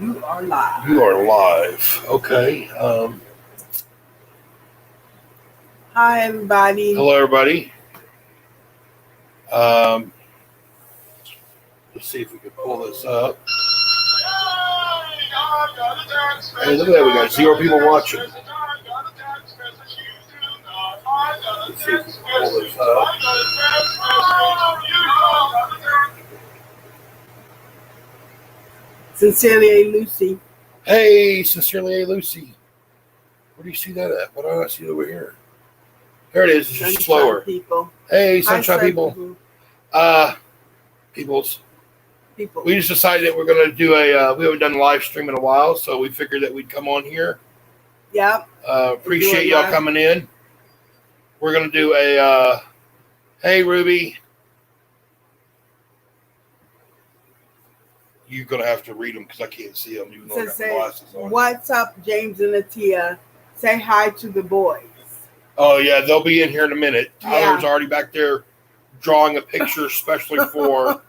You are live. You are live. Okay. Hi, everybody. Hello, everybody. Let's see if we can pull this up. Hey, look at that. We got 0 people watching. Let's see if we can pull this up. Sincerely, Lucy. Hey, Sincerely, Lucy. Where do you see that at? Why do I not see it over here? There it is. It's just slower. People. Hey, Hi, Sunshine people. Peoples. People. We just decided that we're going to do we haven't done a live stream in a while, so we figured that we'd come on here. Yep. Appreciate y'all coming in. We're going to do hey, Ruby. You're going to have to read them because I can't see them. Even though I got my glasses on. What's up, James and Atia? Say hi to the boys. Oh, yeah, they'll be in here in a minute. Tyler's already back there drawing a picture especially for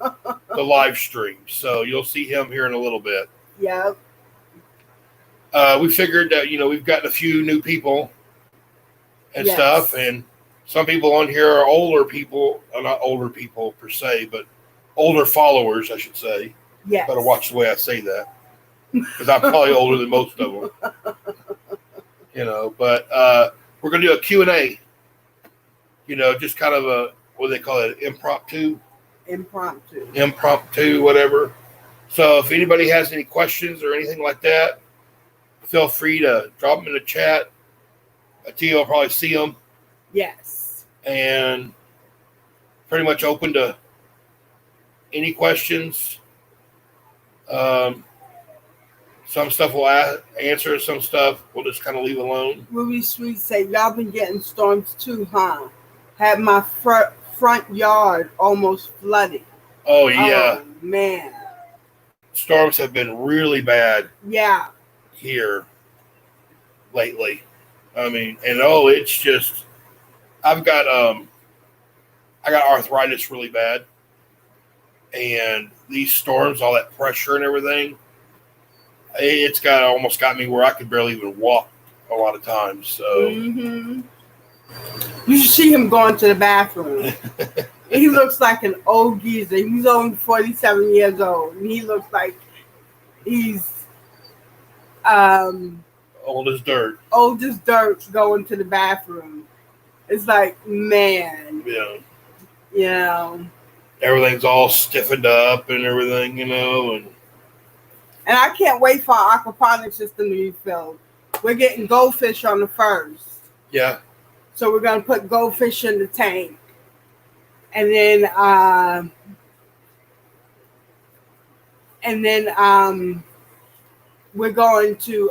the live stream. So you'll see him here in a little bit. Yep. We figured that, we've gotten a few new people and stuff. And some people on here are older people. Not older people per se, but older followers, I should say. Yes. Better watch the way I say that. Because I'm probably older than most of them. But we're going to do a Q&A. Just kind of a, what do they call it? Impromptu, whatever. So if anybody has any questions or anything like that, feel free to drop them in the chat. Atia will probably see them. Yes. And pretty much open to any questions. Some stuff we'll answer. Some stuff we'll just kind of leave alone. Ruby Sweet say, y'all been getting storms too, huh? Had my front yard almost flooded. Oh, yeah. Oh, man. Storms have been really bad. Yeah. Here lately. I mean, and it's just, I got arthritis really bad. And these storms, all that pressure and everything, it's almost got me where I could barely even walk a lot of times. So you should see him going to the bathroom. He looks like an old geezer. He's only 47 years old, and he looks like he's old as dirt. Old as dirt going to the bathroom. It's like, man. Yeah. Everything's all stiffened up and everything, and I can't wait for our aquaponics system to be filled. We're getting goldfish on the 1st. Yeah. So we're going to put goldfish in the tank. And then we're going to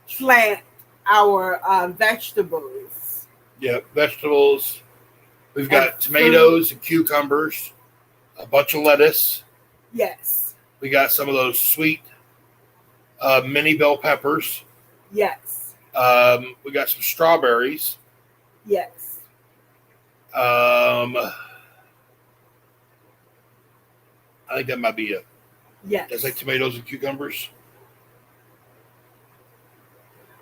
plant our vegetables. Yeah, vegetables. We've got tomatoes and cucumbers, a bunch of lettuce. Yes. We got some of those sweet mini bell peppers. Yes. We got some strawberries. Yes. I think that might be it. Yes. That's like tomatoes and cucumbers.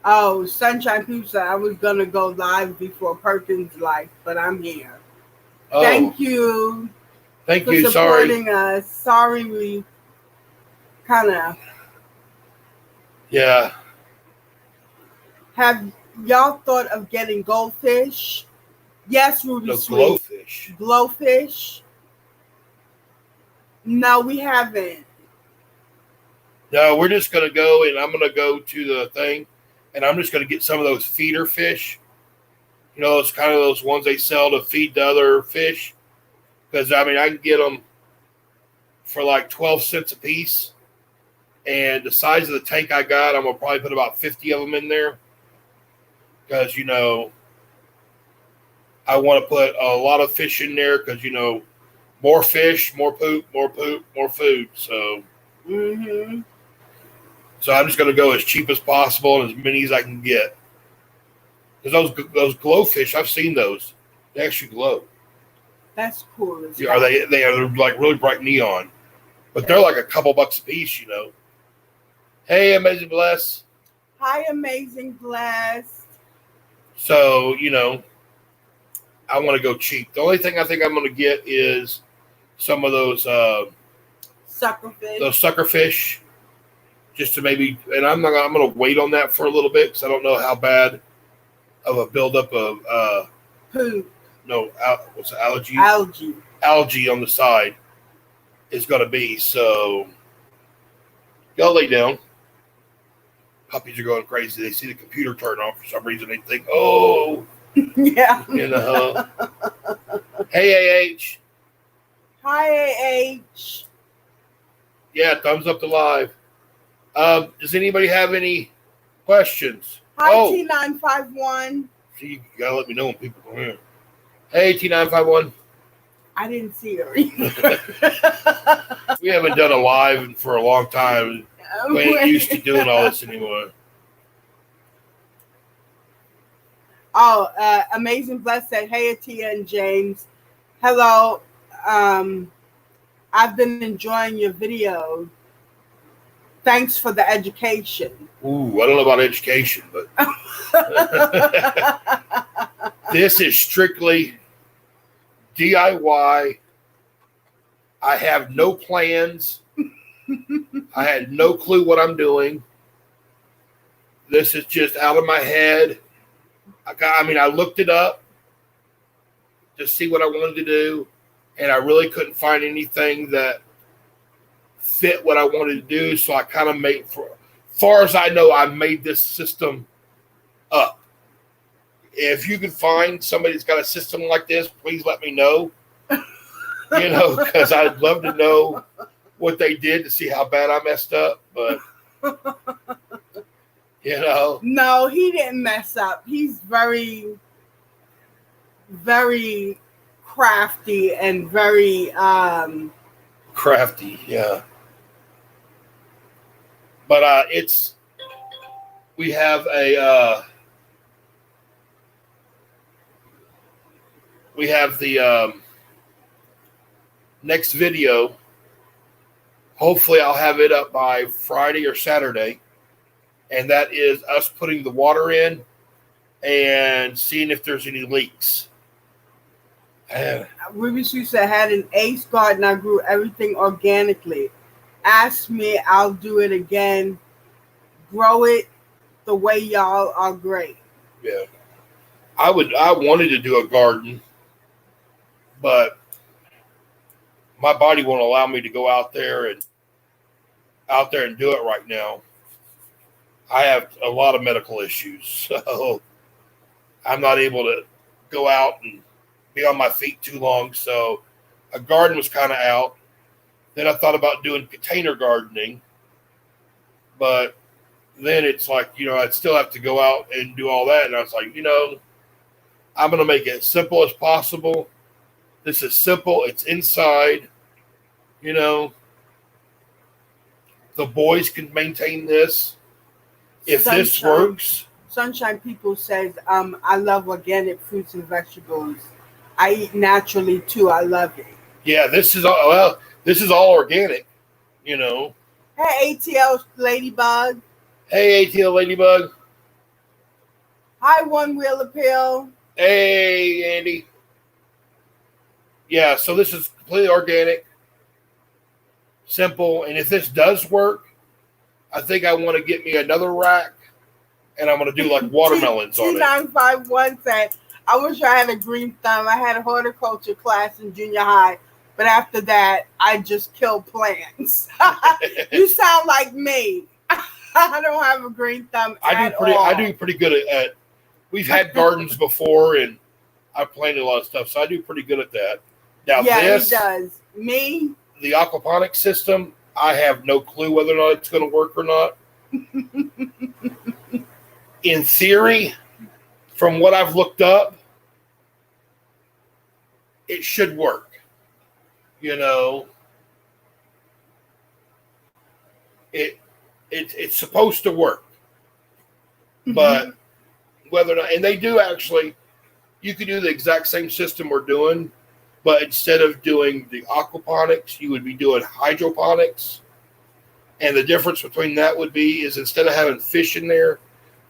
Oh, Sunshine Pizza. I was going to go live before Perkins Life, but I'm here. Oh. Thank you. Thank for you. supporting us. Sorry we kind of. Yeah. Have y'all thought of getting goldfish? Yes, Ruby Sweet. Glowfish. Glowfish? No, we haven't. No, we're just going to go, and I'm going to go to the thing, and I'm just going to get some of those feeder fish. It's kind of those ones they sell to feed the other fish. Because, I can get them for like 12 cents a piece. And the size of the tank I got, I'm going to probably put about 50 of them in there. Because, I want to put a lot of fish in there. Because, more fish, more poop, more food. So, so I'm just going to go as cheap as possible and as many as I can get. Because those glowfish, I've seen those. They actually glow. That's cool. They're like really bright neon. But they're like a couple bucks a piece, Hey, Amazing Bless. Hi, Amazing Blessed. So, I want to go cheap. The only thing I think I'm going to get is some of those sucker fish, just to maybe. And I'm going to wait on that for a little bit because I don't know how bad of a buildup of poop. No, what's it, algae on the side is going to be. So, y'all lay down. Puppies are going crazy. They see the computer turn on for some reason. They think, oh, yeah. Hey, AH. Hi, AH. Yeah, thumbs up to live. Does anybody have any questions? Hi, T951. See, you got to let me know when people come in. Hey, T951. I didn't see her. We haven't done a live for a long time. We ain't used to doing all this anymore. Oh, Amazing Bless said, hey, Atia and James. Hello. I've been enjoying your video. Thanks for the education. Ooh, I don't know about education, but this is strictly DIY. I have no plans. I had no clue what I'm doing. This is just out of my head. I looked it up to see what I wanted to do, and I really couldn't find anything that fit what I wanted to do. So I kind of made, for far as I know, I made this system up. If you can find somebody that's got a system like this, please let me know. Because I'd love to know what they did to see how bad I messed up. But, No, he didn't mess up. He's very, very crafty and very... crafty, yeah. But we have the next video. Hopefully I'll have it up by Friday or Saturday. And that is us putting the water in and seeing if there's any leaks. Ruby Sue said, I had an ace garden. I grew everything organically. Ask me, I'll do it again. Grow it the way y'all are great. Yeah. I wanted to do a garden, but my body won't allow me to go out there and do it right now. I have a lot of medical issues, so I'm not able to go out and be on my feet too long. So a garden was kind of out. Then I thought about doing container gardening, but then it's like, I'd still have to go out and do all that. And I was like, I'm going to make it as simple as possible. This is simple. It's inside, the boys can maintain this. If this works. Sunshine People says, I love organic fruits and vegetables. I eat naturally too. I love it. Yeah, this is all organic, Hey, ATL Ladybug. Hey, ATL Ladybug. Hi, One Wheel Appeal. Hey, Andy. Yeah, so this is completely organic, simple, and if this does work, I think I want to get me another rack, and I'm going to do like watermelons on it. T951 said, I wish I had a green thumb. I had a horticulture class in junior high, but after that, I just killed plants. You sound like me. I don't have a green thumb I do pretty good at we've had gardens before, and I've planted a lot of stuff, so I do pretty good at that. Now, yeah, he does. Me? The aquaponics system, I have no clue whether or not it's going to work or not. In theory, from what I've looked up, it should work. It's supposed to work. But whether or not, and they do actually, you could do the exact same system we're doing, but instead of doing the aquaponics, you would be doing hydroponics. And the difference between that would be is instead of having fish in there,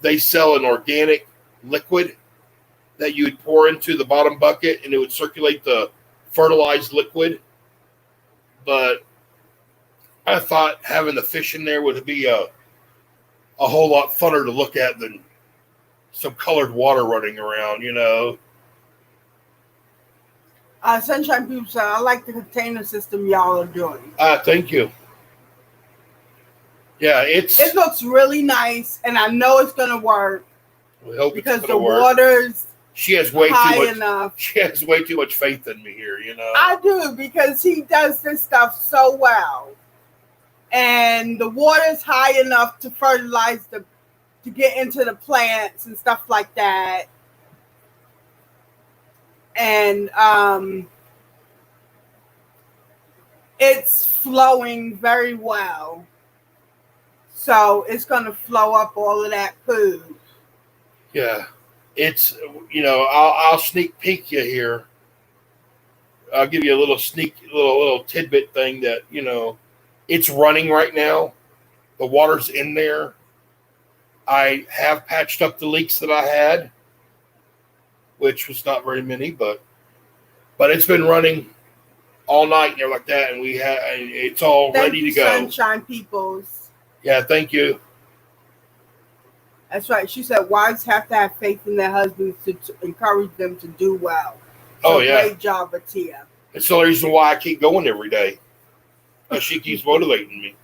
they sell an organic liquid that you would pour into the bottom bucket, and it would circulate the fertilized liquid. But I thought having the fish in there would be a whole lot funner to look at than some colored water running around, you know. Sunshine People said, I like the container system y'all are doing. Thank you. Yeah, it looks really nice, and I know it's going to work. We hope because it's the work. Water's she has way high too much, enough. She has way too much faith in me here, you know. I do, because he does this stuff so well. And the water's high enough to fertilize to get into the plants and stuff like that. And it's flowing very well. So it's going to flow up all of that food. Yeah. It's, you know, I'll sneak peek you here. I'll give you a little little tidbit thing that, you know, it's running right now. The water's in there. I have patched up the leaks that I had, which was not very many, but it's been running all night and everything like that, and it's all ready to go. Sunshine Peoples. Yeah, thank you. That's right. She said wives have to have faith in their husbands to encourage them to do well. So yeah. Great job, Atia. It's the reason why I keep going every day. She keeps motivating me,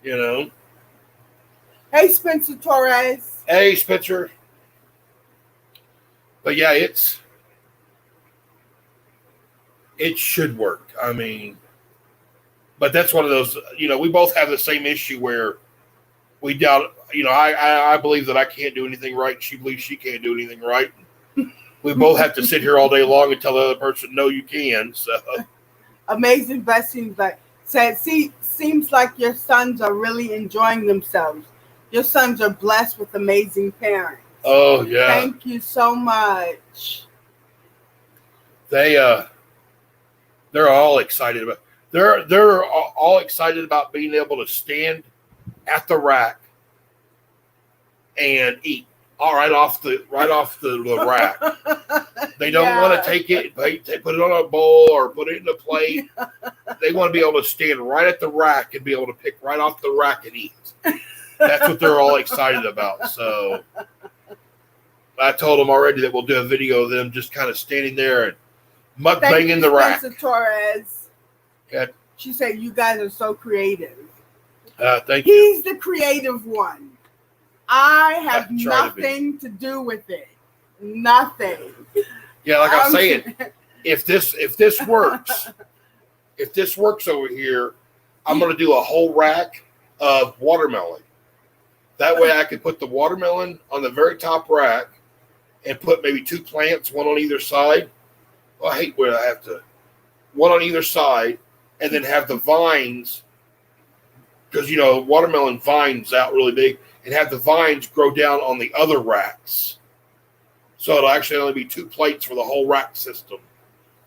you know. Hey, Spencer Torres. Hey, Spencer. But yeah, it should work. I mean, but that's one of those, you know, we both have the same issue where we doubt, you know, I believe that I can't do anything right. She believes she can't do anything right. We both have to sit here all day long and tell the other person, no, you can. So Amazing blessings. Like said, seems like your sons are really enjoying themselves. Your sons are blessed with amazing parents. Oh yeah. Thank you so much. They're all excited about they're all excited about being able to stand at the rack and eat right off the rack. They don't want to take it, they put it on a bowl or put it in a plate. They want to be able to stand right at the rack and be able to pick right off the rack and eat. That's what they're all excited about. So I told them already that we'll do a video of them just kind of standing there and mukbanging the rack. Spencer Torres. Yeah. She said, you guys are so creative. Thank you. He's the creative one. I have nothing to do with it. Nothing. Yeah, like I'm saying, if this works, if this works over here, I'm going to do a whole rack of watermelon. That way I can put the watermelon on the very top rack and put maybe 2 plants, one on either side. Well, I hate where I have to. One on either side, and then have the vines, because, you know, watermelon vines out really big, and have the vines grow down on the other racks. So it'll actually only be 2 plates for the whole rack system.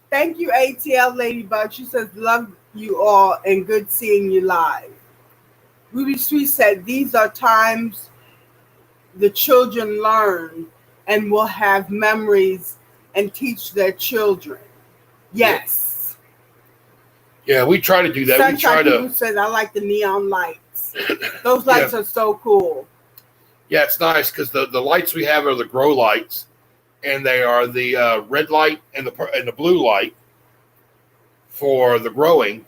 Thank you, ATL Ladybug. She says, love you all and good seeing you live. Ruby Sweet said, these are times the children learn and will have memories and teach their children. Yes. Yeah, we try to do that. Sunshine People says, I like the neon lights. Those lights are so cool. Yeah, it's nice because the lights we have are the grow lights, and they are the red light and the blue light for the growing.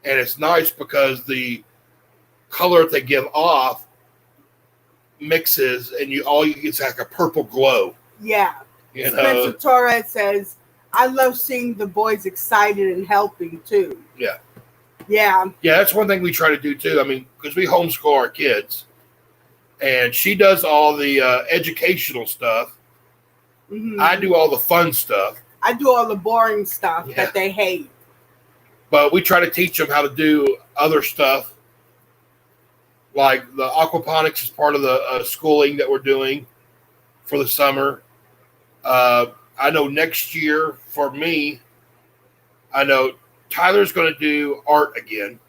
And it's nice because the color they give off mixes, and you get is like a purple glow. Yeah. You know? Spencer Torres says, I love seeing the boys excited and helping too. Yeah. Yeah. Yeah, that's one thing we try to do too. I mean, because we homeschool our kids, and she does all the educational stuff. Mm-hmm. I do all the fun stuff. I do all the boring stuff that they hate. But we try to teach them how to do other stuff. Like the aquaponics is part of the schooling that we're doing for the summer. I know next year for me, I know Tyler's going to do art again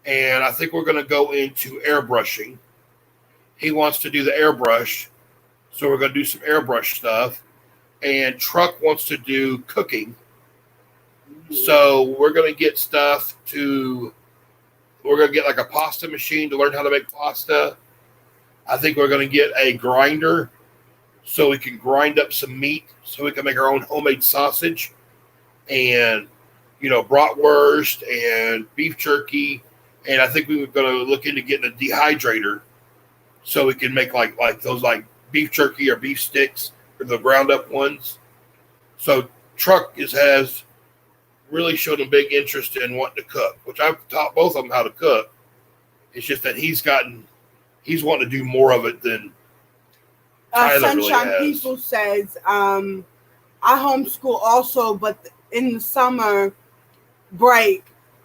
And I think we're going to go into airbrushing. He wants to do the airbrush, so we're going to do some airbrush stuff. And Truck wants to do cooking. So we're going to get stuff we're going to get like a pasta machine to learn how to make pasta. I think we're going to get a grinder so we can grind up some meat so we can make our own homemade sausage and, bratwurst and beef jerky. And I think we were going to look into getting a dehydrator so we can make like those like beef jerky or beef sticks or the ground up ones. So Truck has really showed a big interest in wanting to cook, which I've taught both of them how to cook. It's just that he's wanting to do more of it than Tyler Sunshine really has. People says, I homeschool also, but in the summer break,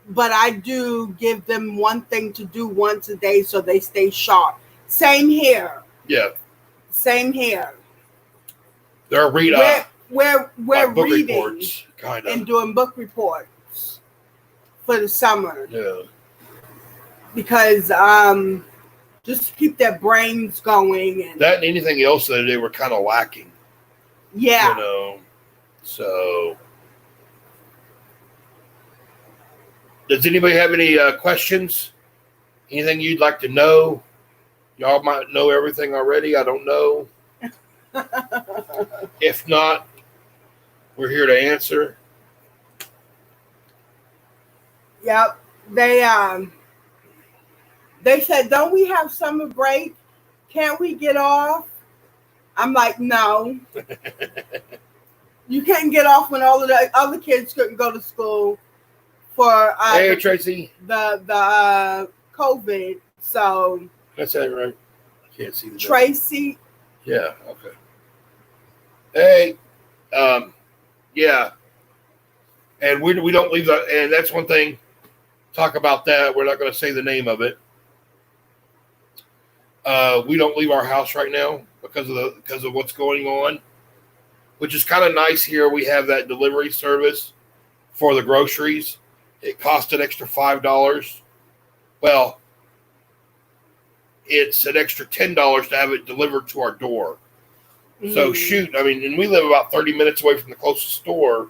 but I do give them one thing to do once a day so they stay sharp. Same here. Yeah. Same here. They're We're like book reading reports, kind of, and doing book reports for the summer. Yeah. Because just keep their brains going. And That and anything else that they were kind of lacking. yeah. So does anybody have any questions? Anything you'd like to know? Y'all might know everything already. I don't know. If not, we're here to answer. Yep. They said, don't we have summer break? Can't we get off? I'm like, no. You can't get off when all of the other kids couldn't go to school for Hey, Tracy. the COVID. So That's that right. I can't see the Tracy. Yeah, okay. Hey, yeah. And we don't leave that, and that's one thing. Talk about that. We're not going to say the name of it. We don't leave our house right now because of what's going on, which is kind of nice here. We have that delivery service for the groceries. It costs an extra $5. Well, it's an extra $10 to have it delivered to our door. So shoot, and we live about 30 minutes away from the closest store.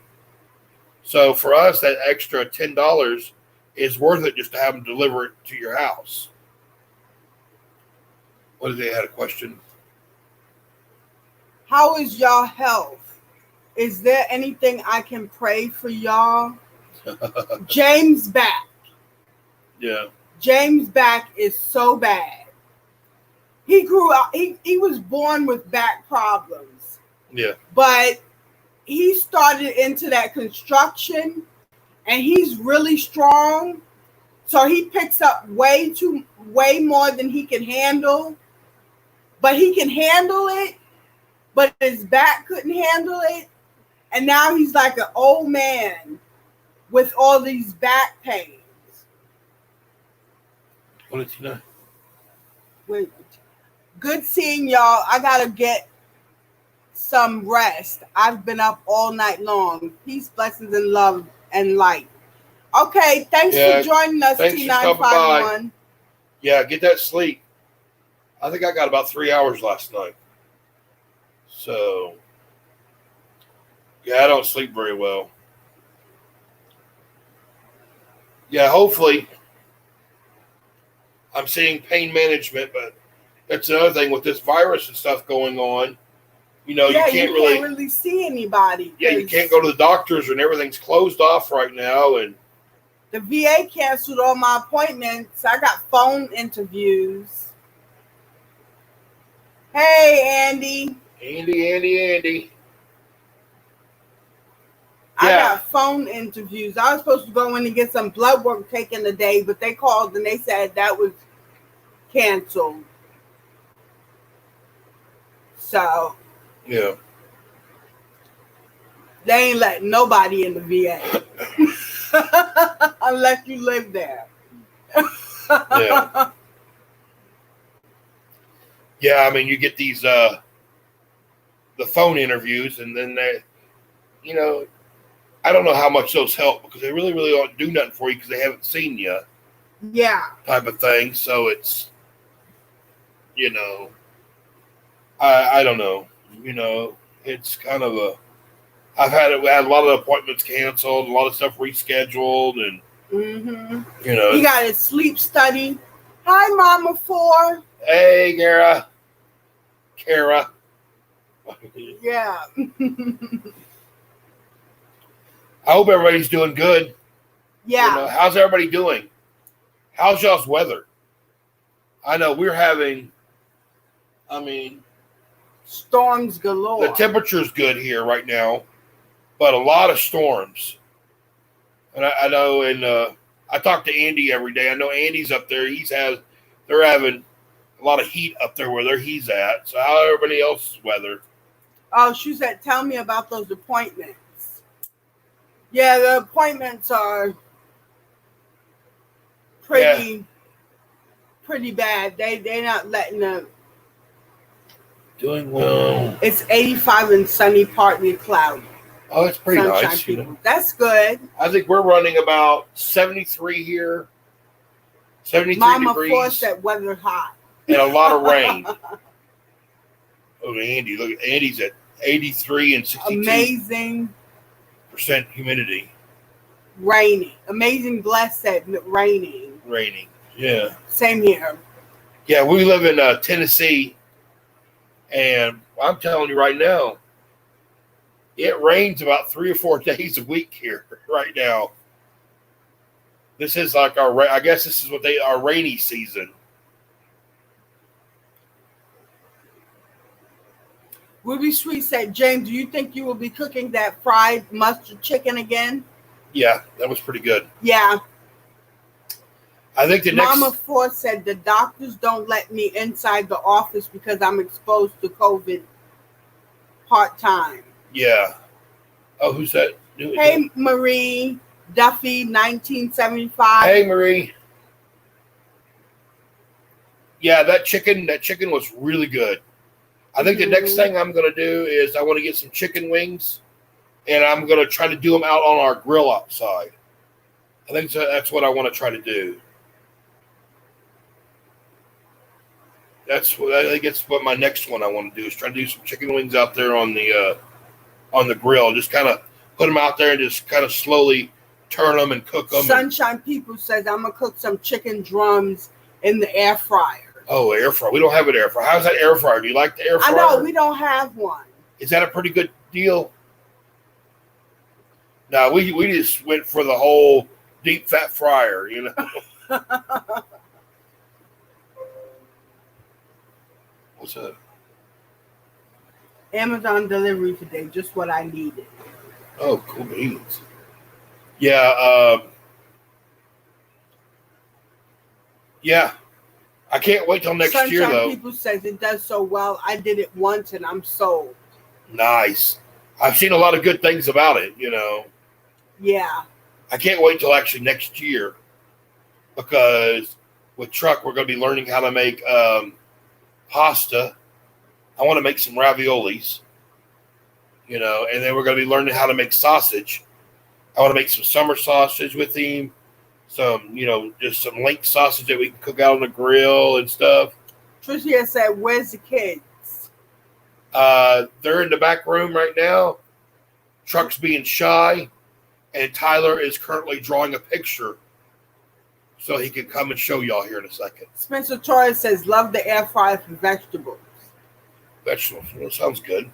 So for us, that extra $10 is worth it just to have them deliver it to your house. What did they had a question? How is y'all health? Is there anything I can pray for y'all? James' back. Yeah. James' back is so bad. He grew up, he was born with back problems. Yeah. But he started into that construction and he's really strong. So he picks up way more than he can handle. But he can handle it, but his back couldn't handle it. And now he's like an old man with all these back pains. What did you know? Wait. Good seeing y'all. I gotta get some rest. I've been up all night long. Peace, blessings, and love and light. Okay, thanks for joining us, T951. Yeah, get that sleep. I think I got about 3 hours last night. So, yeah, I don't sleep very well. Yeah, hopefully I'm seeing pain management, but that's another thing with this virus and stuff going on. You can't really see anybody. Yeah, you can't go to the doctors and everything's closed off right now. And the VA canceled all my appointments. I got phone interviews. Hey, Andy. Andy. I got phone interviews. I was supposed to go in and get some blood work taken today, but they called and they said that was canceled. So, yeah. They ain't letting nobody in the VA. Unless you live there. Yeah. Yeah, you get these the phone interviews, and then they, I don't know how much those help because they really, really don't do nothing for you because they haven't seen you. Yeah. type of thing. So it's, I don't know. It's kind of I've had a lot of appointments canceled, a lot of stuff rescheduled, and He got his sleep study. Hi, Mama 4. Hey, Kara. Yeah. I hope everybody's doing good. Yeah. How's everybody doing? How's y'all's weather? I know we're having, storms galore. the temperature's good here right now, but a lot of storms. And I know, and I talk to Andy every day. I know Andy's up there. They're having a lot of heat up there where he's at. So how everybody else's weather? Oh, she said, tell me about those appointments. Yeah, the appointments are pretty bad. They're not letting them. Doing well. It's 85 and sunny, partly cloudy. Oh, it's pretty Sunshine, nice. people. That's good. I think we're running about 73 here. 73 Mama degrees. forced that weather hot. And a lot of rain. Oh, Andy, look, Andy's at 83 and 62% Amazing humidity. raining. Amazing blessed raining. Raining. Yeah. Same here. Yeah, we live in Tennessee, and I'm telling you right now, it rains about 3 or 4 days a week here right now. This is like I guess this is our rainy season. Ruby Sweet said, James, do you think you will be cooking that fried mustard chicken again? Yeah, that was pretty good. Yeah. I think the next... Mama 4 said, the doctors don't let me inside the office because I'm exposed to COVID part-time. Yeah. Oh, who's that? Hey, Marie Duffy, 1975. Hey, Marie. Yeah, that chicken was really good. I think the next thing I'm going to do is I want to get some chicken wings, and I'm going to try to do them out on our grill outside. I think that's what I want to try to do. I think it's what my next one I want to do is try to do some chicken wings out there on the grill. Just kind of put them out there and just kind of slowly turn them and cook them. Sunshine People says I'm going to cook some chicken drums in the air fryer. Oh, air fryer. We don't have an air fryer. How's that air fryer? Do you like the air fryer? I know. We don't have one. Is that a pretty good deal? No, we just went for the whole deep fat fryer, What's up? Amazon delivery today, just what I needed. Oh, cool beans. Yeah, yeah. I can't wait till next year, though. Sunshine People says it does so well. I did it once and I'm sold. Nice. I've seen a lot of good things about it, Yeah. I can't wait till actually next year because with Truck, we're going to be learning how to make pasta. I want to make some raviolis, and then we're going to be learning how to make sausage. I want to make some summer sausage with him. Some, just some link sausage that we can cook out on the grill and stuff. Tricia said, where's the kids? They're in the back room right now. Truck's being shy, and Tyler is currently drawing a picture so he can come and show y'all here in a second. Spencer Torres says, love the air fryer for vegetables. Vegetables, sounds good.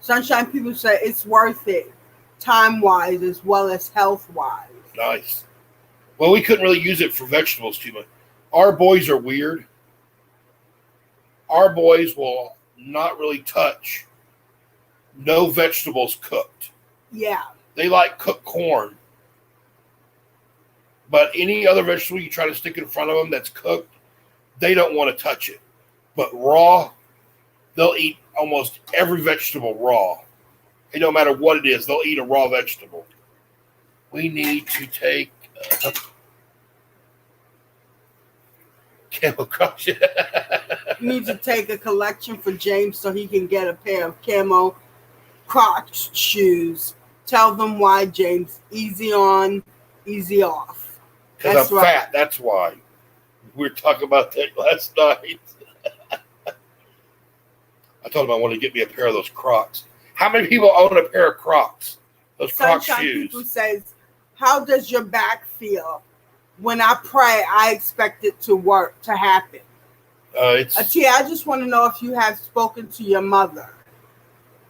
Sunshine People say it's worth it, time-wise as well as health-wise. Nice. Well, we couldn't really use it for vegetables too much. Our boys are weird. Our boys will not really touch no vegetables cooked. Yeah. They like cooked corn. But any other vegetable you try to stick in front of them that's cooked, they don't want to touch it. But raw, they'll eat almost every vegetable raw. It don't matter what it is, they'll eat a raw vegetable. We need to take Camo Crocs. Need to take a collection for James so he can get a pair of Camo Crocs shoes. Tell them why, James. Easy on, easy off. Because I'm fat, that's why. We were talking about that last night. I told him I wanted to get me a pair of those Crocs. How many people own a pair of Crocs? Those Croc Sunshine shoes. People says, how does your back feel? When I pray, I expect it to work, to happen. Atia, I just want to know if you have spoken to your mother.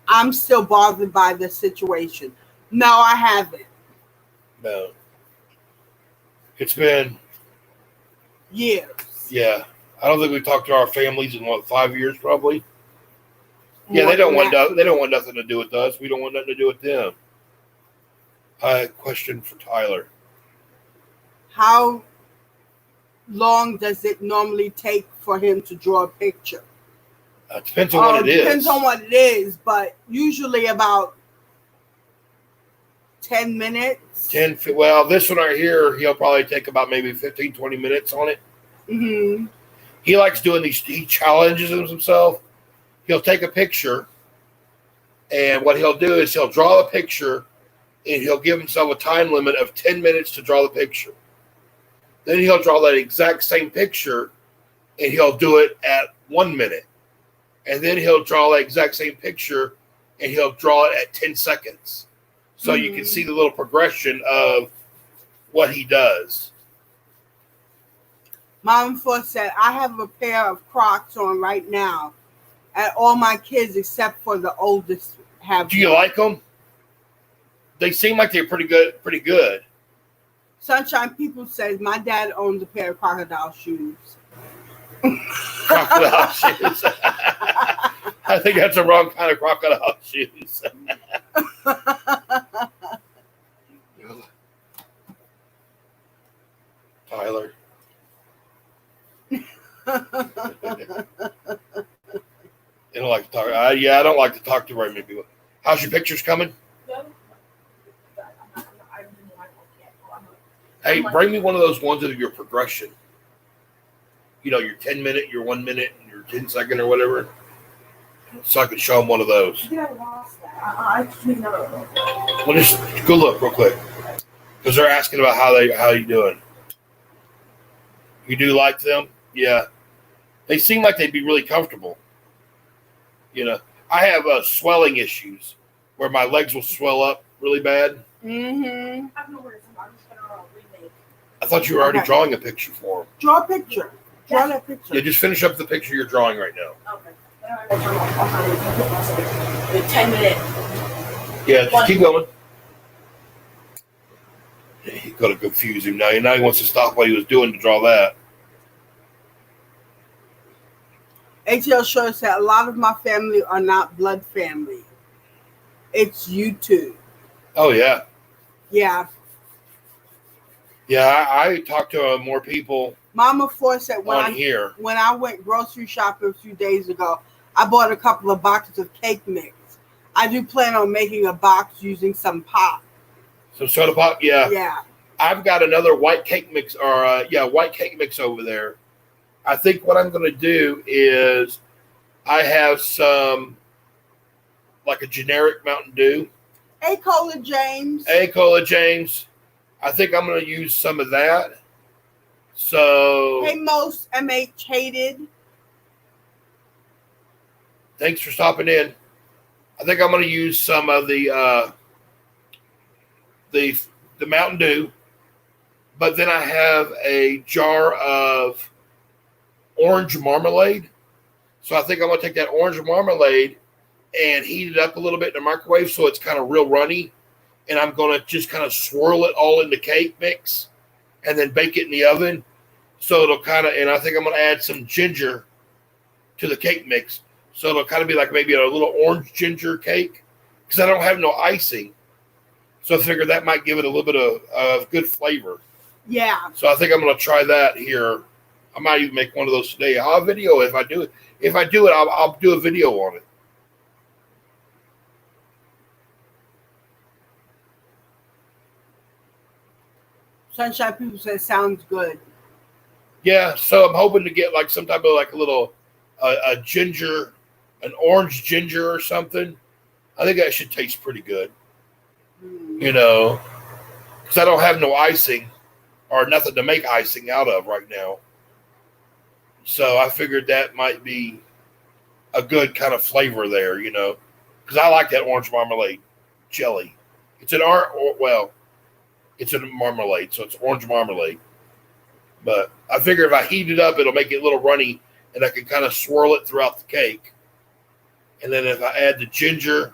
I'm still bothered by the situation. No, I haven't. No. It's been years. Yeah. I don't think we've talked to our families in 5 years probably. Yeah, they don't want nothing to do with us. We don't want nothing to do with them. Question for Tyler. How long does it normally take for him to draw a picture? Depends on what it is. Depends on what it is, but usually about 10 minutes. Well, this one right here, he'll probably take about maybe 15, 20 minutes on it. Mm-hmm. He likes doing these. He challenges himself. He'll take a picture, and what he'll do is he'll draw a picture, and he'll give himself a time limit of 10 minutes to draw the picture. Then he'll draw that exact same picture, and he'll do it at 1 minute. And then he'll draw that exact same picture, and he'll draw it at 10 seconds. So you can see the little progression of what he does. Mom Force said, I have a pair of Crocs on right now. And all my kids, except for the oldest, have. Do you like them? They seem like they're pretty good. Sunshine People says, my dad owns a pair of crocodile shoes. Crocodile shoes. I think that's the wrong kind of crocodile shoes. Tyler. I don't like to talk. I don't like to talk to very many people. How's your pictures coming? Hey, bring me one of those ones of your progression. You know, your 10 minute, your 1 minute, and your 10 second or whatever. So I can show them one of those. I think I lost that. I just know. Well, just go look real quick. Because they're asking about how you doing. You do like them? Yeah. They seem like they'd be really comfortable. You know, I have swelling issues where my legs will swell up really bad. Mm-hmm. I thought you were already drawing a picture for them. Draw a picture. Draw that picture. Yeah, just finish up the picture you're drawing right now. Okay. The 10-minute. Yeah, just keep going. Yeah, you got to confuse him now. Now he wants to stop what he was doing to draw that. ATL shows that a lot of my family are not blood family. It's YouTube. Oh, yeah. Yeah. Yeah, I talked to more people Mama Force said when I went grocery shopping a few days ago, I bought a couple of boxes of cake mix. I do plan on making a box using some pop. Some soda pop? Yeah. Yeah. I've got another white cake mix white cake mix over there. I think what I'm going to do is I have some, like a generic Mountain Dew. Cola James. Cola James. I think I'm going to use some of that. So. Hey, most MH hated. Thanks for stopping in. I think I'm going to use some of the Mountain Dew, but then I have a jar of orange marmalade. So I think I'm going to take that orange marmalade and heat it up a little bit in the microwave so it's kind of real runny. And I'm going to just kind of swirl it all in the cake mix and then bake it in the oven. So it'll and I think I'm going to add some ginger to the cake mix. So it'll kind of be like maybe a little orange ginger cake because I don't have no icing. So I figured that might give it a little bit of good flavor. Yeah. So I think I'm going to try that here. I might even make one of those today. I'll video if I do it. If I do it, I'll do a video on it. Sunshine People say sounds good. Yeah, so I'm hoping to get like some type of like a little a ginger, an orange ginger or something. I think that should taste pretty good. You know, because I don't have no icing or nothing to make icing out of right now. So I figured that might be a good kind of flavor there, you know, because I like that orange marmalade jelly. It's it's a marmalade, so it's orange marmalade. But I figure if I heat it up, it'll make it a little runny, and I can kind of swirl it throughout the cake. And then if I add the ginger,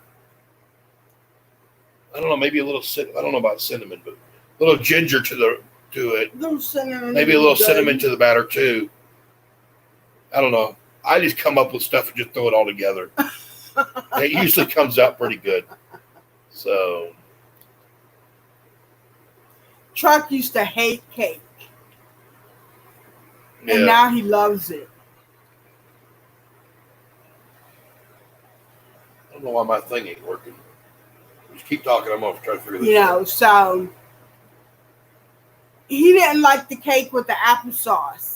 I don't know, maybe a little I don't know about cinnamon, but a little ginger to it. Little cinnamon. Maybe a little cinnamon to the batter too. I don't know. I just come up with stuff and just throw it all together. It usually comes out pretty good. So Chuck used to hate cake. yeah. And now he loves it. I don't know why my thing ain't working. Just keep talking. I'm gonna try to figure this You out. know, so he didn't like the cake with the applesauce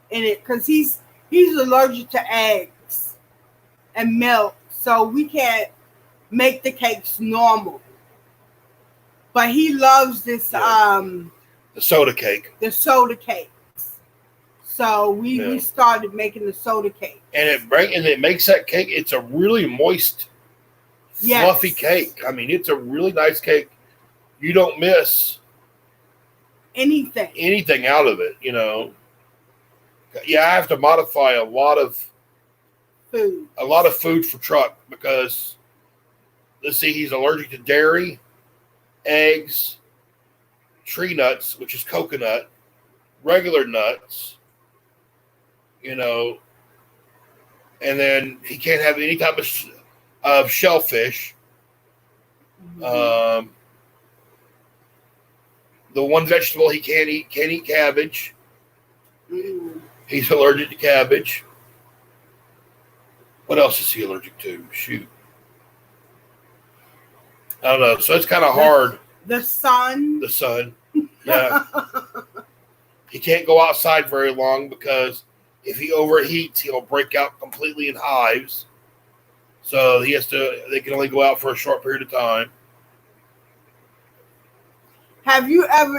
in it because he's allergic to eggs and milk, so we can't make the cakes normal. But he loves this The soda cake. the soda cakes. So we started making the soda cake. And it makes that cake, it's a really moist, fluffy cake. I mean, it's a really nice cake. You don't miss anything out of it, you know. Yeah, I have to modify a lot of food for Truck because let's see, he's allergic to dairy, eggs, tree nuts, which is coconut, regular nuts, you know, and then he can't have any type of shellfish. Mm-hmm. The one vegetable he can't eat cabbage. Mm-hmm. He's allergic to cabbage. What else is he allergic to? Shoot. I don't know. So it's kind of hard. The sun. The sun. Yeah. He can't go outside very long because if he overheats, he'll break out completely in hives. So they can only go out for a short period of time.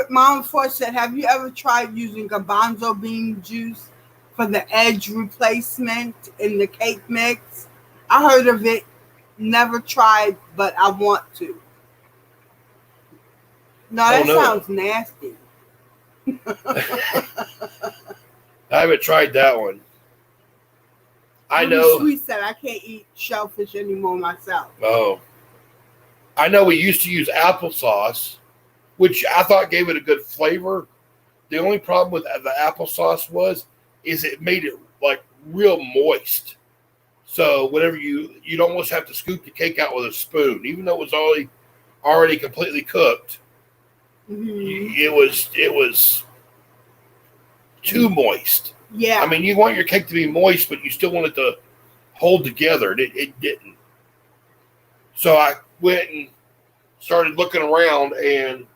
Mom Ford said, have you ever tried using garbanzo bean juice for the edge replacement in the cake mix? I heard of it, never tried, but I want to. No, that sounds nasty. I haven't tried that one. I Ruby know. Sweet said I can't eat shellfish anymore myself. Oh. I know we used to use applesauce, which I thought gave it a good flavor. The only problem with the applesauce is it made it like real moist. So whenever you'd almost have to scoop the cake out with a spoon, even though it was already completely cooked. Mm-hmm. It was too moist. Yeah. I mean, you want your cake to be moist, but you still want it to hold together. It didn't. So I went and started looking around and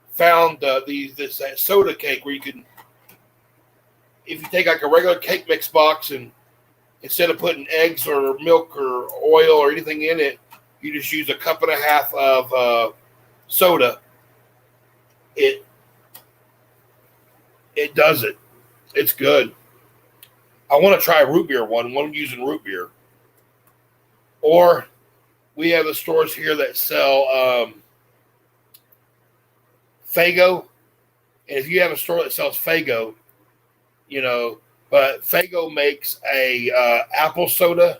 found this soda cake where you can, if you take like a regular cake mix box and instead of putting eggs or milk or oil or anything in it, you just use a cup and a half of soda. It does it. It's good. I want to try a root beer one using root beer. Or we have the stores here that sell Faygo. And if you have a store that sells Faygo, you know, but Faygo makes a apple soda.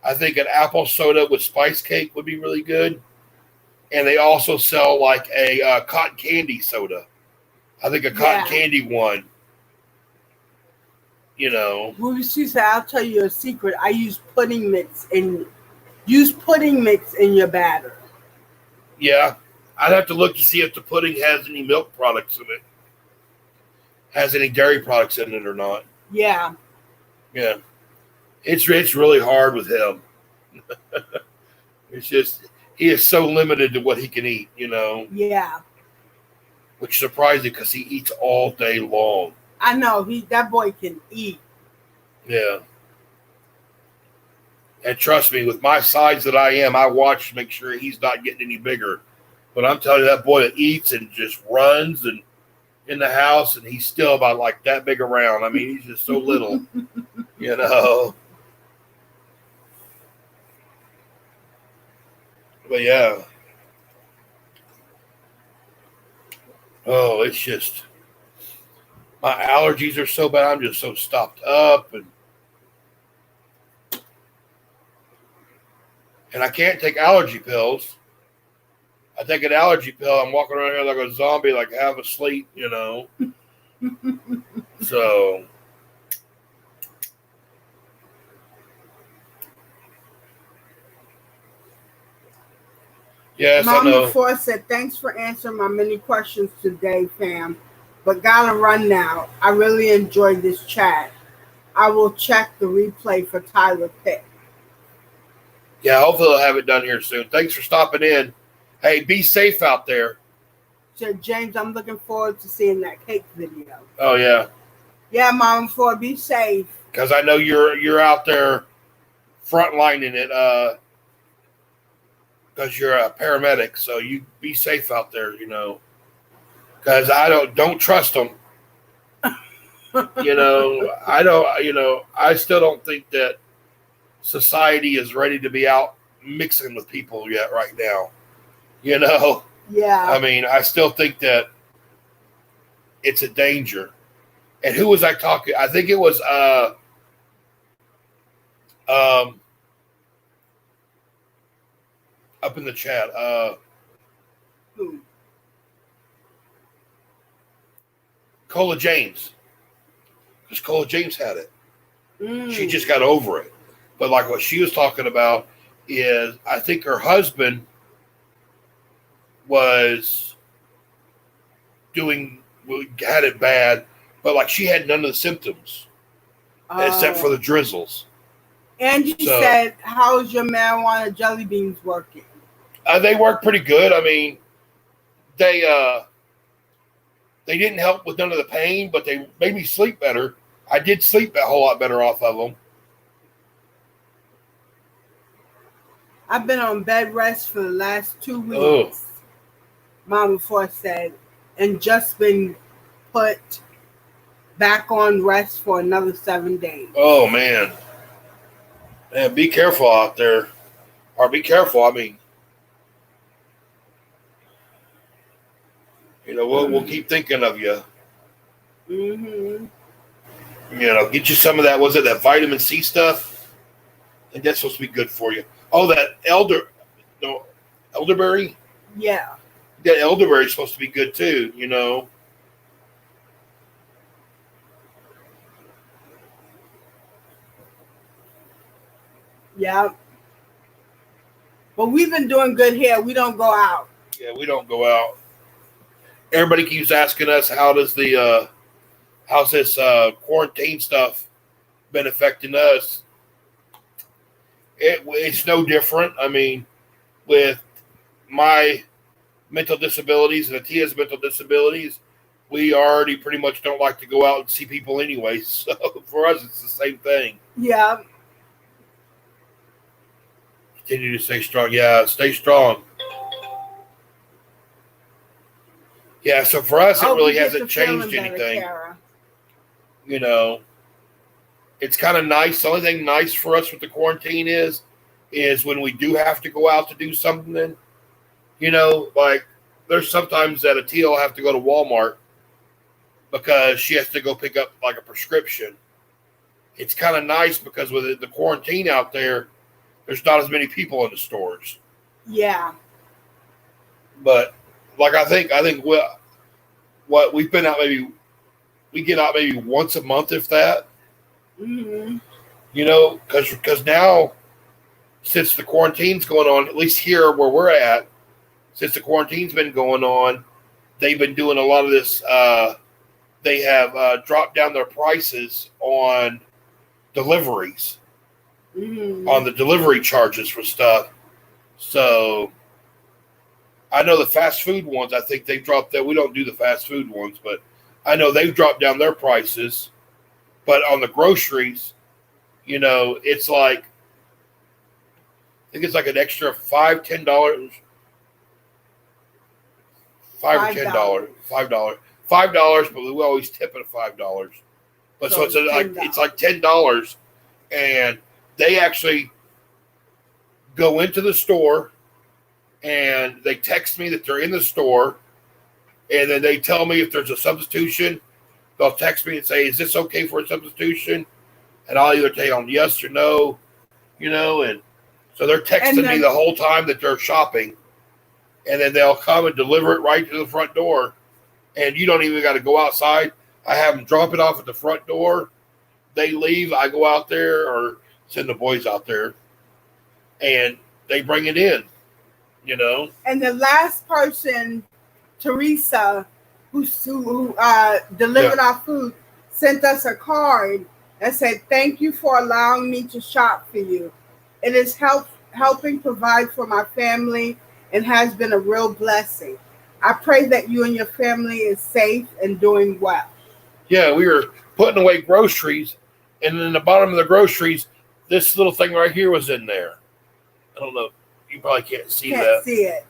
I think an apple soda with spice cake would be really good. And they also sell like a cotton candy soda. I think a cotton candy one. You know. Ruby Sweet said, I'll tell you a secret. I use pudding mix in your batter. Yeah. I'd have to look to see if the pudding has any milk products in it. Has any dairy products in it or not. Yeah. Yeah. It's really hard with him. It's just, he is so limited to what he can eat, you know. Yeah. Which is surprising because he eats all day long. I know. That boy can eat. Yeah. And trust me, with my size that I am, I watch to make sure he's not getting any bigger. But I'm telling you, that boy that eats and just runs and in the house, and he's still about like that big around. I mean, he's just so little, you know. But yeah. Oh, it's just my allergies are so bad. I'm just so stopped up, and I can't take allergy pills. I take an allergy pill. I'm walking around here like a zombie, like half asleep, you know. So, yes, I Mama know. Four said, thanks for answering my many questions today, fam. But gotta run now. I really enjoyed this chat. I will check the replay for Tyler Pitt. Yeah, hopefully they'll have it done here soon. Thanks for stopping in. Hey, be safe out there. Said James, I'm looking forward to seeing that cake video. Oh yeah, Yeah, Mama Four, be safe. because I know you're out there frontlining it. Because you're a paramedic, so you be safe out there. You know, because I don't trust them. You know, I don't. You know, I still don't think that society is ready to be out mixing with people yet right now. You know, Yeah. I mean, I still think that it's a danger. And who was I talking? I think it was up in the chat. Who? Cola James. Because Cola James had it. Mm. She just got over it. But like what she was talking about is I think her husband was had it bad, but like she had none of the symptoms except for the drizzles. Angie said, how's your marijuana jelly beans working? They work pretty good. I mean, they didn't help with none of the pain, but they made me sleep better. I did sleep a whole lot better off of them. I've been on bed rest for the last 2 weeks. Oh. Mama Four said, and just been put back on rest for another 7 days. Oh, man. Man, be careful out there. Or be careful. I mean, you know, we'll keep thinking of you. Mm-hmm. You know, get you some of that. Was it that vitamin C stuff? I think that's supposed to be good for you. Oh, that elderberry? Yeah. That elderberry is supposed to be good too, you know. Yeah. But we've been doing good here. We don't go out. Yeah, we don't go out. Everybody keeps asking us, how's this quarantine stuff been affecting us? It's no different. I mean, with my mental disabilities and Atia's mental disabilities, we already pretty much don't like to go out and see people anyway. So for us, it's the same thing. Yeah. Continue to stay strong. Yeah, stay strong. Yeah, so for us, it really hasn't changed anything. You know, it's kind of nice. The only thing nice for us with the quarantine is when we do have to go out to do something, you know, like there's sometimes that Atia will have to go to Walmart because she has to go pick up like a prescription. It's kind of nice because with the quarantine out there, there's not as many people in the stores. Yeah. But like I think what we've been out we get out maybe once a month if that. Mm-hmm. You know, because now since the quarantine's going on, at least here where we're at, since the quarantine's been going on, they've been doing a lot of this. They have dropped down their prices on deliveries, on the delivery charges for stuff. So I know the fast food ones, I think they've dropped that. We don't do the fast food ones, but I know they've dropped down their prices. But on the groceries, you know, it's like, I think it's like an extra $5 or $10. $5 $5, but we always tip it $5. But so it's like $10, and they actually go into the store and they text me that they're in the store, and then they tell me if there's a substitution. They'll text me and say, "Is this okay for a substitution?" And I'll either tell them yes or no, and so they're texting me the whole time that they're shopping, and then they'll come and deliver it right to the front door, and you don't even got to go outside. I have them drop it off at the front door. They leave. I go out there or send the boys out there, and they bring it in, And the last person, Teresa, who delivered our food, sent us a card that said, "Thank you for allowing me to shop for you. It is helping provide for my family and has been a real blessing. I pray that you and your family is safe and doing well." Yeah, we were putting away groceries, and in the bottom of the groceries, this little thing right here was in there. I don't know. You probably can't see that. Can't see it.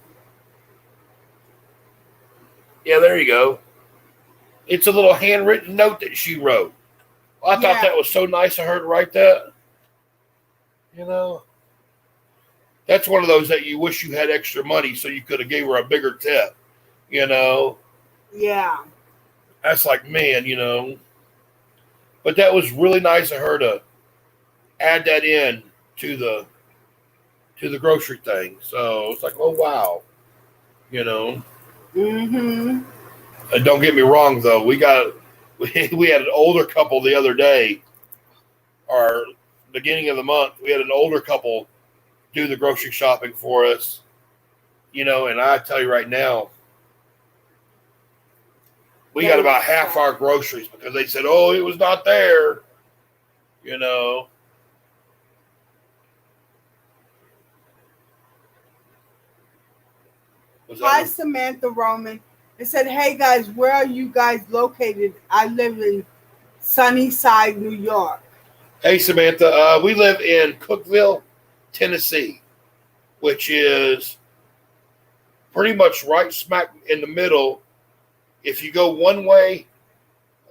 Yeah, there you go. It's a little handwritten note that she wrote. I thought that was so nice of her to write that. That's one of those that you wish you had extra money so you could have gave her a bigger tip. Yeah. That's like, man, But that was really nice of her to add that in to the grocery thing. So it's like, oh wow. Mm-hmm. And don't get me wrong though, we had an older couple the other day, or beginning of the month, we had an older couple do the grocery shopping for us. And I tell you right now, we got about half our groceries because they said, "Oh, it was not there." Hi, Samantha Roman. It said, "Hey guys, where are you guys located? I live in Sunnyside, New York." Hey, Samantha. We live in Cookeville, Tennessee, which is pretty much right smack in the middle. If you go one way,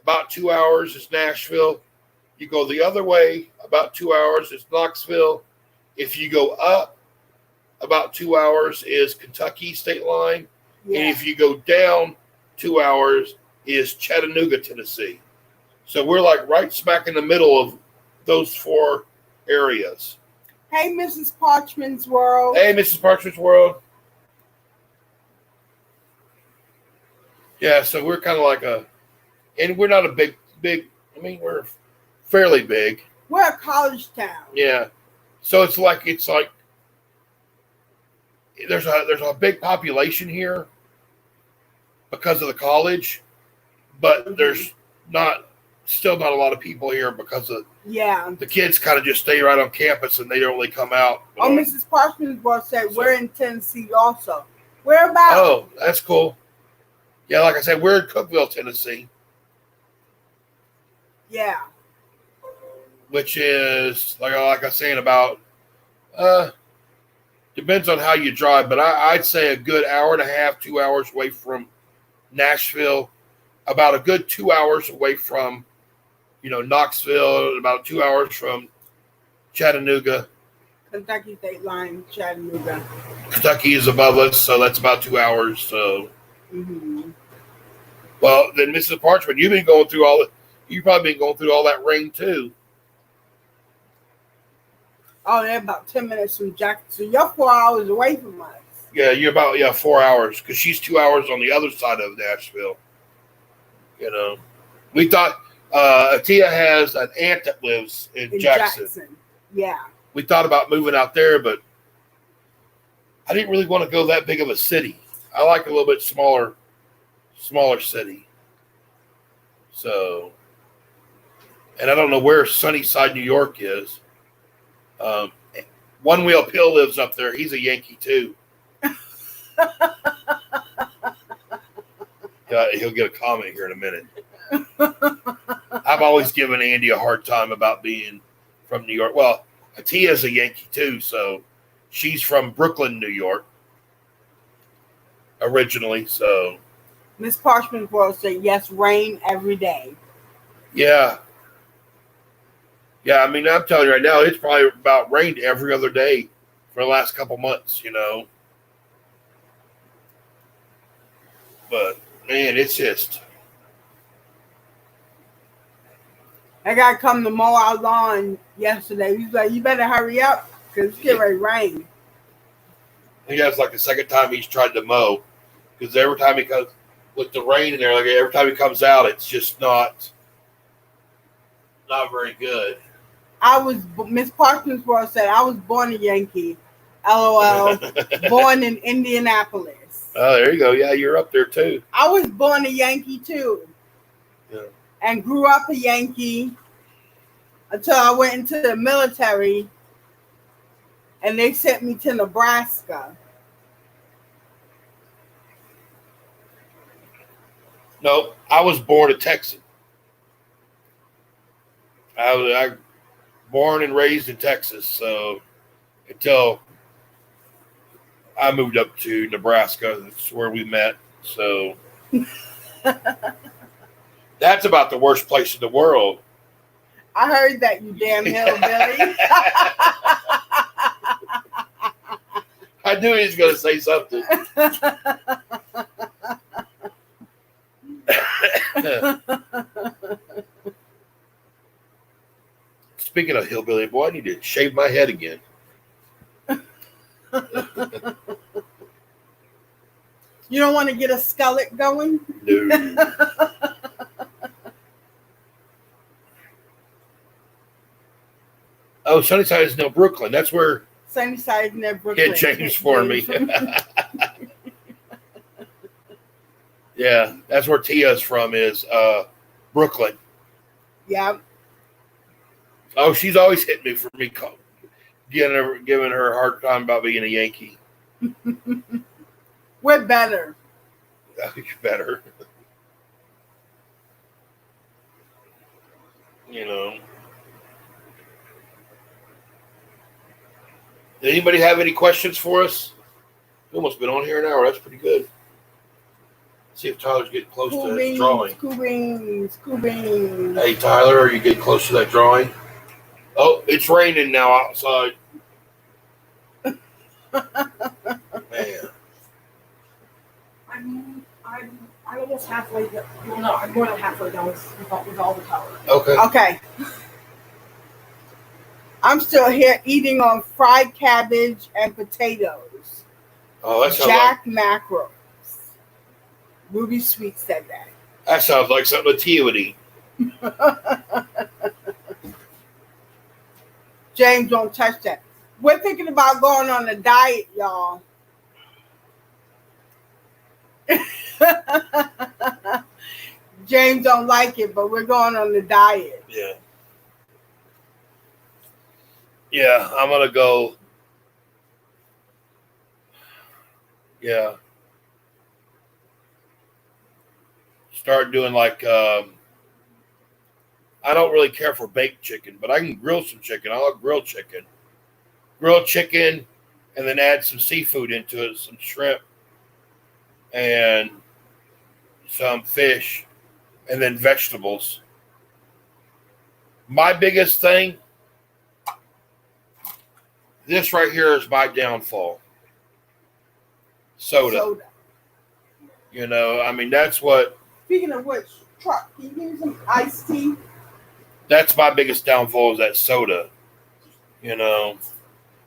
about 2 hours is Nashville. You go the other way, about 2 hours is Knoxville. If you go up, about 2 hours is Kentucky state line. Yeah. And if you go down 2 hours is Chattanooga, Tennessee. So we're like right smack in the middle of those four areas. Hey, Mrs. Parchman's World. Hey, Mrs. Parchman's World. Yeah, so we're kind of like and we're not a big, we're fairly big. We're a college town. Yeah. So it's like there's a big population here because of the college, but there's still not a lot of people here because of the kids kind of just stay right on campus and they don't really come out. Oh, Mrs. Parchman's World said we're in Tennessee also. Whereabouts? Oh, that's cool. Yeah, like I said, we're in Cookeville, Tennessee. Yeah. Which is, like I was saying, about, depends on how you drive, but I'd say a good hour and a half, 2 hours away from Nashville, about a good 2 hours away from, Knoxville, about 2 hours from Chattanooga. Kentucky state line, Chattanooga. Kentucky is above us, so that's about 2 hours, so. Mm-hmm. Well, then, Mrs. Parchman, you've probably been going through all that rain too. Oh, they're about 10 minutes from Jackson. So you're 4 hours away from us. Yeah, you're about 4 hours because she's 2 hours on the other side of Nashville. We thought Atia has an aunt that lives in Jackson. Yeah. We thought about moving out there, but I didn't really want to go that big of a city. I like a little bit smaller city. So, and I don't know where Sunnyside, New York is. One Wheel Pill lives up there. He's a Yankee too. He'll get a comment here in a minute. I've always given Andy a hard time about being from New York. Well, Atia's a Yankee too, so she's from Brooklyn, New York, originally. So Miss Parchment World said yes, rain every day. Yeah. Yeah, I mean, I'm telling you right now, it's probably about rained every other day for the last couple months, you know. But, man, it's just... I got to come to mow our lawn yesterday. He's like, you better hurry up because it's getting ready to rain. I think that's like the second time he's tried to mow. Because every time he comes, with the rain in there, like every time he comes out, it's just not very good. Miss Parkins World said, I was born a Yankee. LOL. Born in Indianapolis. Oh, there you go. Yeah, you're up there too. I was born a Yankee too. Yeah. And grew up a Yankee until I went into the military and they sent me to Nebraska. No, I was born a Texan. I was born and raised in Texas, so until I moved up to Nebraska, that's where we met. So that's about the worst place in the world. I heard that, you damn hillbilly. I knew he was going to say something. Speaking of hillbilly, boy, I need to shave my head again. You don't want to get a skullet going? No. Oh, Sunnyside is now Brooklyn. That's where Sunnyside near Brooklyn. it changed for me. Yeah, that's where Tia's from, is Brooklyn. Yeah. Oh, she's always hit me for me giving her a hard time about being a Yankee. We're better. You better. You know. Anybody have any questions for us? We almost been on here an hour. That's pretty good. See if Tyler's getting close to that drawing. Cool beans. Hey, Tyler, are you getting close to that drawing? Oh, it's raining now outside. Man. I'm almost halfway. Well, no, I'm more than halfway done with all the color. Okay. I'm still here eating on fried cabbage and potatoes. Oh, that sounds Jack mackerels. Ruby Sweet said that. That sounds like something a Tia would eat. James, don't touch that. We're thinking about going on a diet, y'all. James don't like it, but we're going on the diet. Yeah. Yeah, I'm going to go. Yeah. Start doing like, I don't really care for baked chicken, but I can grill some chicken. I like grilled chicken. Grilled chicken, and then add some seafood into it, some shrimp, and some fish, and then vegetables. My biggest thing, this right here is my downfall. Soda. You know, I mean, that's what. Speaking of which, truck, can you give me some iced tea? That's my biggest downfall, is that soda. You know,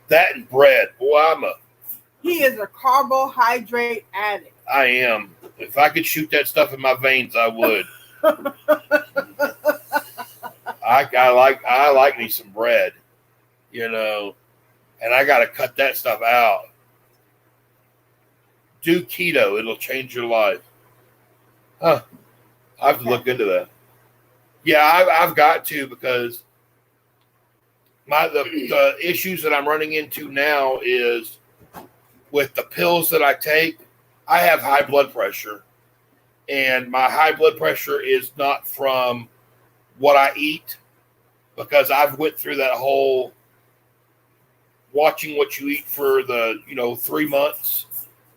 that and bread. Boy, He is a carbohydrate addict. I am. If I could shoot that stuff in my veins, I would. I like me some bread, you know, and I got to cut that stuff out. Do keto. It'll change your life. Huh. I have to look into that. Yeah, I've got to, because the issues that I'm running into now is with the pills that I take. I have high blood pressure, and my high blood pressure is not from what I eat, because I've went through that whole watching what you eat for the 3 months,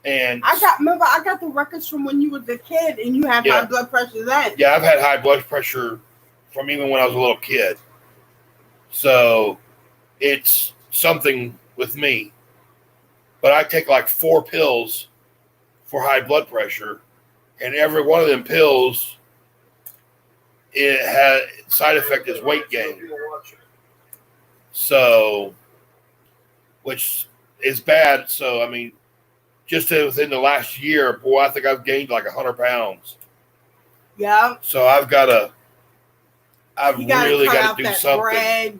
And I got the records from when you was a kid and you had Yeah. high blood pressure then. yeah, I've had high blood pressure from even when I was a little kid. So it's something with me. But I take like 4 pills for high blood pressure, and every one of them pills, it had side effect is weight gain. So, which is bad. So I mean, just within the last year, boy, I think I've gained like 100 pounds. Yeah. So I've You gotta really cut got out to do that something. bread,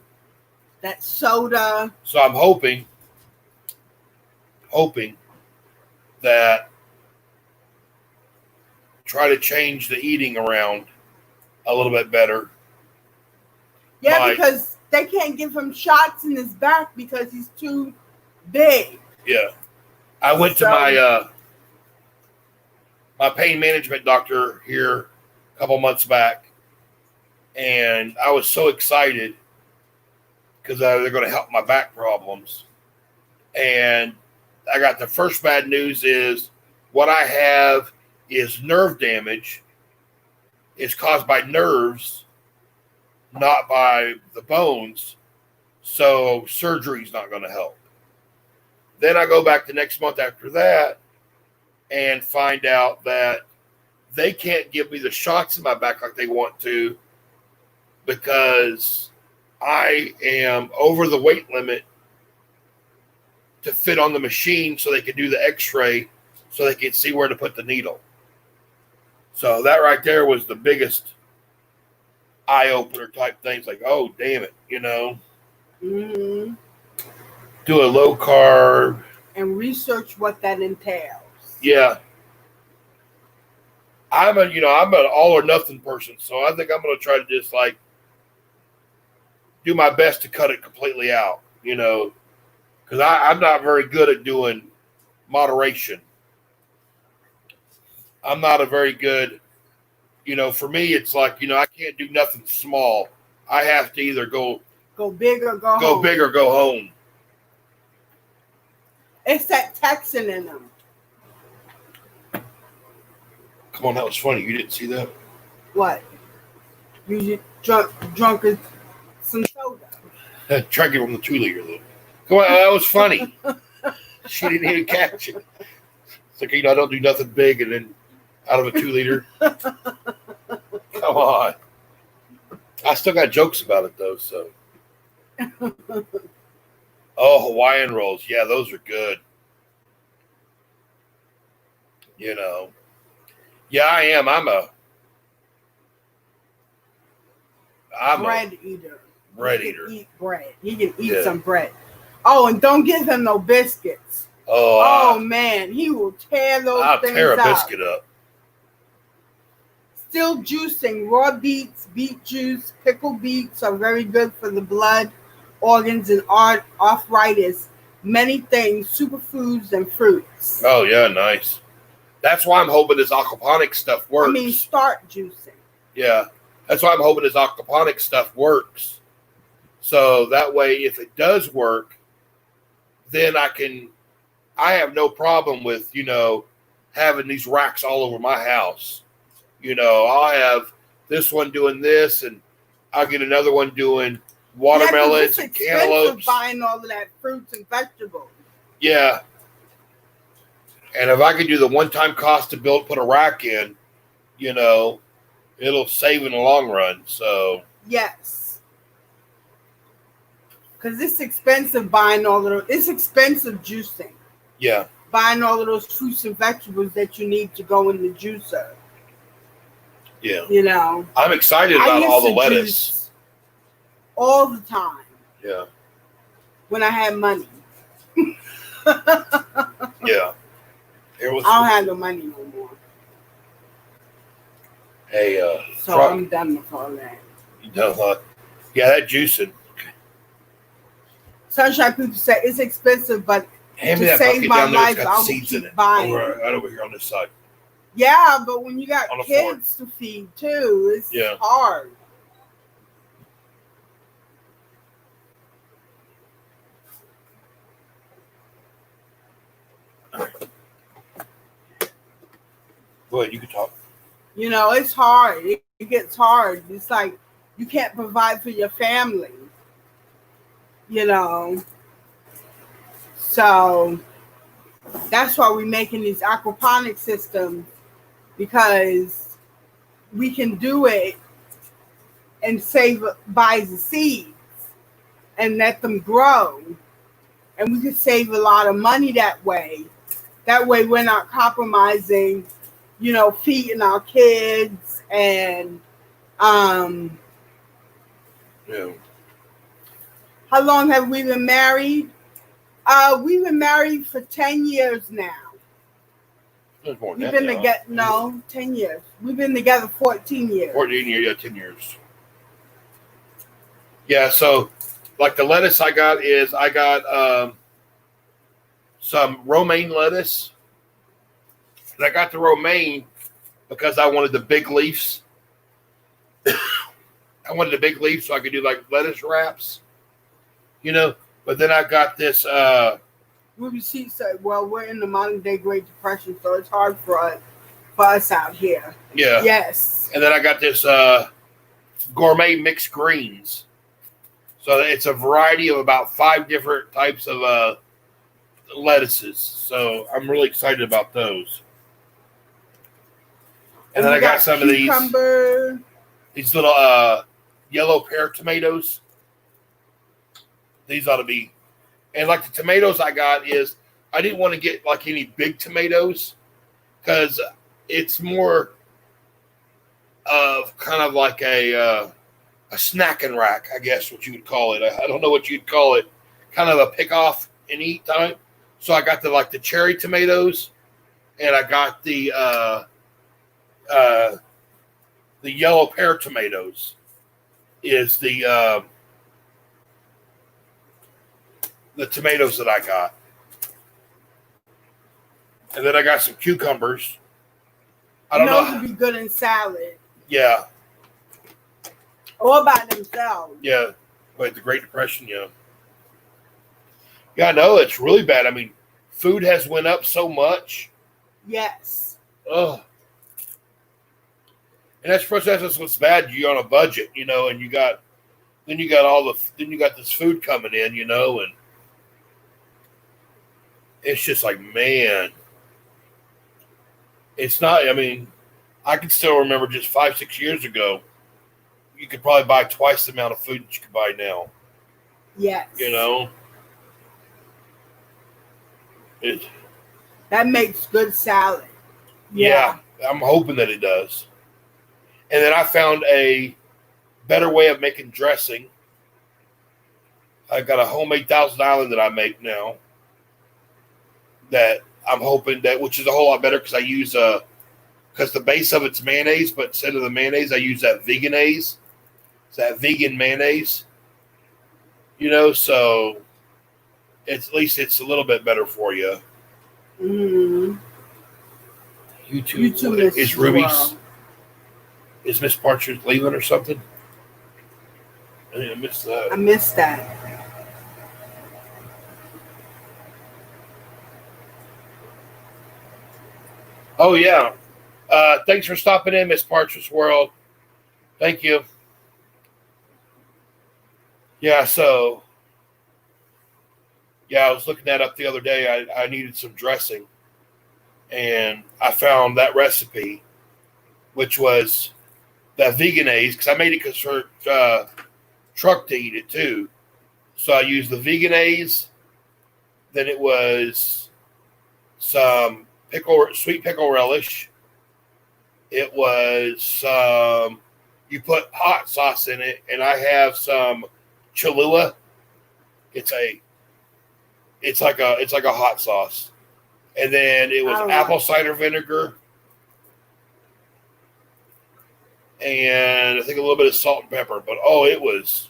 that soda. So I'm hoping that try to change the eating around a little bit better. Yeah, because they can't give him shots in his back because he's too big. Yeah. I went to my pain management doctor here a couple months back, and I was so excited because they're going to help my back problems. And I got the first bad news is what I have is nerve damage. It's caused by nerves, not by the bones. So surgery's not going to help. Then I go back the next month after that and find out that they can't give me the shots in my back like they want to because I am over the weight limit to fit on the machine so they can do the x-ray so they can see where to put the needle. So that right there was the biggest eye-opener type things, like, oh, damn it, Mm-hmm. Do a low carb. And research what that entails. Yeah. I'm an all or nothing person, so I think I'm going to try to just like do my best to cut it completely out, because I'm not very good at doing moderation. I'm not a very good, for me, it's like, I can't do nothing small. I have to either go big or go home. big or go home. It's that Texan in them. Come on, that was funny. You didn't see that? What? You drunk as some soda. Try to get on the 2-liter, though. Come on, that was funny. She didn't even catch it. It's like, I don't do nothing big and then out of a 2-liter. Come on. I still got jokes about it, though, so. Oh, Hawaiian rolls. Yeah, those are good. Yeah, I am. I'm a bread eater. Bread He eater. can eat bread. He can eat some bread. Oh, and don't give him no biscuits. Oh, man, he will tear those things out. I'll tear a biscuit up. Still juicing. Raw beets, beet juice, pickled beets are very good for the blood, organs, and arthritis. Many things, superfoods, and fruits. Oh, yeah, nice. That's why I'm hoping this aquaponics stuff works. I mean, start juicing. Yeah. That's why I'm hoping this aquaponics stuff works. So that way, if it does work, then I have no problem with, having these racks all over my house. I'll have this one doing this, and I'll get another one doing watermelons and cantaloupes. Buying all of that fruits and vegetables. Yeah. And if I could do the one-time cost to put a rack in, it'll save in the long run. So yes, because it's expensive buying all of those. It's expensive juicing. Yeah. Buying all of those fruits and vegetables that you need to go in the juicer. Yeah. I'm excited about all the lettuce. All the time. Yeah. When I had money. Yeah. I don't have no money no more. Hey, so I'm done with all that. You done what? Yeah, that juicing. Sunshine people say it's expensive, but hand me to that save bucket my down there. life, It's I got will seeds in keep it. buying. Right over here on this side. Yeah, but when you got On the kids to feed too, it's hard. Go ahead, you can talk. You know, it's hard. It gets hard. It's like you can't provide for your family. You know, so that's why we're making these aquaponic systems, because we can do it and buy the seeds and let them grow, and we could save a lot of money that way. That way we're not compromising, you know, feeding our kids. And Yeah. how long have we been married? We've been married for 10 years now. There's more than We've that been now. together, no, 10 years. We've been together 14 years. 14 years, yeah, 10 years. Yeah, so like the lettuce I got some romaine lettuce. And I got the romaine because I wanted the big leaves. I wanted the big leaves so I could do like lettuce wraps, you know. But then I got this. Ruby Sheet said, well, we're in the modern day Great Depression, so it's hard for us out here. Yeah. Yes. And then I got this gourmet mixed greens. So it's a variety of about 5 different types of lettuces. So I'm really excited about those. And then I got some of these little yellow pear tomatoes. These ought to be, and like the tomatoes I got is, I didn't want to get like any big tomatoes because it's more of kind of like a snacking rack, I guess what you would call it. I don't know what you'd call it. Kind of a pick off and eat type. So I got the cherry tomatoes, and I got the yellow pear tomatoes. Is the tomatoes that I got. And then I got some cucumbers. I don't know. Those would be good in salad. Yeah. Or by themselves. Yeah. Wait, the Great Depression, yeah. Yeah, I know. It's really bad. I mean, food has went up so much. Yes. Oh. And that's what's bad. You're on a budget, you know, and you got this food coming in, you know, and it's just like, man, it's not, I mean, I can still remember just 5-6 years ago, you could probably buy twice the amount of food that you could buy now. Yes. You know? That makes good salad. Yeah, I'm hoping that it does. And then I found a better way of making dressing. I got a homemade Thousand Island that I make now. That I'm hoping that, which is a whole lot better because I use because the base of it's mayonnaise, but instead of the mayonnaise, I use that Veganaise. It's that vegan mayonnaise. You know, so at least it's a little bit better for you. Mm-hmm. YouTube is Ruby's. Is Miss Partridge leaving or something? I think I missed that. I missed that. Oh, yeah. Thanks for stopping in, Miss Partridge World. Thank you. Yeah, so, I was looking that up the other day. I needed some dressing. And I found that recipe, which was that Veganaise, because I made it because for Truck to eat it too. So I used the Veganaise. Then it was some sweet pickle relish. It was you put hot sauce in it, and I have some Cholula. It's like a hot sauce. And then it was apple cider vinegar. And I think a little bit of salt and pepper. But it was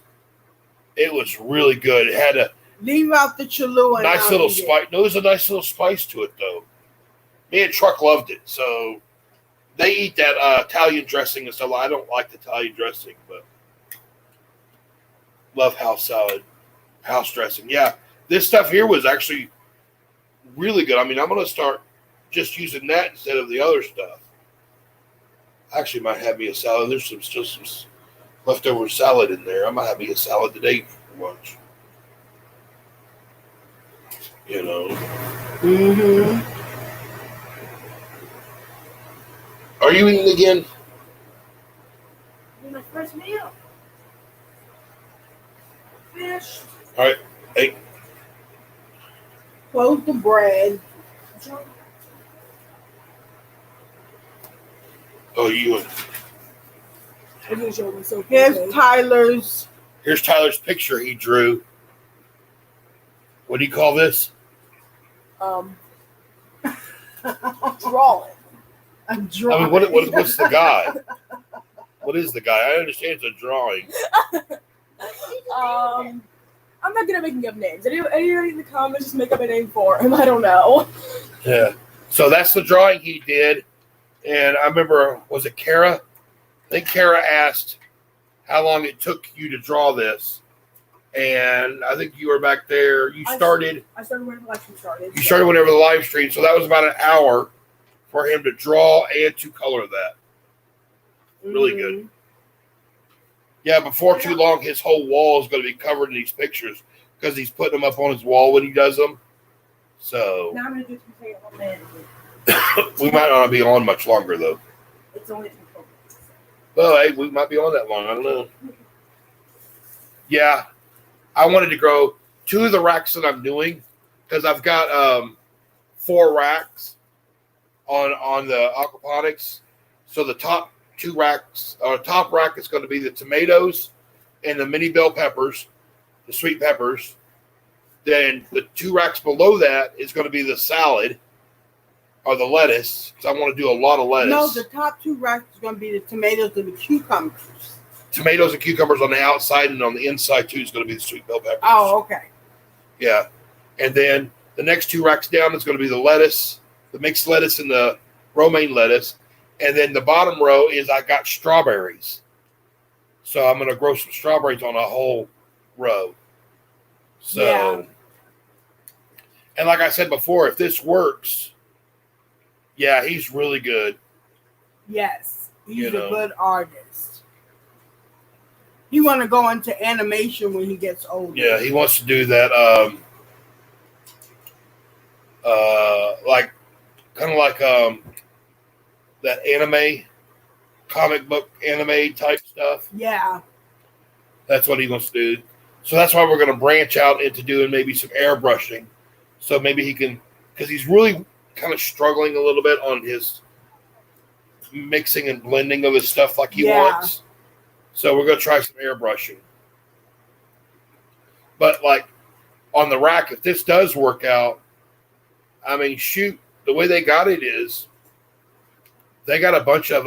really good. It had a leave out the Cholula. Nice little spice. No, there's a nice little spice to it though. Me and Truck loved it. So they eat that Italian dressing and stuff. I don't like the Italian dressing, but love house salad, house dressing. Yeah, this stuff here was actually really good. I mean, I'm going to start just using that instead of the other stuff. I actually might have me a salad. There's still some leftover salad in there. I might have me a salad today for lunch. You know. Mm-hmm. Are you eating again? My first meal. Fish. All right. Hey, Close the bread. oh, you. I didn't show me so Here's Tyler's. Here's Tyler's picture he drew. What do you call this? Draw it. A I drawing. mean, what's the guy? What is the guy? I understand it's a drawing. I'm not good at making up names. Anybody in the comments just make up a name for him? I don't know. Yeah. So that's the drawing he did. And I remember, was it Kara? I think Kara asked how long it took you to draw this. And I think you were back there. I started whenever the live stream started. You started whenever the live stream. So that was about an hour for him to draw and to color that. Really good. Yeah, before too long, his whole wall is going to be covered in these pictures because he's putting them up on his wall when he does them. So Now I'm going to do something on man. we might not be on much longer, though. It's only 24 minutes. Well, hey, we might be on that long. I don't know. Yeah, I wanted to grow 2 of the racks that I'm doing because I've got 4 racks on the aquaponics. So the top 2 racks, or top rack is going to be the tomatoes and the mini bell peppers, the sweet peppers. Then the 2 racks below that is going to be the salad or the lettuce, because I want to do a lot of lettuce. No, the top 2 racks is going to be the tomatoes and the cucumbers. Tomatoes and cucumbers on the outside, and on the inside too is going to be the sweet bell peppers. Oh, okay. Yeah. And then the next 2 racks down is going to be the lettuce, the mixed lettuce and the romaine lettuce. And then the bottom row is I got strawberries. So I'm going to grow some strawberries on a whole row. So, Yeah. And like I said before, if this works, yeah, he's really good. Yes. He's a good artist. He want to go into animation when he gets older. Yeah, he wants to do that, like, kind of like that anime, comic book anime type stuff. Yeah. That's what he wants to do. So that's why we're going to branch out into doing maybe some airbrushing. So maybe he can, because he's really kind of struggling a little bit on his mixing and blending of his stuff like he wants. So we're going to try some airbrushing. But like on the rack, if this does work out, I mean, shoot, the way they got it is they got a bunch of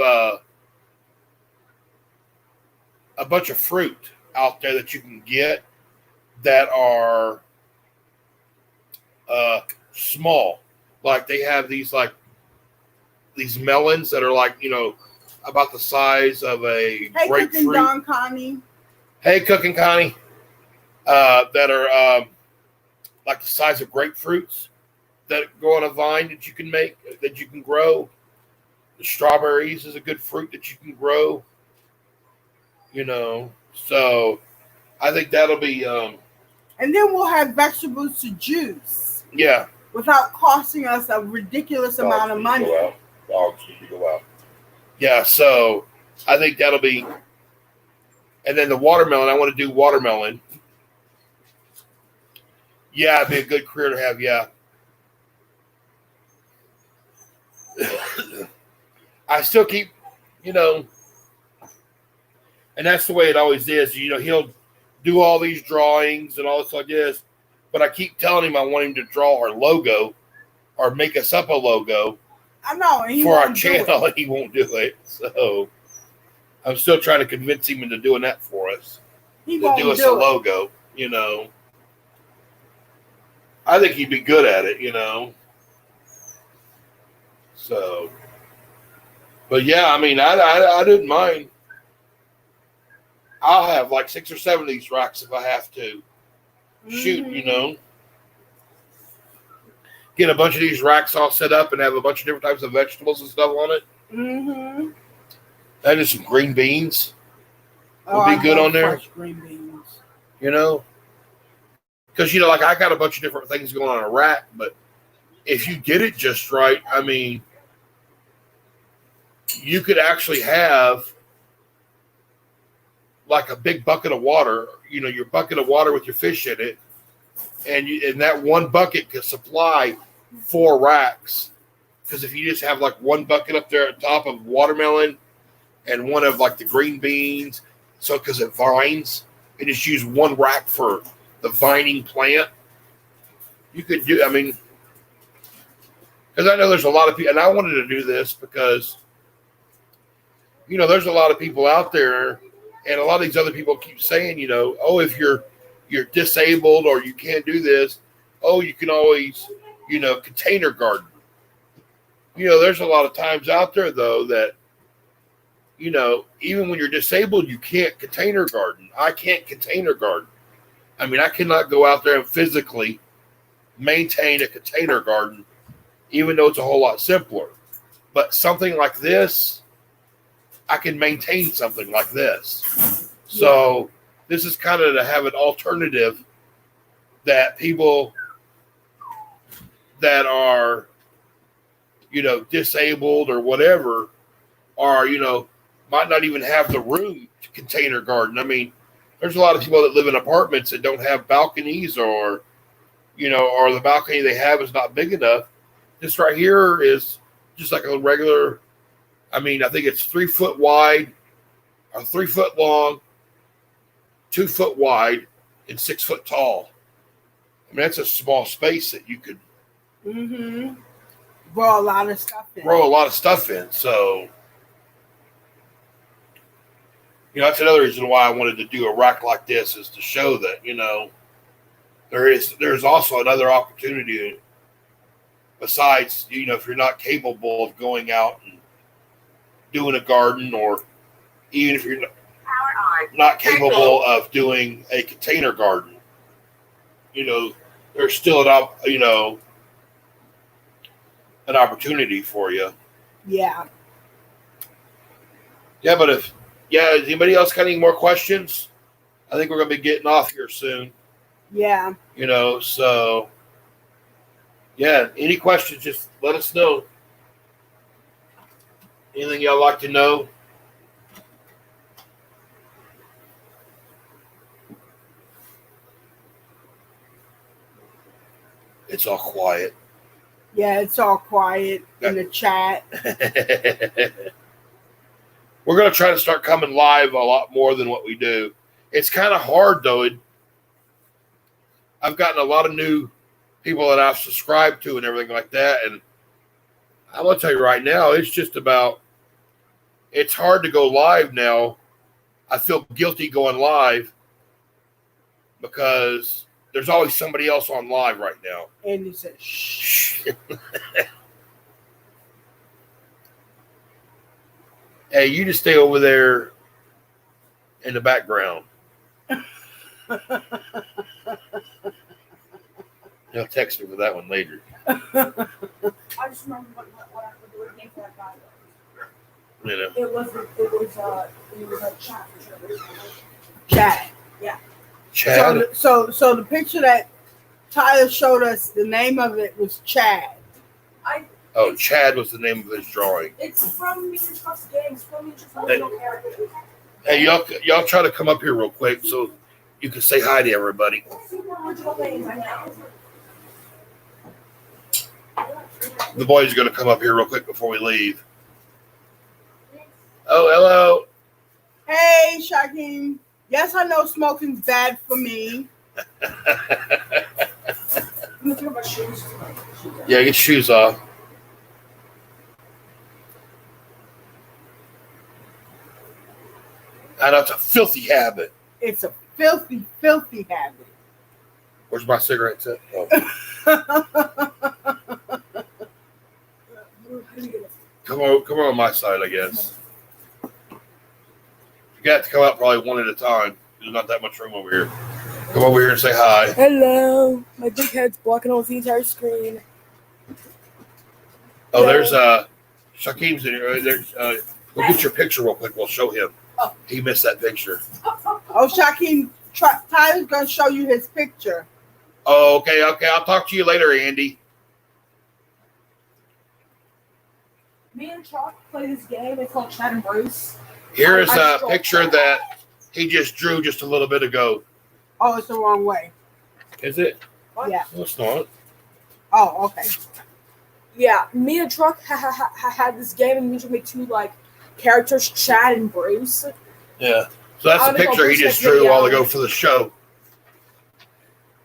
fruit out there that you can get that are small. Like they have these melons that are like, about the size of a grapefruit. Cooking Don Connie. Hey, Cooking Connie. That are like the size of grapefruits that go on a vine that you can make, that you can grow. The strawberries is a good fruit that you can grow. So I think that'll be. And then we'll have vegetables to juice. Yeah. Without costing us a ridiculous amount of money. Dogs need to go out. Yeah, so I think that'll be. And then the watermelon, I want to do watermelon. Yeah, it'd be a good career to have, yeah. I still keep, and that's the way it always is. He'll do all these drawings and all this like this, but I keep telling him I want him to draw our logo or make us up a logo. I know. And for our channel, and he won't do it. So I'm still trying to convince him into doing that for us. He won't do us a logo, I think he'd be good at it, So, but yeah, I mean, I didn't mind. I'll have like 6 or 7 of these racks if I have to. Shoot, Get a bunch of these racks all set up and have a bunch of different types of vegetables and stuff on it. That is some green beans. Oh, Would be good love on there. fresh green beans. You know, because like I got a bunch of different things going on a rack, but if you did it just right, I mean, you could actually have like a big bucket of water. Your bucket of water with your fish in it, and that one bucket could supply 4 racks. Because if you just have like one bucket up there at the top of watermelon and one of like the green beans, so because it vines, and just use one rack for the vining plant, you could do. I mean, because I know there's a lot of people, and I wanted to do this because there's a lot of people out there, and a lot of these other people keep saying, oh, if you're disabled or you can't do this, oh, you can always, container garden. There's a lot of times out there, though, that, even when you're disabled, you can't container garden. I can't container garden. I mean, I cannot go out there and physically maintain a container garden, even though it's a whole lot simpler. But something like this, I can maintain something like this. So this is kind of to have an alternative that people that are disabled or whatever are, might not even have the room to container garden. I mean, there's a lot of people that live in apartments that don't have balconies or the balcony they have is not big enough. This right here is just like a regular, I mean, I think it's 3 foot wide or 3 foot long, 2 foot wide, and 6 foot tall. I mean, that's a small space that you could grow a lot of stuff in. So, that's another reason why I wanted to do a rack like this, is to show that, there's also another opportunity besides, if you're not capable of going out and doing a garden, or even if you're not capable of doing a container garden, there's still an opportunity for you. Yeah. Yeah, but has anybody else got any more questions? I think we're going to be getting off here soon. Yeah. So, yeah, any questions, just let us know. Anything y'all like to know? It's all quiet. Yeah, it's all quiet in the chat. We're going to try to start coming live a lot more than what we do. It's kind of hard, though. I've gotten a lot of new people that I've subscribed to and everything like that. And I'm going to tell you right now, it's hard to go live now. I feel guilty going live because there's always somebody else on live right now. And he says, shh. Hey, you just stay over there in the background. You'll text me for that one later. I just remember what the name for that guy was. It was a chat. Chat. Yeah. Chad. So the picture that Tyler showed us, the name of it was Chad. Chad was the name of his drawing. It's from Me and Chuck's game. It's from Me and Chuck's original character. Hey, y'all try to come up here real quick so you can say hi to everybody. Super original names, I know. The boys are going to come up here real quick before we leave. Oh, hello. Hey, Shaquem. Yes, I know smoking's bad for me. Yeah, get shoes off. I know it's a filthy habit. It's a filthy, filthy habit. Where's my cigarettes at? Oh. Come on my side, I guess. You got to come out probably one at a time. There's not that much room over here. Come over here and say hi. Hello. My big head's blocking all the entire screen. Oh, there's Shaquem's in here. There's Go get your picture real quick. We'll show him. He missed that picture. Oh, Shaquem, Tyler's going to show you his picture. Oh, okay. I'll talk to you later, Andy. Me and Chalk play this game. It's called Chad and Bruce. Here's a picture that he just drew just a little bit ago. Oh, it's the wrong way. Is it? Yeah. No, it's not. Oh, okay. Yeah, me and Truck had this game, and we should make two characters, Chad and Bruce. Yeah. So that's the picture he just drew a while ago for the show.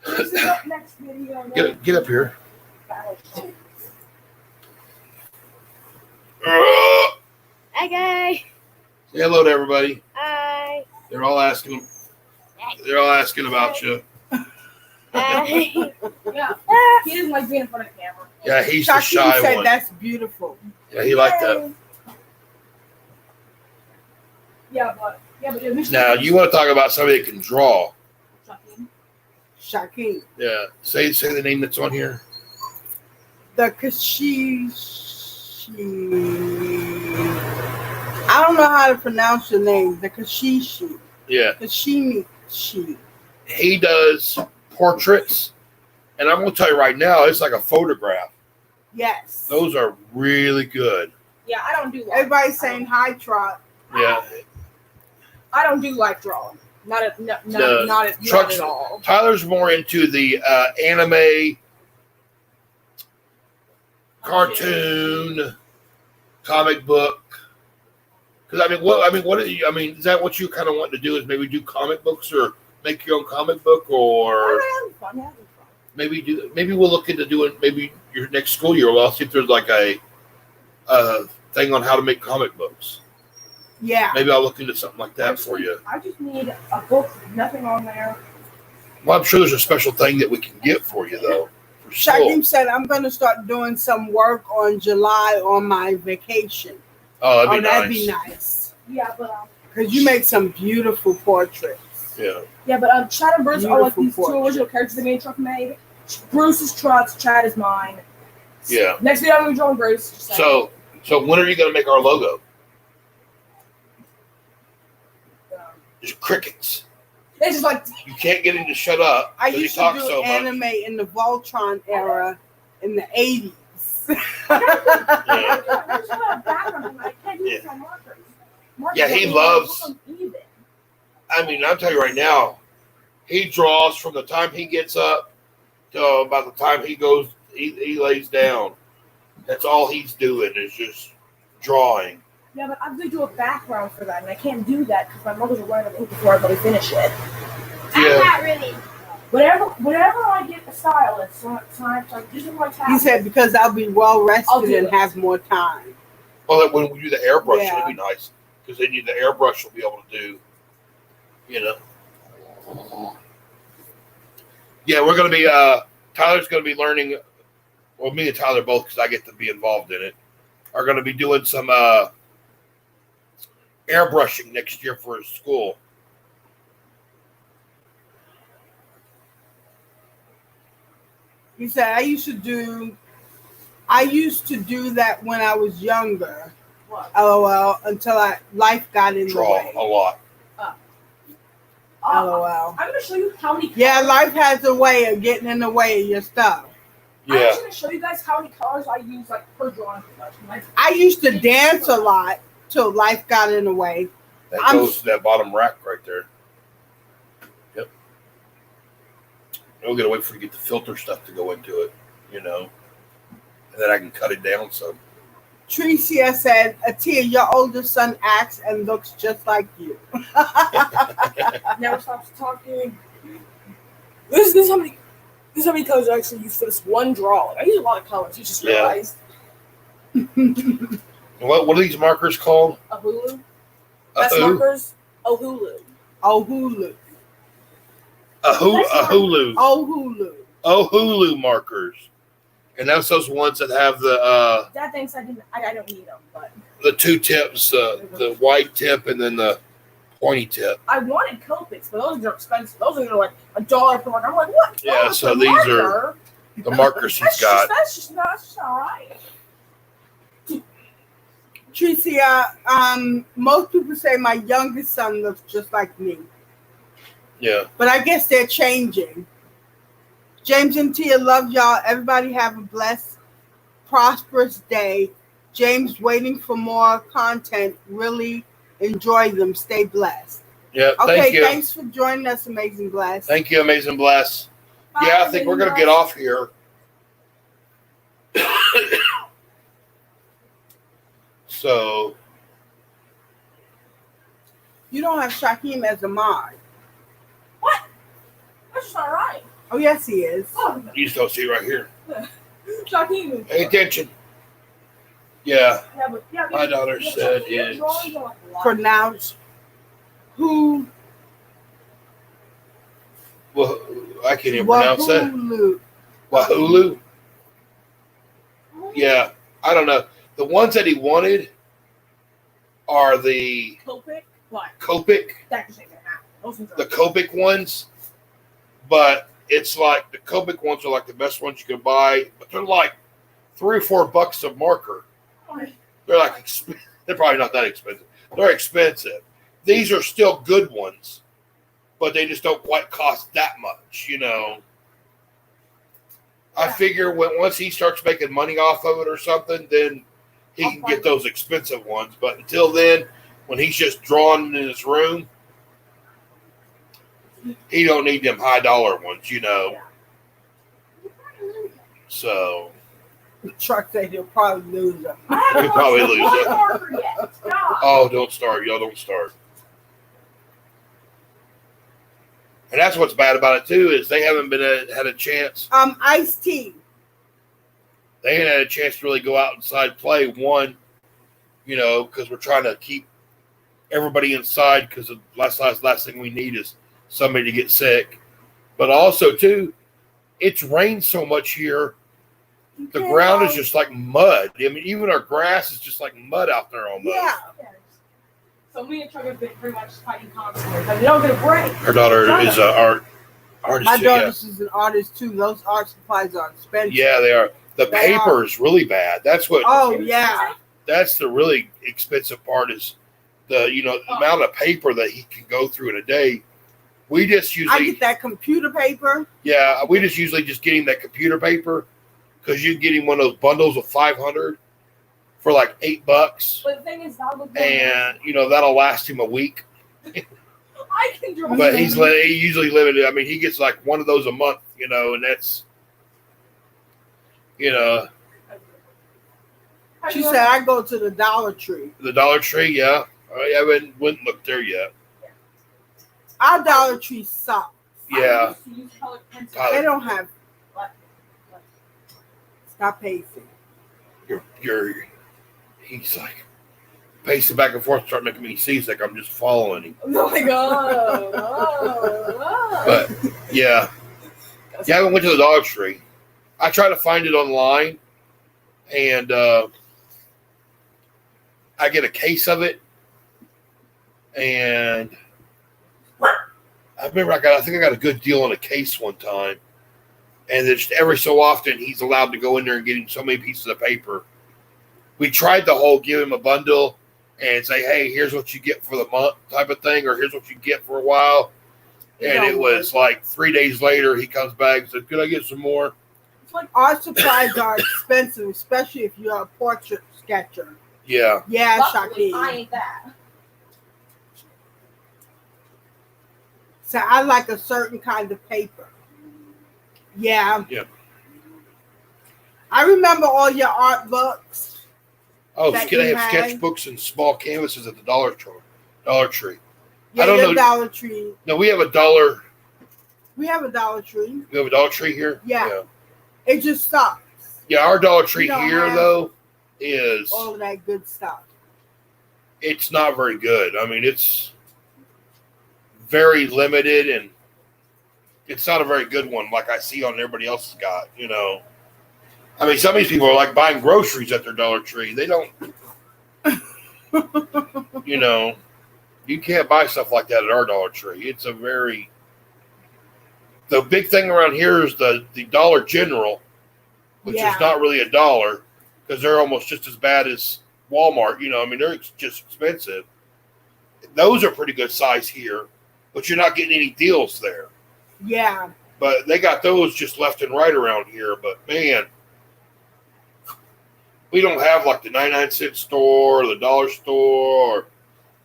This is up next video. Get up here. Okay. Say hello to everybody. Hi. They're all asking about you. Yeah, he doesn't like being in front of the camera. Yeah, he's the Shaquem shy said one. that's beautiful. Yeah, he liked that. But Now, you want to talk about somebody that can draw. Shaquem. Yeah. Say the name that's on here. The Kashishi. I don't know how to pronounce your name. The Kashishi. Yeah. Kashimishi. He does portraits. And I'm going to tell you right now, it's like a photograph. Yes. Those are really good. Yeah, I don't do life. Everybody's saying hi, Trot. Yeah. I don't do life drawing. Not at all. Tyler's more into the anime, cartoon, comic book. Because is that what you kind of want to do? Is maybe do comic books or make your own comic book, or maybe we'll look into doing maybe your next school year. Well, I'll see if there's like a thing on how to make comic books. Yeah. Maybe I'll look into something like that for you. I just need a book with nothing on there. Well, I'm sure there's a special thing that we can get for you, though. For school. Shaquem said I'm going to start doing some work on July on my vacation. Oh, that'd be nice. Yeah, but because you make some beautiful portraits. Yeah. Yeah, but Chad and Bruce are like these Beautiful two original characters that me and Truck made. Bruce is Trot's, Chad is mine. Yeah. Next video I'm going to be drawing Bruce. So when are you going to make our logo? Just crickets. It's just like You can't get him to shut up. I 'cause used he talks to do so anime much. in the Voltron era in the 80s. Yeah, he loves. I mean, I'll tell you right now, he draws from the time he gets up till about the time he lays down. That's all he's doing is just drawing. Yeah, but I'm going to do a background for that, and I can't do that because my mother's aware of it before I really finish it. Yeah. I'm not really. Whenever I get a stylist, sometimes this is my task. He said because I'll be well I'll rested do and it. have more time. Well, when we do the airbrush, Yeah. it'll be nice because then the airbrush will be able to do, Yeah, we're going to be. Tyler's going to be learning. Well, me and Tyler both, because I get to be involved in it, are going to be doing some airbrushing next year for his school. He said I used to do that when I was younger. What? LOL. Until life got in the Draw way. a lot. LOL. I'm going to show you how many colors. Yeah, life has a way of getting in the way of your stuff. I'm Yeah. just going to show you guys how many colors I use per drawing. I used to dance a lot till life got in the way. That goes to that bottom rack right there. Yep. We're going to wait for you to get the filter stuff to go into it, And then I can cut it down some. Tricia said, Atia, your oldest son acts and looks just like you. Never stops talking. This is how many colors I actually use for this one drawing. I use a lot of colors. You just realized. What are these markers called? A Hulu. A Best who? markers. A Hulu. Oh, Hulu. A Hulu. Oh, Hulu. Oh, Hulu markers. And that's those ones that have the Dad thinks I don't need them, but the two tips, the white tip and then the pointy tip. I wanted Copics, but those are expensive. Those are like $1 per marker. I'm like, what? Yeah, so these are the markers he's got. That's just not right. Tricia, most people say my youngest son looks just like me, Yeah. but I guess they're changing. James and Tia, love y'all. Everybody have a blessed, prosperous day. James, waiting for more content. Really enjoy them. Stay blessed. Yeah. Okay, Thank you. thanks for joining us, Amazing Bless. Thank you, Amazing Bless. Yeah, I think we're going to get off here. So, You don't have Shaheem as a mod. What? That's just not right. Oh, yes, he is. Oh, you just don't see right here. Shaheem. Pay attention. Yeah. Yeah, but, yeah, My daughter yeah, said Shaheem's it's drawings are like a lot. Pronounced who? Well, I can't even pronounce that. Wahulu. Wahulu? Yeah. I don't know. The ones that he wanted are the Copic? What? Copic, That just ain't gonna happen. Those ones are- the Copic ones, but it's like the Copic ones are like the best ones you can buy, but they're like $3 or $4 a marker. They're like they're probably not that expensive. They're expensive. These are still good ones, but they just don't quite cost that much, you know. I figure once he starts making money off of it or something, then he can get those expensive ones. But until then, when he's just drawing in his room, he don't need them high dollar ones, you know. So The truck said he'll probably lose them. He'll probably lose it. it. oh, don't start, y'all! Don't start. And that's what's bad about it too is they haven't had a chance. Iced tea. They ain't had a chance to really go out inside play. One, you know, because we're trying to keep everybody inside because the last thing we need is somebody to get sick. But also too, it's rained so much here. The ground is just like mud. I mean, even our grass is just like mud out there almost. Yeah. So me and Chuck have been pretty much fighting constantly. But they don't get a break. Her daughter is an artist. My too, daughter is an artist too. Those art supplies are expensive. yeah, they are. The They paper is really bad. That's what. Oh yeah. That's the really expensive part is the amount of paper that he can go through in a day. We just I usually get that computer paper. we just usually just get him that computer paper because you can get him one of those bundles of 500 for like $8, But the thing is, and that'll last him a week. I can draw. But he usually limited. I mean, he gets like one of those a month, and that's She said I go to the Dollar Tree. the Dollar Tree. Yeah, I haven't went and looked there yet. Our Dollar Tree sucks. Yeah. They don't have. Stop pacing. He's like pacing back and forth, start making me seasick. I'm just following him. Oh my god. Oh. But yeah, I haven't went to the Dollar Tree. I try to find it online, and I get a case of it, and I remember I think I got a good deal on a case one time, and then just every so often he's allowed to go in there and get him so many pieces of paper. We tried the whole give him a bundle and say, hey, here's what you get for the month type of thing, or here's what you get for a while. And it was like 3 days later, he comes back and says, could I get some more? Art supplies are expensive, especially if you're a portrait sketcher. Yeah. Yeah, Luckily, I Shaki. ain't that. So I like a certain kind of paper. Yeah. Yep. I remember all your art books. Oh, That they you have had? sketchbooks and small canvases at the Dollar Tree. Yeah, I don't your know. Dollar Tree. No, we have a Dollar. We have a Dollar Tree. We have a Dollar Tree here. Yeah. It just sucks. Yeah, our Dollar Tree You don't here have though is all of that good stuff. it's not very good. I mean, it's very limited and it's not a very good one like I see on everybody else's got. I mean, some of these people are like buying groceries at their Dollar Tree. They don't. You can't buy stuff like that at our Dollar Tree. It's the big thing around here is the Dollar General, which Yeah. is not really a dollar because they're almost just as bad as Walmart. I mean, they're just expensive. Those are pretty good size here, but you're not getting any deals there. Yeah. But they got those just left and right around here. But man, we don't have like the 99-cent store or the dollar store. Or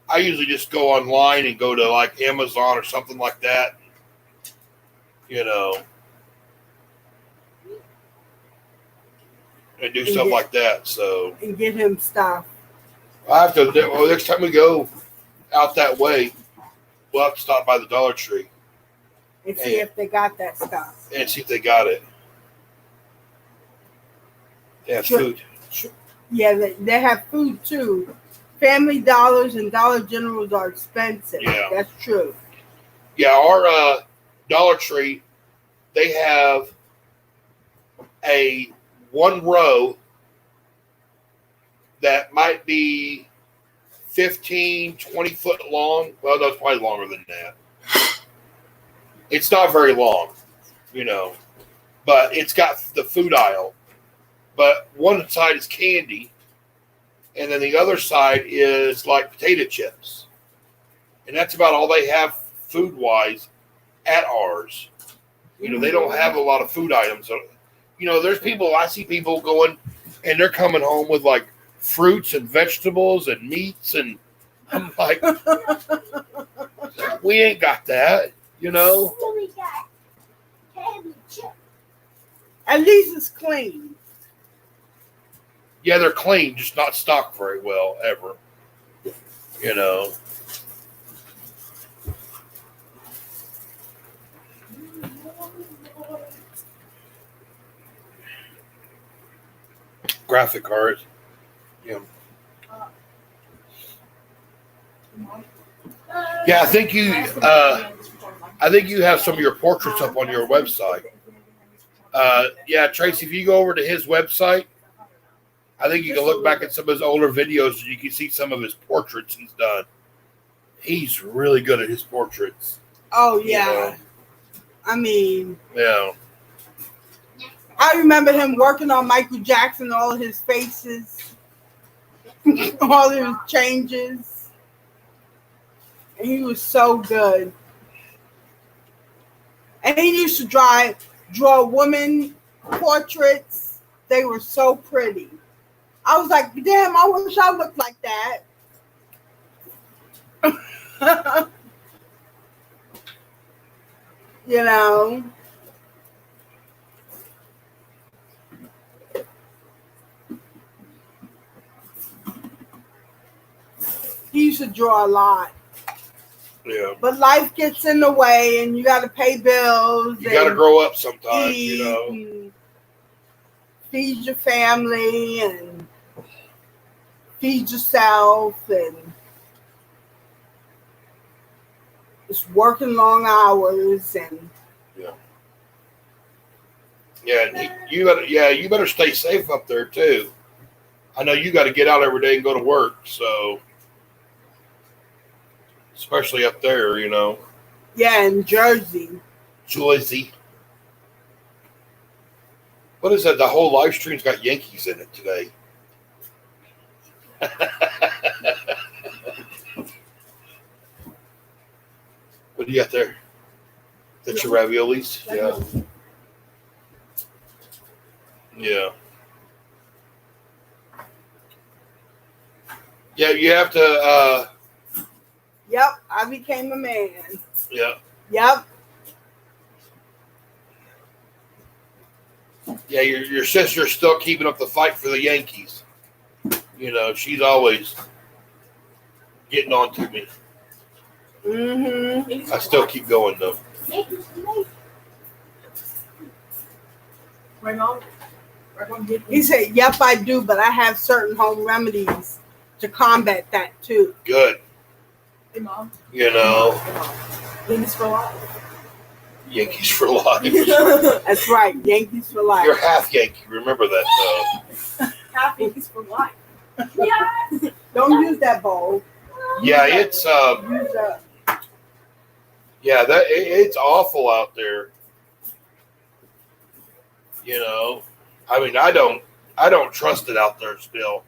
I usually just go online and go to like Amazon or something like that. And do stuff like that. So And get him stuff. I have to. Well, next time we go out that way, we'll have to stop by the Dollar Tree And see if they got that stuff. and see if they got it. They have food. Yeah, they have food too. Family Dollars and Dollar Generals are expensive. Yeah. That's true. Yeah, our Dollar Tree, they have a one row that might be 15, 20 foot long. Well, no, it's probably longer than that. It's not very long, but it's got the food aisle. But one side is candy, and then the other side is like potato chips. And that's about all they have food-wise at ours. They don't have a lot of food items. I see people going, and they're coming home with like fruits and vegetables and meats, and I'm like, we ain't got that, We got candy chips. At least it's clean. Yeah, they're clean, just not stocked very well ever. Graphic cards. Yeah. Yeah, I think you have some of your portraits up on your website. Yeah, Tracy, if you go over to his website, I think you can look back at some of his older videos and you can see some of his portraits he's done. He's really good at his portraits. Oh, yeah. I mean, Yeah. I remember him working on Michael Jackson, all of his faces, all of his changes. And he was so good. And he used to draw women portraits. They were so pretty. I was like, damn, I wish I looked like that. He used to draw a lot. Yeah. But life gets in the way, and you got to pay bills. You got to grow up sometimes, eat, and feed your family, and feed yourself, and just working long hours, and you better stay safe up there too. I know you got to get out every day and go to work, so especially up there, Yeah, in Jersey. What is that? The whole live stream's got Yankees in it today. What do you got there? That's your raviolis? Yeah. Yeah. Yeah, you have to Yep, I became a man. yeah. Yep. Yeah, your sister's still keeping up the fight for the Yankees. She's always getting on to me. Mm-hmm. I still keep going though. Right on. He said, yep, I do, but I have certain home remedies to combat that too. Good. Hey, Mom. Yankees for life. Yankees for life. That's right, Yankees for life. You're half Yankee. Remember that though. Half Yankees for life. Yeah. Don't use that bowl. Yeah, it's Use that. yeah, it's awful out there. I mean, I don't trust it out there still.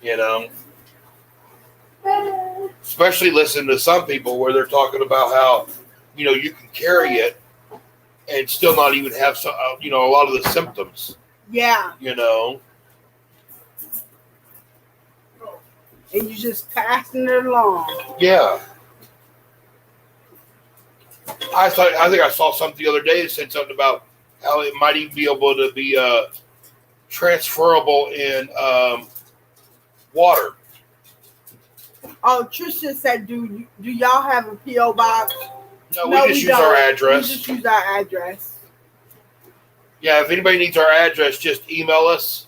You know, especially listen to some people where they're talking about how, you can carry it and still not even have some, a lot of the symptoms. Yeah. And you just passing it along. Yeah. I think I saw something the other day that said something about how it might even be able to be transferable in water. Oh, Trisha said, do y'all have a P.O. box? No, we just use our address. We just use our address. Yeah, if anybody needs our address, just email us.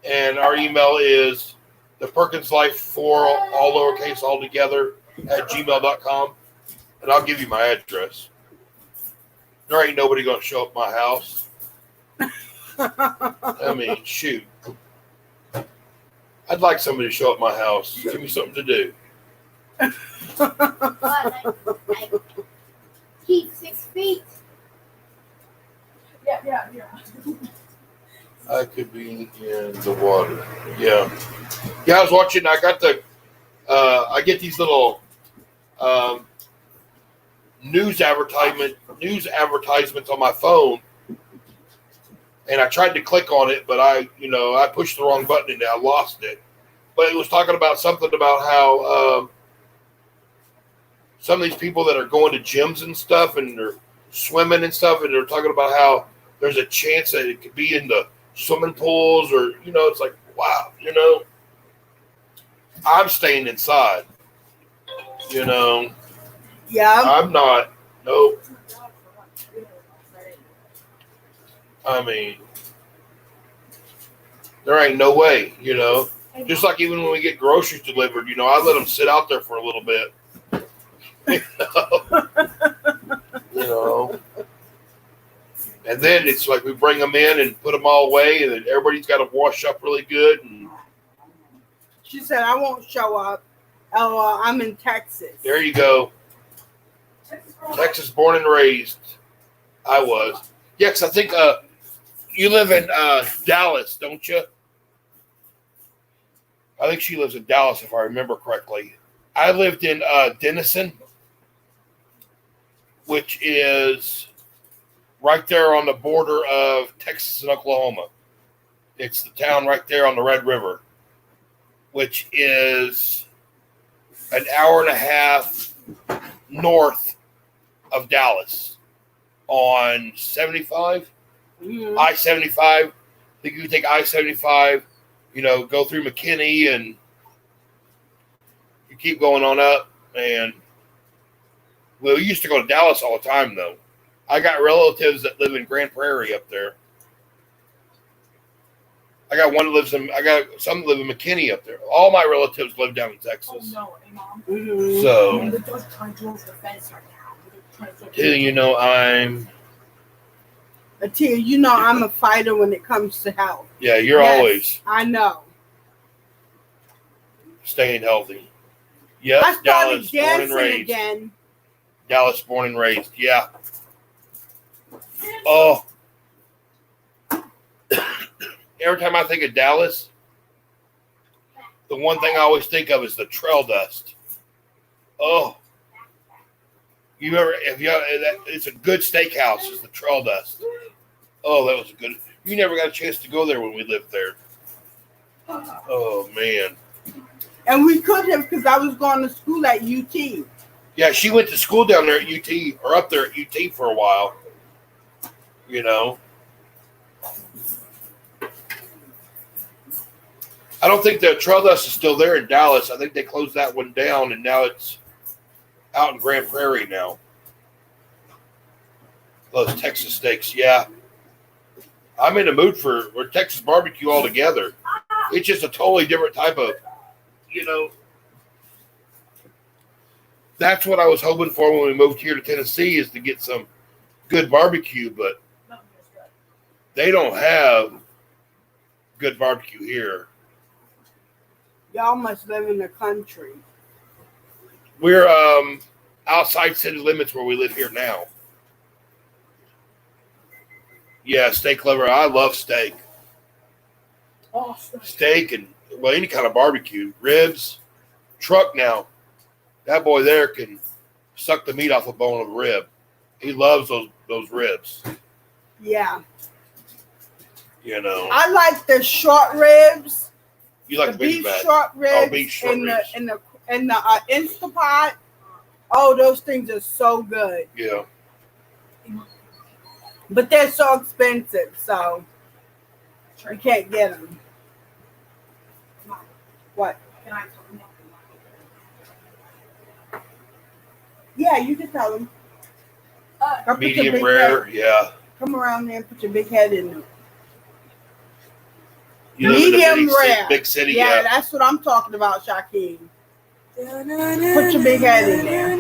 And our email is the Perkins Life 4, all lowercase, all together, @gmail.com. And I'll give you my address. There ain't nobody going to show up at my house. I mean, shoot. I'd like somebody to show up at my house. Give me something to do. I keep 6 feet. Yeah. I could be in the water. Yeah. Yeah, I was watching. I got I get these little news advertisements on my phone, and I tried to click on it, but I pushed the wrong button and I lost it. But it was talking about something about how some of these people that are going to gyms and stuff and they're swimming and stuff, and they're talking about how there's a chance that it could be in the swimming pools, or it's like, wow, I'm staying inside. Yeah. I'm not. Nope. I mean, there ain't no way, Just like even when we get groceries delivered, I let them sit out there for a little bit. And then it's like we bring them in and put them all away, and then everybody's got to wash up really good. And she said, I won't show up. Oh, I'm in Texas. There you go. Texas born and raised. I was. Yeah, because I think you live in Dallas, don't you? I think she lives in Dallas, if I remember correctly. I lived in Denison, which is right there on the border of Texas and Oklahoma. It's the town right there on the Red River, which is an hour and a half north of Dallas on 75, I-75. I think you take I-75, go through McKinney, and you keep going on up. And we used to go to Dallas all the time, though. I got relatives that live in Grand Prairie up there. I got some that live in McKinney up there. All my relatives live down in Texas. Oh no, hey mom. So, They're just trying to go over the fence right now. I'm. Atia, I'm a fighter when it comes to health. Yeah, you're always. I know. Staying healthy. Yes, I started dancing again. Dallas born and raised. Yeah. Oh. Every time I think of Dallas, the one thing I always think of is the trail dust. Oh. It's a good steakhouse, is the trail dust. Oh, that was a good. You never got a chance to go there when we lived there. Oh, man. And we could have, because I was going to school at UT. Yeah, she went to school down there at UT, or up there at UT for a while. I don't think the trail dust is still there in Dallas. I think they closed that one down, and now it's out in Grand Prairie now. Those Texas steaks, yeah. I'm in the mood for Texas barbecue altogether. It's just a totally different type of, That's what I was hoping for when we moved here to Tennessee, is to get some good barbecue, but they don't have good barbecue here. Y'all must live in the country. We're outside city limits where we live here now. Yeah, steak lover. I love steak. Oh, steak and well, any kind of barbecue, ribs, truck now. That boy there can suck the meat off a bone of a rib. He loves those ribs. Yeah. You know. I like the short ribs. You like the big beef fat. short ribs Oh, beef short in ribs. the Instapot. Oh, those things are so good. Yeah. But they're so expensive, so you can't get them. What? Can I Yeah, you can tell them. Go put your Medium big rare, head- yeah. Come around there and put your big head in there. You live in a Medium big rare. big city, Yeah, yeah. that's what I'm talking about, Shaquem. Put your big head in there.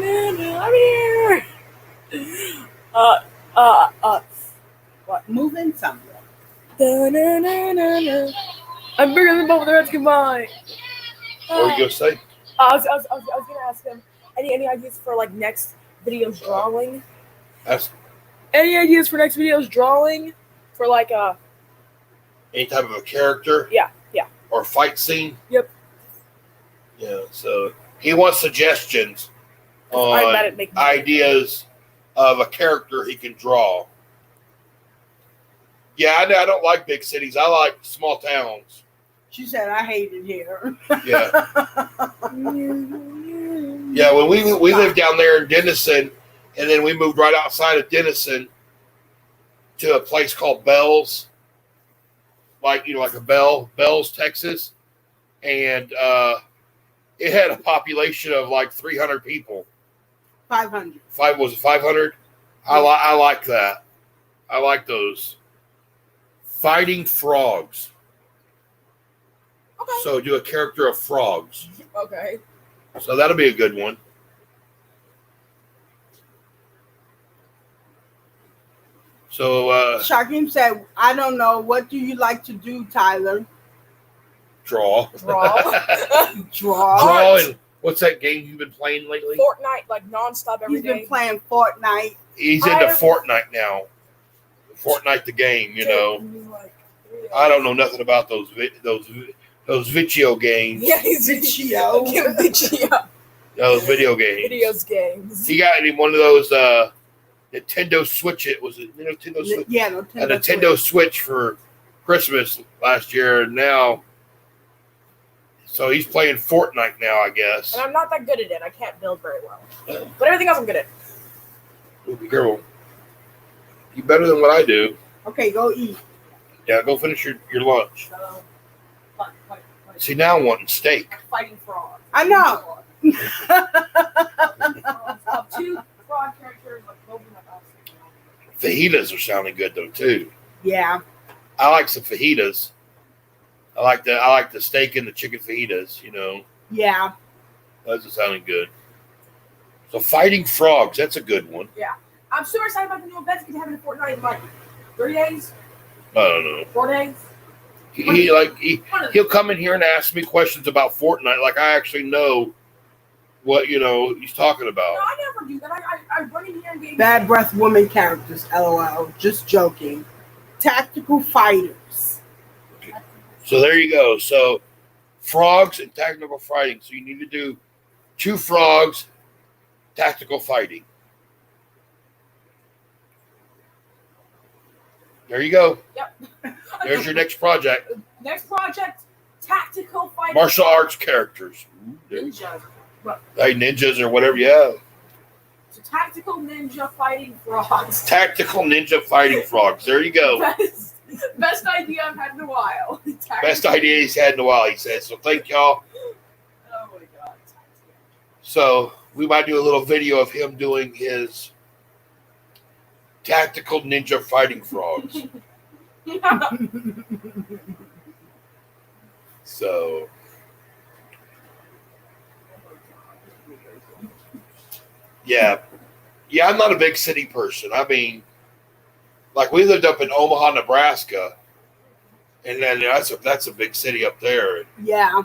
I'm here. What? Move in somewhere. I'm bigger than both of their heads combined. What were you gonna say? I was gonna ask him any ideas for like next videos drawing. That's Any ideas for next videos drawing for like any type of a character. Yeah. Or fight scene. Yep. Yeah. So he wants suggestions I'm on bad at making ideas of a character he can draw. Yeah, I don't like big cities. I like small towns. She said, I hate it here. Yeah. Yeah, when we lived down there in Denison, and then we moved right outside of Denison to a place called Bells, like a Bells, Texas, and it had a population of like 300 people. 500. 500? I like that. I like those. Fighting frogs. Okay. So do a character of frogs. Okay. So that'll be a good one. So Shaquem said, I don't know. What do you like to do, Tyler? draw. Draw. Draw. And what's that game you've been playing lately? Fortnite like nonstop every He's day. been playing Fortnite. He's into Fortnite now. Fortnite the game, you know. I don't know nothing about those video games. Yeah, he's Vecchio. Vecchio. Those video games. Videos games. He got him one of those Nintendo Switch. It was a Nintendo Switch. Yeah, A Nintendo Switch for Christmas last year, and now, so he's playing Fortnite now, I guess. And I'm not that good at it. I can't build very well. But everything else I'm good at. Ooh, be careful. You better than what I do. Okay, go eat. Yeah, go finish your lunch. So, See, now I'm wanting steak. fighting frogs. I know. Two frog characters like Logan like us. Fajitas are sounding good though too. Yeah. I like some fajitas. I like the steak and the chicken fajitas. You know, Yeah. those are sounding good. So fighting frogs, that's a good one. I'm super excited about the new events we have in Fortnite in like 3 days, I don't know. 4 days. He'll come in here and ask me questions about Fortnite, like I actually know what he's talking No, about. I never do that. I run in here and get Bad breath woman characters. LOL. Just joking. Tactical fighters. So there you go. So frogs and tactical fighting. So you need to do 2 frogs, tactical fighting. There you go. Yep. There's your next project. Next project, tactical fighting. Martial arts characters. Ninja. Hey, ninjas or whatever. Yeah. So tactical ninja fighting frogs. Tactical ninja fighting frogs. There you go. Best idea I've had in a while. Best idea he's had in a while, he said. So thank y'all. Oh my god. So we might do a little video of him doing his tactical ninja fighting frogs. So yeah, I'm not a big city person. I mean, like we lived up in Omaha, Nebraska, and then that's a big city up there. Yeah.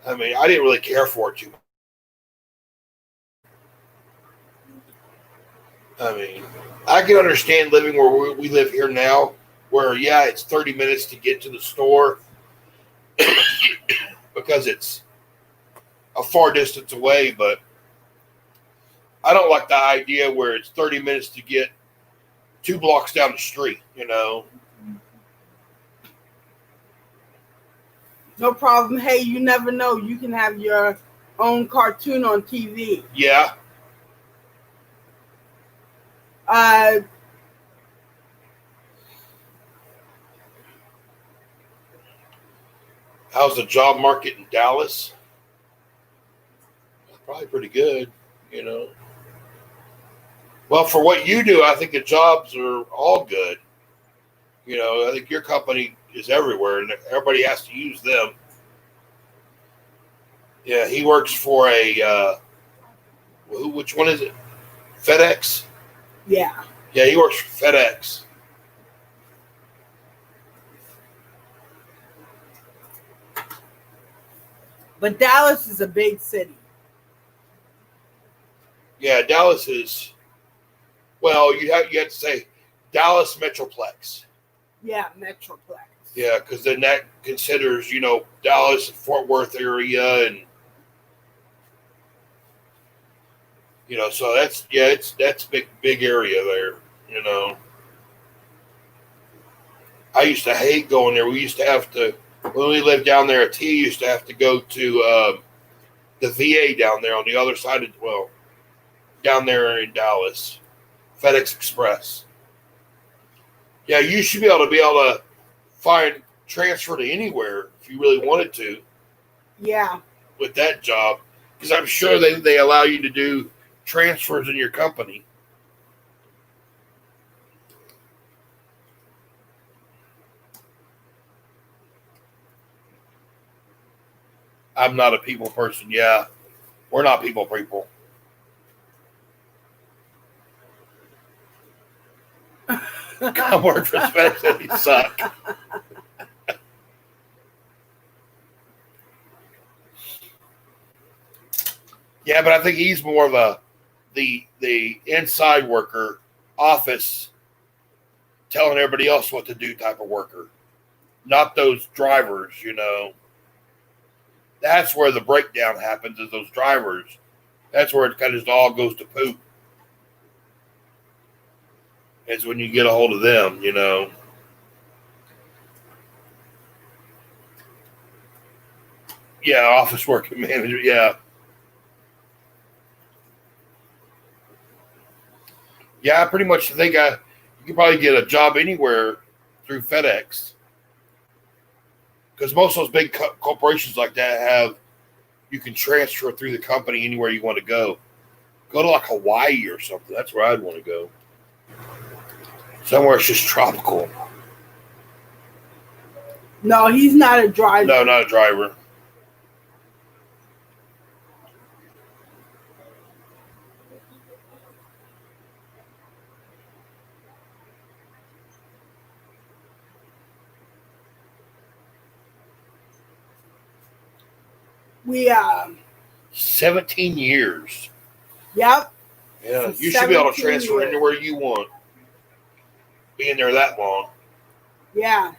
I mean, I didn't really care for it too much. I mean, I can understand living where we live here now, where, yeah, it's 30 minutes to get to the store, because it's a far distance away, but I don't like the idea where it's 30 minutes to get 2 blocks down the street, you know. No problem. Hey, you never know. You can have your own cartoon on TV. Yeah. How's the job market in Dallas? Probably pretty good, you know. Well, for what you do, I think the jobs are all good. You know, I think your company is everywhere, and everybody has to use them. Yeah, he works for a, which one is it? FedEx? Yeah. Yeah, he works for FedEx. But Dallas is a big city. Yeah, Dallas is, well, you have to say Dallas Metroplex. Yeah, Metroplex. Yeah, because then that considers, you know, Dallas and Fort Worth area, and you know, so that's big area there. You know, I used to hate going there. We used to have to, when we lived down there at T, used to have to go to the VA down there on the other side of, well, down there in Dallas, FedEx Express. Yeah, you should be able to find transfer to anywhere if you really wanted to. Yeah. With that job, because I'm sure they allow you to do transfers in your company. I'm not a people person. Yeah, we're not people. Come work for FedEx and you suck. Yeah, but I think he's more of the inside worker, office, telling everybody else what to do type of worker. Not those drivers, you know. That's where the breakdown happens, is those drivers. That's where it kind of all goes to poop. It's when you get a hold of them, you know. Yeah, office working manager, yeah. Yeah, I pretty much think you can probably get a job anywhere through FedEx. Because most of those big corporations like that you can transfer through the company anywhere you want to go. Go to like Hawaii or something. That's where I'd want to go. Somewhere it's just tropical. No, he's not a driver. No, not a driver. We 17 years. Yep. Yeah, you should be able to 17 transfer years. anywhere you want. Being there that long. Yeah.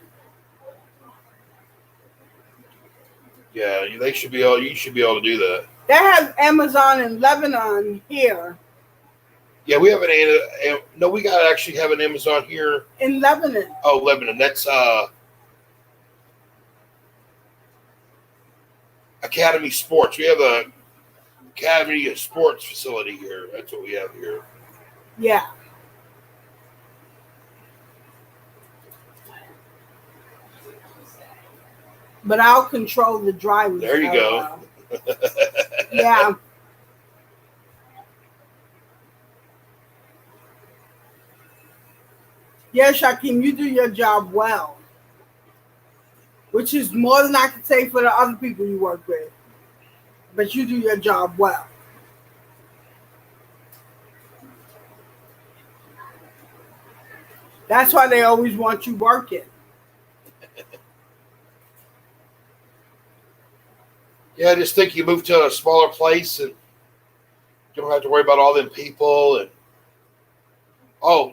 Yeah, you should be able to do that. They have Amazon in Lebanon here. Yeah, we have we actually have an Amazon here. In Lebanon. Oh, Lebanon. That's Academy Sports. We have a Academy of Sports facility here. That's what we have here. Yeah. But I'll control the drivers. There you go. Yeah. Yeah, Shakim, you do your job well. Which is more than I can say for the other people you work with. But you do your job well. That's why they always want you working. Yeah, I just think you move to a smaller place and you don't have to worry about all them people. And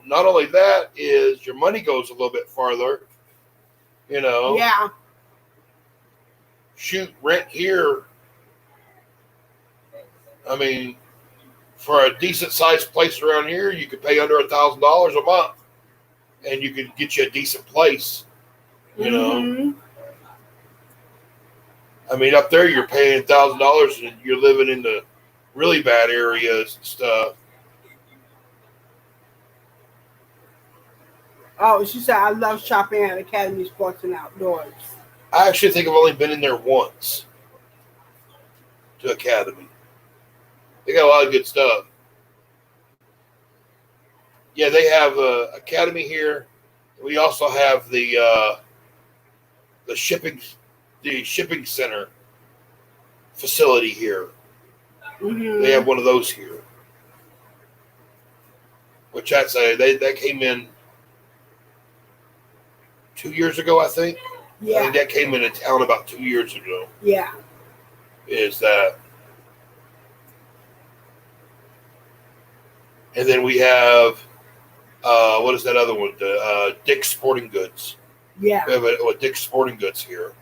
not only that, is your money goes a little bit farther. You know. Yeah. shoot, rent here, I mean, for a decent sized place around here, you could pay under $1,000 a month, and you could get you a decent place. You know, I mean, up there you're paying $1,000 and you're living in the really bad areas and stuff. Oh, she said, I love shopping at Academy Sports and Outdoors. I actually think I've only been in there once to Academy. They got a lot of good stuff. Yeah, they have Academy here. We also have the shipping center facility here. Mm-hmm. They have one of those here, which I'd say that came in 2 years ago, I think. Yeah. I think that came into town about 2 years ago. Yeah. Is that. And then we have, what is that other one? The Dick's Sporting Goods. Yeah. We have a Dick's Sporting Goods here.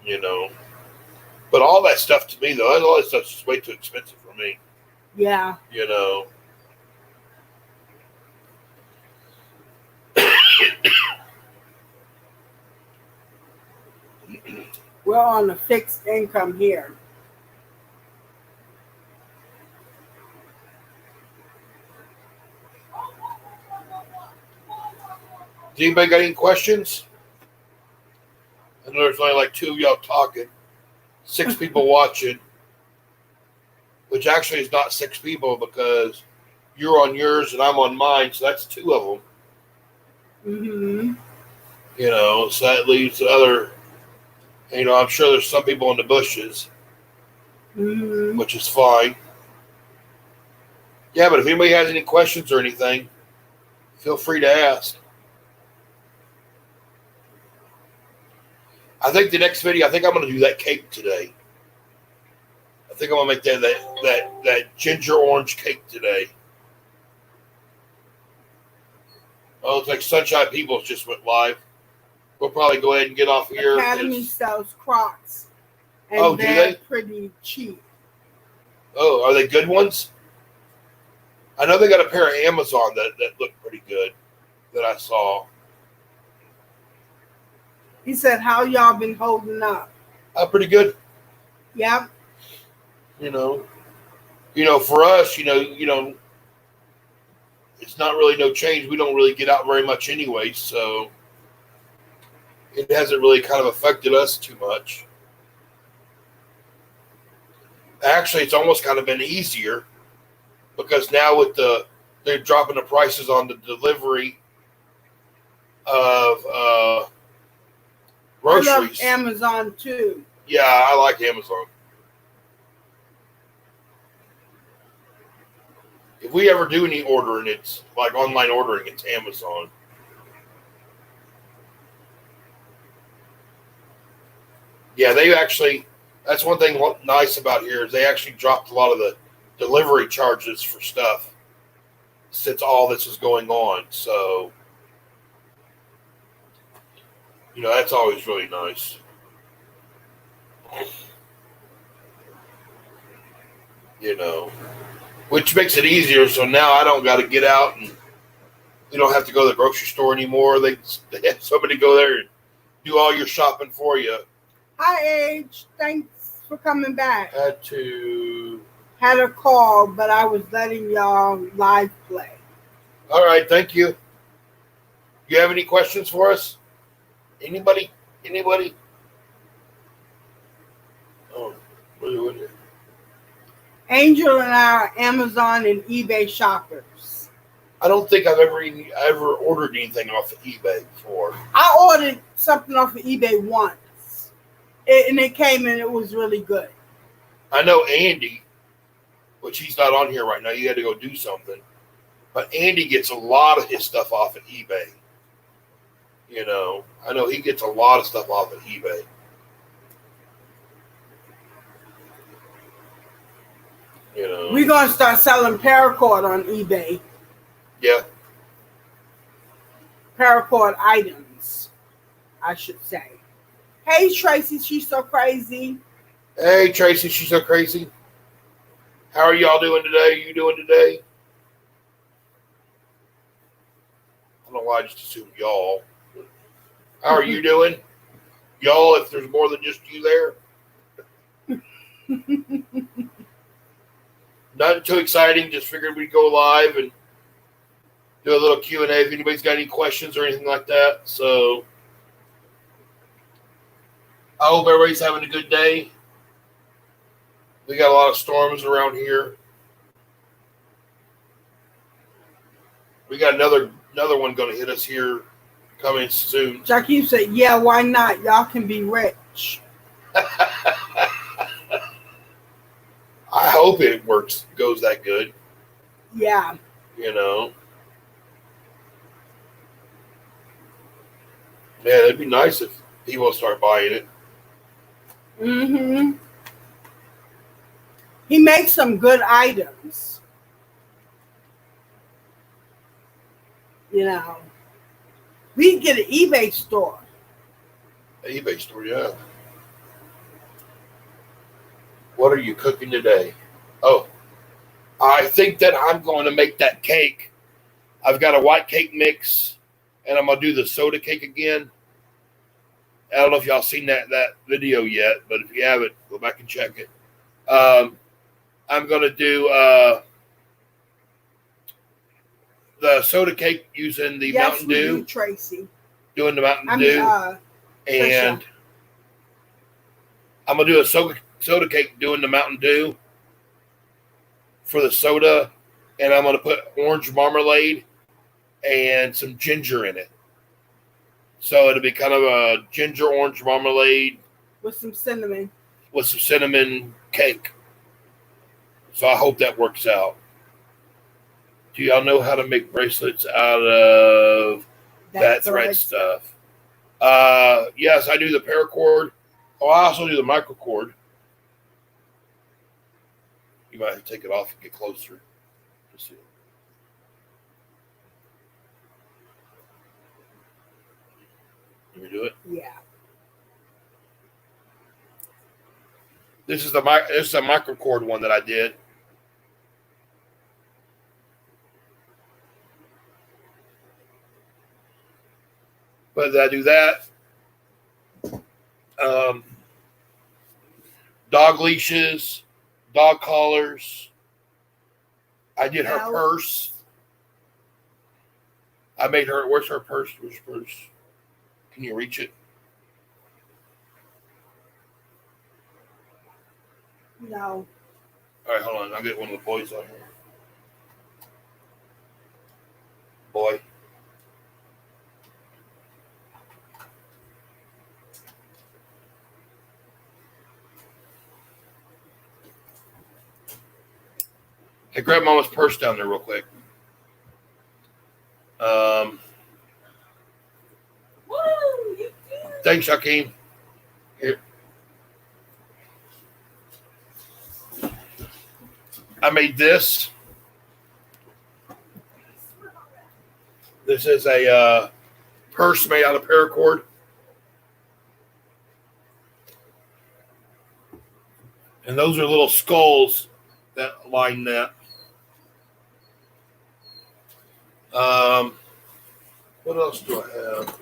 You know. But all that stuff to me, though, all that stuff's just way too expensive for me. Yeah. You know. We're on a fixed income here. Does anybody got any questions? I know there's only like two of y'all talking. 6 people watching. Which actually is not 6 people because you're on yours and I'm on mine, so that's 2 of them. Mm-hmm. You know, so that leaves the other, you know, I'm sure there's some people in the bushes, Mm-hmm. which is fine. Yeah, but if anybody has any questions or anything, feel free to ask. I think the next video, I think I'm going to do that cake today. I think I'm going to make that ginger orange cake today. Oh, it's like Sunshine Peoples just went live. We'll probably go ahead and get off here. Academy sells Crocs. And Oh, do they're they? pretty cheap. Oh, are they good ones? I know they got a pair of Amazon that look pretty good that I saw. He said, how y'all been holding up? Pretty good. Yep. You know, for us, you know, it's not really no change. We don't really get out very much anyway, so it hasn't really kind of affected us too much. Actually, it's almost kind of been easier because now with they're dropping the prices on the delivery of groceries. I love Amazon too. Yeah, I like Amazon. If we ever do any ordering, it's like online ordering, it's Amazon. Yeah, they actually, that's one thing nice about here is they actually dropped a lot of the delivery charges for stuff since all this is going on. So, you know, that's always really nice. You know, which makes it easier. So now I don't got to get out and you don't have to go to the grocery store anymore. They have somebody go there and do all your shopping for you. Hi, Age. Thanks for coming back. Had a call, but I was letting y'all live play. All right, thank you. You have any questions for us? Anybody? Oh, what is it? Angel and I are Amazon and eBay shoppers. I don't think I've ever ordered anything off of eBay before. I ordered something off of eBay once, and it came and it was really good. I know Andy, which he's not on here right now. He had to go do something. But Andy gets a lot of his stuff off of eBay. You know, I know he gets a lot of stuff off of eBay. You know, We're going to start selling paracord on eBay. yeah. Paracord items, I should say. Hey, Tracy, she's so crazy. Hey, Tracy, she's so crazy. How are y'all doing today? You doing today? I don't know why I just assumed y'all. How are you doing? Y'all, if there's more than just you there. Nothing too exciting. Just figured we'd go live and do a little Q&A if anybody's got any questions or anything like that. So I hope everybody's having a good day. We got a lot of storms around here. We got another one going to hit us here coming soon. Jakeem said, yeah, why not? Y'all can be rich. I hope it goes that good. Yeah. You know. Man, it'd be nice if people start buying it. Mm-hmm. He makes some good items. You know. We can get an eBay store. An eBay store, yeah. What are you cooking today? Oh, I think that I'm going to make that cake. I've got a white cake mix, and I'm going to do the soda cake again. I don't know if y'all seen that video yet, but if you haven't, go back and check it. I'm going to do the soda cake using the yes, Mountain Dew. Do, Tracy. Doing the Mountain Dew. And I'm going to do a soda cake doing the Mountain Dew for the soda. And I'm going to put orange marmalade and some ginger in it. So it'll be kind of a ginger orange marmalade. With some cinnamon. With some cinnamon cake. So I hope that works out. Do y'all know how to make bracelets out of that thread stuff? Yes, I do the paracord. Oh, I also do the microcord. You might have to take it off and get closer. Let's see. Can we do it? Yeah. This is a microcord one that I did. But did I do that? Dog leashes, dog collars. I did her purse. I made her. Where's her purse? Where's her purse? Can you reach it? No. All right, hold on. I'll get one of the boys on here. Boy. Hey, grab Mama's purse down there real quick. Woo, you did. Thanks, Shaquem. Here. I made this. This is a purse made out of paracord. And those are little skulls that line that. What else do I have?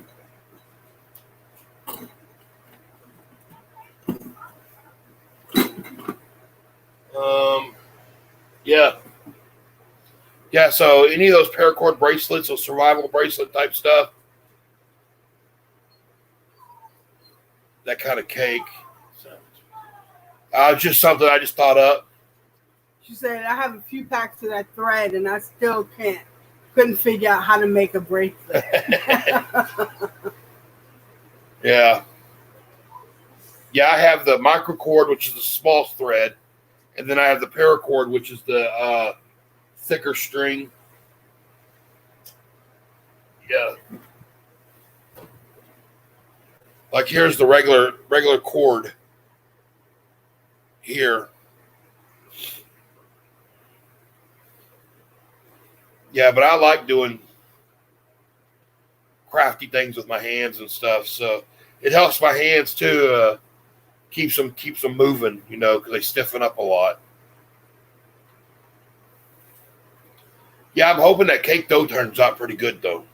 Yeah, so any of those paracord bracelets or survival bracelet type stuff, that kind of cake. So, just something I just thought up. She said, I have a few packs of that thread and I still couldn't figure out how to make a bracelet. Yeah. Yeah, I have the microcord, which is the small thread, and then I have the paracord, which is the thicker string. Yeah. Like here's the regular cord here. Yeah, but I like doing crafty things with my hands and stuff. So it helps my hands too. Keeps them moving, because they stiffen up a lot. Yeah, I'm hoping that cake dough turns out pretty good though.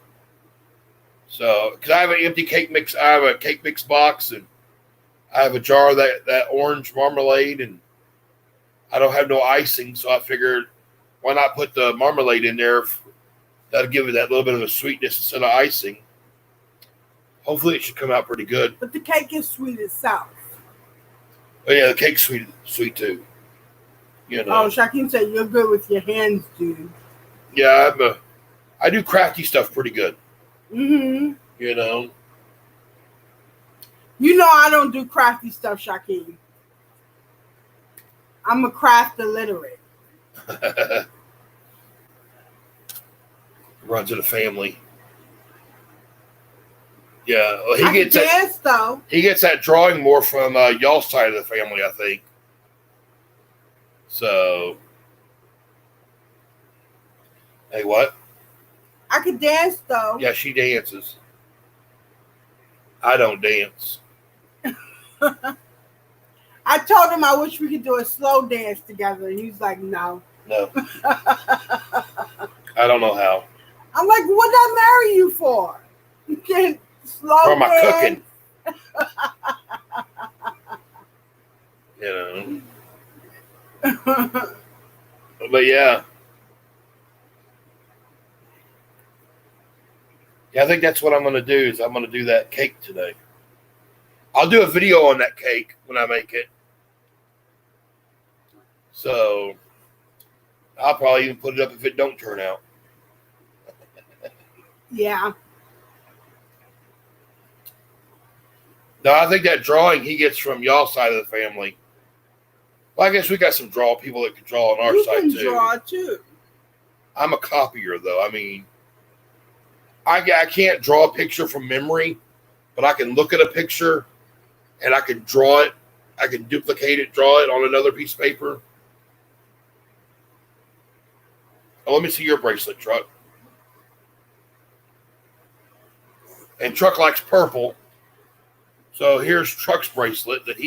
So, because I have an empty cake mix, I have a cake mix box, and I have a jar of that orange marmalade, and I don't have no icing, so I figured, why not put the marmalade in there? That'll give it that little bit of a sweetness instead of icing. Hopefully, it should come out pretty good. But the cake is sweet itself. Oh yeah, the cake's sweet too. Oh, Shaquem said you're good with your hands, dude. Yeah, I do crafty stuff pretty good. Mm-hmm. You know I don't do crafty stuff, Shaquem. I'm a craft illiterate. Runs in the family. Yeah, well, I can dance though. He gets that drawing more from y'all's side of the family, I think. So, hey, what? I can dance though. Yeah, she dances. I don't dance. I told him I wish we could do a slow dance together, and he's like, "No." No. I don't know how. I'm like, "What did I marry you for? You can't slow For my dance." Cooking. But yeah. Yeah, I think that's what I'm going to do is I'm going to do that cake today. I'll do a video on that cake when I make it. So I'll probably even put it up if it don't turn out. Yeah. No, I think that drawing he gets from y'all's side of the family. Well, I guess we got some people that can draw on our side too. You can draw too. I'm a copier though. I mean, I can't draw a picture from memory, but I can look at a picture and I can draw it. I can duplicate it, draw it on another piece of paper. Oh, let me see your bracelet, Truck. And Truck likes purple. So here's Truck's bracelet that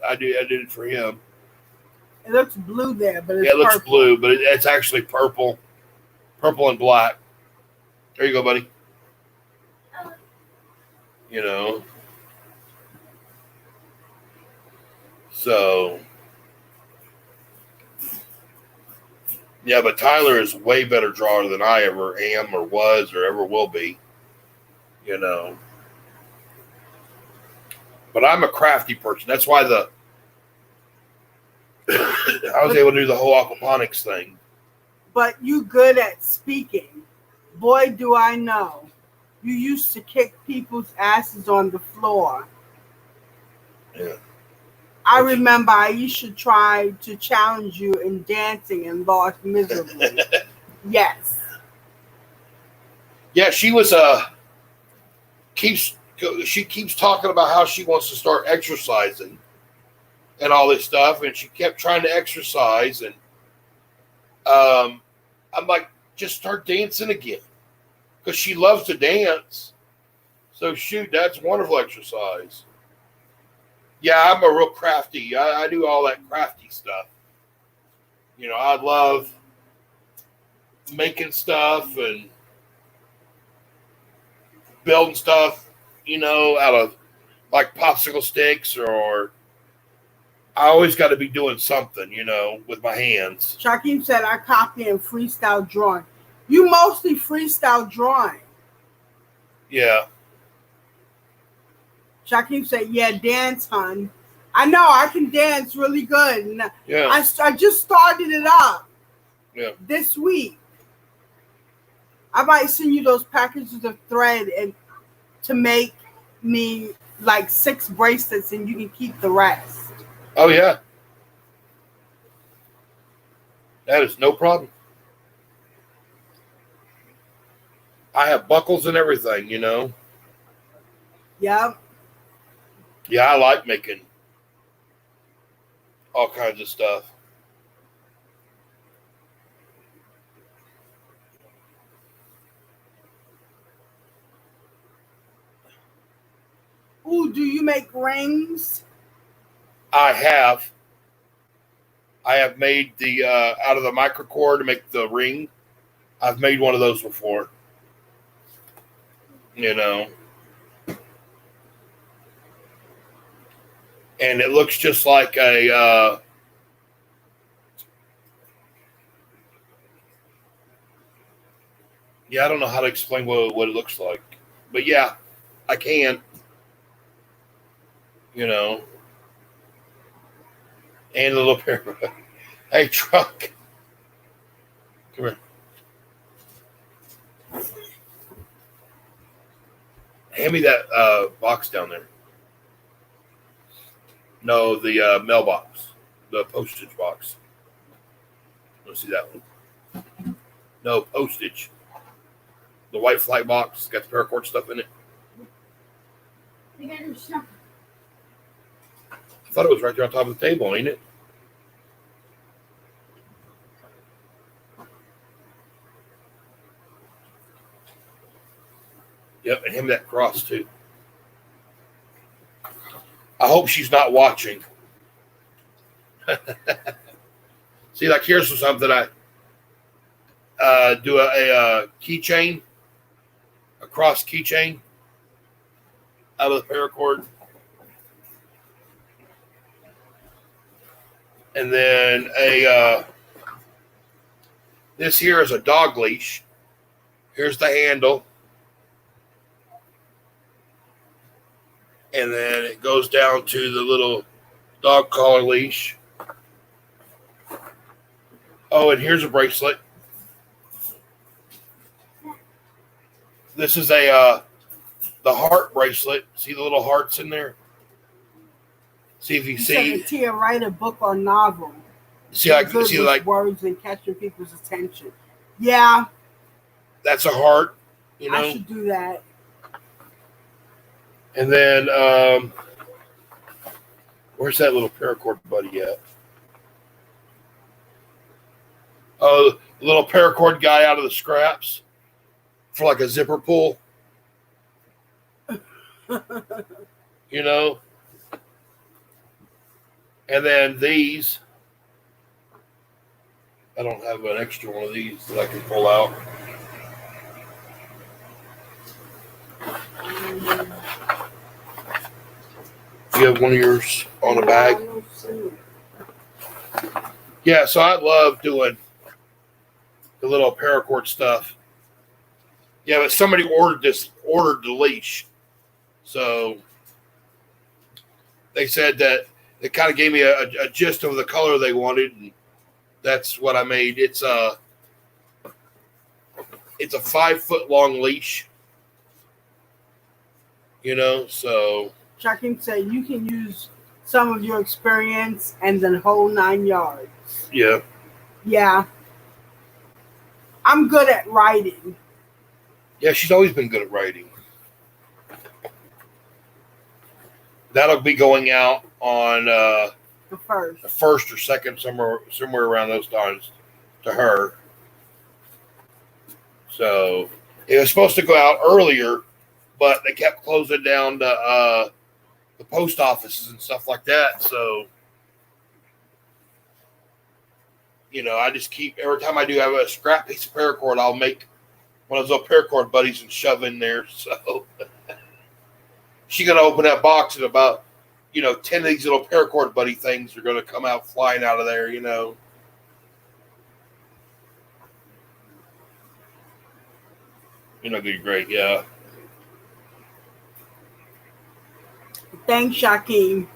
I did it for him. It looks blue there, but it's it looks purple. blue, but it's actually purple and black. There you go, buddy. So yeah, but Tyler is a way better drawer than I ever am or was or ever will be. But I'm a crafty person. That's why I was able to do the whole aquaponics thing. But you good at speaking. Boy, do I know. You used to kick people's asses on the floor. Yeah. I remember Aisha tried to challenge you in dancing and lost miserably. Yes. Yeah, she was she keeps talking about how she wants to start exercising and all this stuff, and she kept trying to exercise, and I'm like, just start dancing again, because she loves to dance. So shoot, that's wonderful exercise. Yeah, I'm a real crafty. I do all that crafty stuff. I love making stuff and building stuff, out of like popsicle sticks, or I always got to be doing something, with my hands. Shaquem said I copy and freestyle drawing. You mostly freestyle drawing. Yeah. Shaquem said, yeah, dance, hon. I know, I can dance really good. And Yeah. I just started it up this week. I might send you those packages of thread and to make me like 6 bracelets, and you can keep the rest. Oh, yeah. That is no problem. I have buckles and everything, Yep. Yeah, I like making all kinds of stuff. Ooh, do you make rings? I have made the out of the microcord to make the ring. I've made one of those before. You know. And it looks just like a I don't know how to explain what it looks like. But yeah, I can. You know. And a little pair. Hey, truck. Come here. Hand me that box down there. No, the mailbox. The postage box. Let's see that one. No, postage. The white flight box. Got the paracord stuff in it. You got your stuff. I thought it was right there on top of the table, ain't it? Yep, and him that cross too. I hope she's not watching. See, like here's something I do a keychain, a cross keychain out of the paracord. And then this here is a dog leash. Here's the handle. And then it goes down to the little dog collar leash. Oh, and here's a bracelet. This is the heart bracelet. See the little hearts in there? See if you see. Said Tia write a book or novel. See, like words and catching people's attention. Yeah, that's a heart. You know. I should do that. And then, where's that little paracord buddy at? Oh, the little paracord guy out of the scraps for like a zipper pull. You know? And then these. I don't have an extra one of these that I can pull out. You have one of yours on a bag? Yeah, so I love doing the little paracord stuff. Yeah, but somebody ordered the leash. So they said that they kind of gave me a gist of the color they wanted, and that's what I made. It's a 5-foot long leash. You know, so Shakim said you can use some of your experience and the whole 9 yards. yeah. Yeah. I'm good at writing. Yeah, she's always been good at writing. That'll be going out on The first. the first or second, somewhere around those times to her. So it was supposed to go out earlier, but they kept closing down the post offices and stuff like that. So, you know, I just keep, every time I do have a scrap piece of paracord, I'll make one of those little paracord buddies and shove in there. So she's going to open that box and about, 10 of these little paracord buddy things are going to come out flying out of there, You're going to be great, yeah. Thanks, Shakim.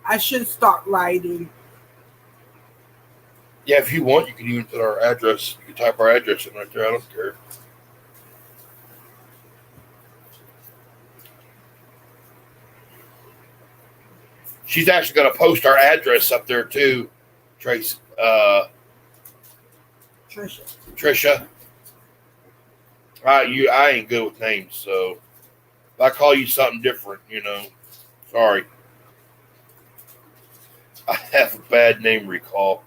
I should start writing. Yeah, if you want, you can even put our address. You can type our address in right there. I don't care. She's actually going to post our address up there too, Trace. Trisha. I ain't good with names, so if I call you something different, Sorry. have a bad name recall.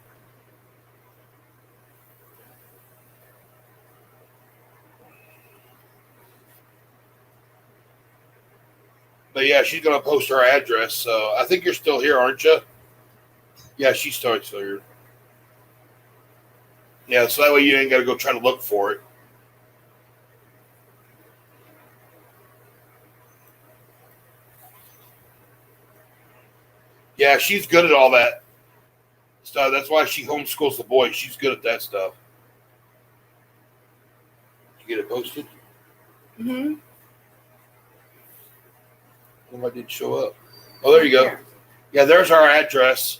But yeah, she's going to post her address. So I think you're still here, aren't you? Yeah, she's still here. Yeah, so that way you ain't got to go try to look for it. Yeah, she's good at all that stuff. That's why she homeschools the boys. She's good at that stuff. Did you get it posted? Mm-hmm. Oh, I did show up. Oh, there you go. Yeah, there's our address.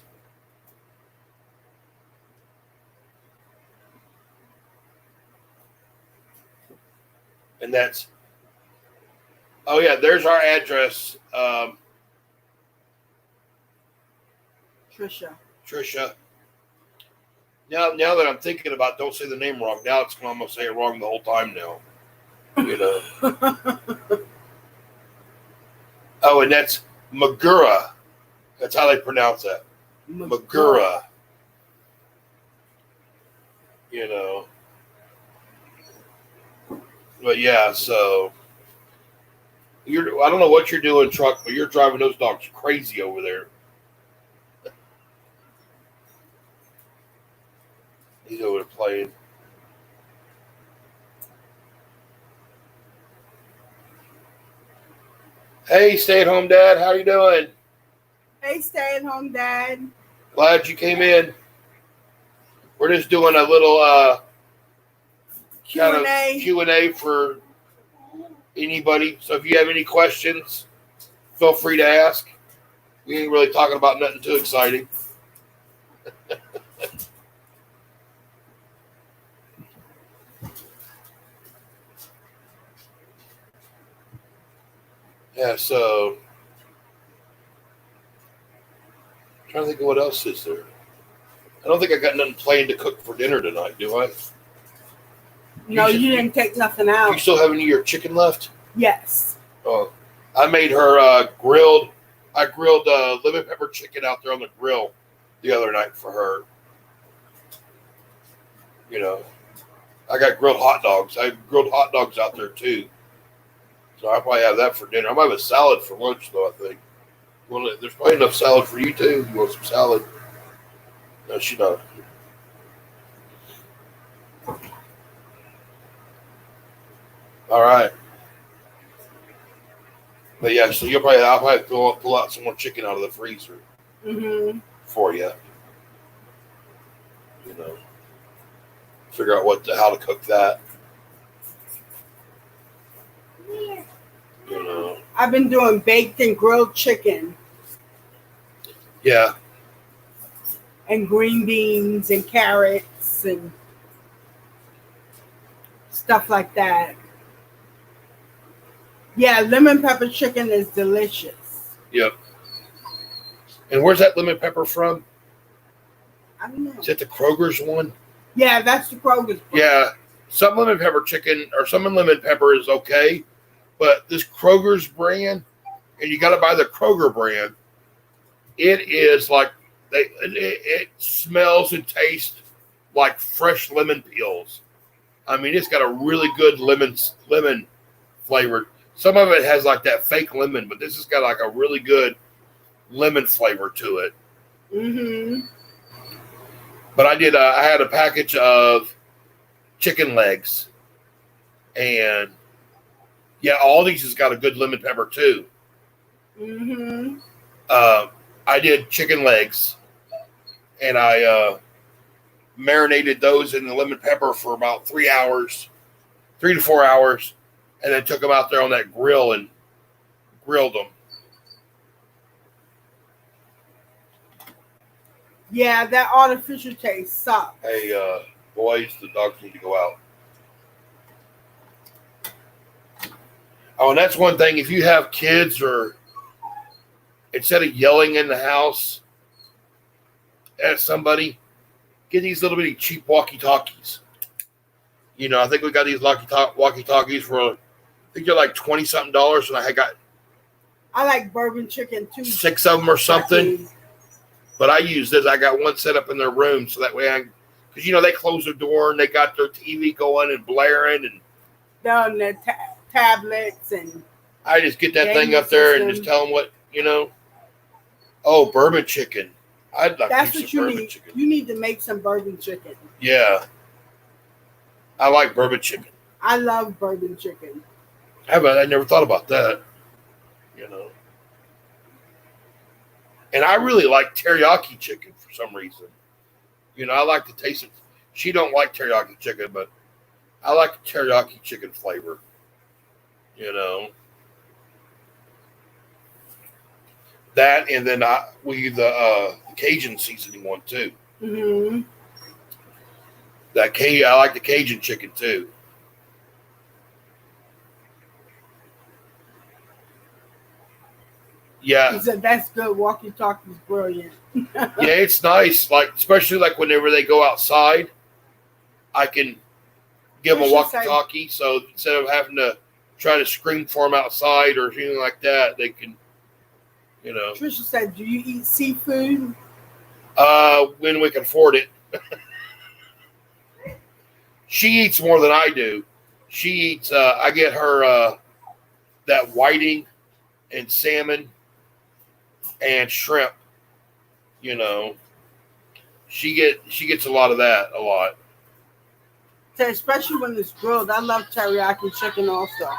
And that's, oh yeah, there's our address. Trisha. Now that I'm thinking about, don't say the name wrong. Now I'm gonna say it wrong the whole time now. You know. Oh, and that's Magura. That's how they pronounce that. Magura. You know. But yeah, so I don't know what you're doing, truck, but you're driving those dogs crazy over there. He's over there playing. Hey, stay-at-home dad, how you doing? Hey, stay-at-home dad. Glad you came in. We're just doing a little Q&A for anybody. So if you have any questions, feel free to ask. We ain't really talking about nothing too exciting. Yeah, so I'm trying to think of what else is there. I don't think I got nothing planned to cook for dinner tonight, do I? No, you didn't take nothing Do you out. still have any of your chicken left? Yes. Oh, I made her grilled. I grilled lemon pepper chicken out there on the grill the other night for her. You know, I got grilled hot dogs. I grilled hot dogs out there too. So I'll probably have that for dinner. I might have a salad for lunch though, I think. Well, there's probably enough salad for you too. You want some salad? No, she not. All right. But yeah, so I'll probably pull out some more chicken out of the freezer for you. You know, figure out how to cook that. You know, I've been doing baked and grilled chicken yeah. and green beans and carrots and stuff like that. Yeah, lemon pepper chicken is delicious. Yep. And where's that lemon pepper from? I don't know. Is it the Kroger's one? Yeah, that's the Kroger's. Yeah. Some lemon pepper chicken or some lemon pepper is okay, but this Kroger's brand, and you got to buy the Kroger brand. It is like it smells and tastes like fresh lemon peels. I mean, it's got a really good lemon flavor. Some of it has like that fake lemon, but this has got like a really good lemon flavor to it. Mm-hmm. But I had a package of chicken legs, and yeah, Aldi's has got a good lemon pepper too. Mm-hmm. I did chicken legs, and I marinated those in the lemon pepper for about 3 to 4 hours, and then took them out there on that grill and grilled them. Yeah, that artificial taste sucks. Hey, boys, the dogs need to go out. Oh, and that's one thing. If you have kids, or instead of yelling in the house at somebody, get these little bitty cheap walkie-talkies. You know, I think we got these walkie-talkies for, I think they're like $20-something, and I like bourbon chicken too. 6 of them or something. But I use this. I got one set up in their room so that way because they close their door and they got their TV going and blaring, and on the tablets and. I just get that thing up there and just tell them what. Oh, bourbon chicken. I'd like That's to eat what some you bourbon need. chicken. You need to make some bourbon chicken. Yeah. I like bourbon chicken. I love bourbon chicken. I never thought about that. And I really like teriyaki chicken for some reason. I like the taste of. She don't like teriyaki chicken, but I like the teriyaki chicken flavor. That, and then we use the Cajun seasoning one too. Mm-hmm. I like the Cajun chicken too. Yeah. He said that's good. Walkie talkie is brilliant. Yeah, it's nice. Especially whenever they go outside, I can give them a walkie-talkie. So instead of having to try to scream for them outside or anything like that, they can, Trisha said, "Do you eat seafood?" When we can afford it. She eats more than I do. She eats. I get her that whiting and salmon and shrimp. She gets a lot of that. A lot. Especially when it's grilled. I love teriyaki chicken also.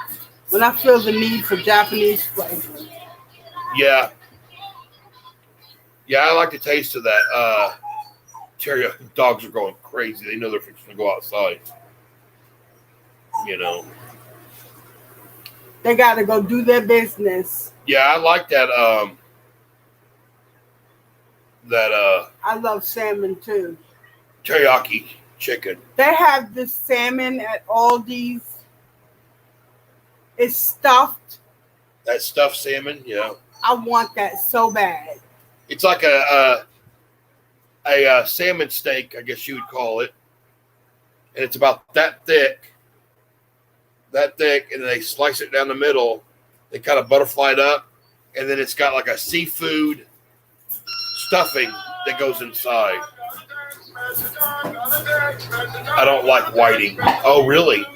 When I feel the need for Japanese flavor. Yeah. Yeah, I like the taste of that. Teriyaki dogs are going crazy. They know they're fixing to go outside. They got to go do their business. Yeah, I like that. I love salmon too. Teriyaki chicken. They have this salmon at Aldi's. It's stuffed. That stuffed salmon, yeah. I want that so bad. It's like a salmon steak, I guess you would call it. And it's about that thick, and then they slice it down the middle. They kind of butterfly it up, and then it's got like a seafood stuffing that goes inside. I don't like whiting. Oh, really?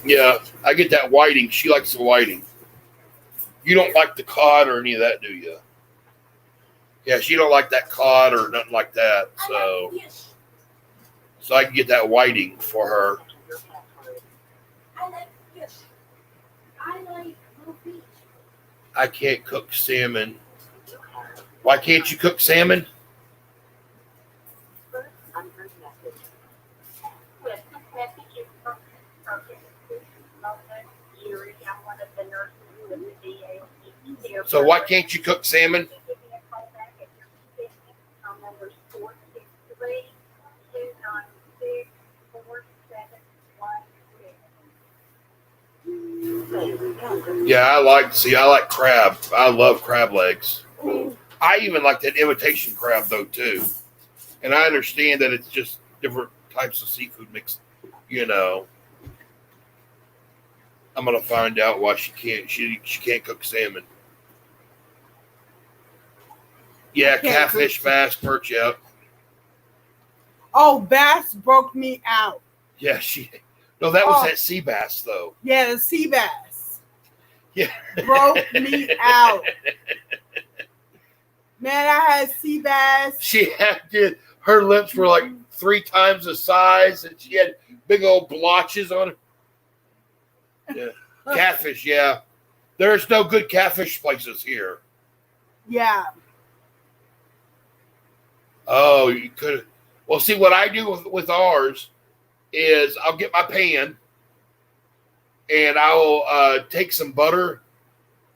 Yeah, I get that whiting. She likes the whiting. You don't like the cod or any of that, do you? Yeah, she don't like that cod or nothing like that. So I can get that whiting for her. I can't cook salmon. Why can't you cook salmon? So why can't you cook salmon? Yeah, I like crab. I love crab legs. I even like that imitation crab though too. And I understand that it's just different types of seafood mixed, I'm gonna find out why she can't cook salmon. Yeah, catfish, bass, perch, yep. Oh, bass broke me out. Yeah, that was that sea bass though. Yeah, the sea bass. Yeah. Broke me out. Man, I had sea bass. Her lips were like 3 times the size, and she had big old blotches on her. Yeah. Catfish, yeah. There's no good catfish places here. Yeah. Oh, you could. Well, see, what I do with ours is I'll get my pan and I'll take some butter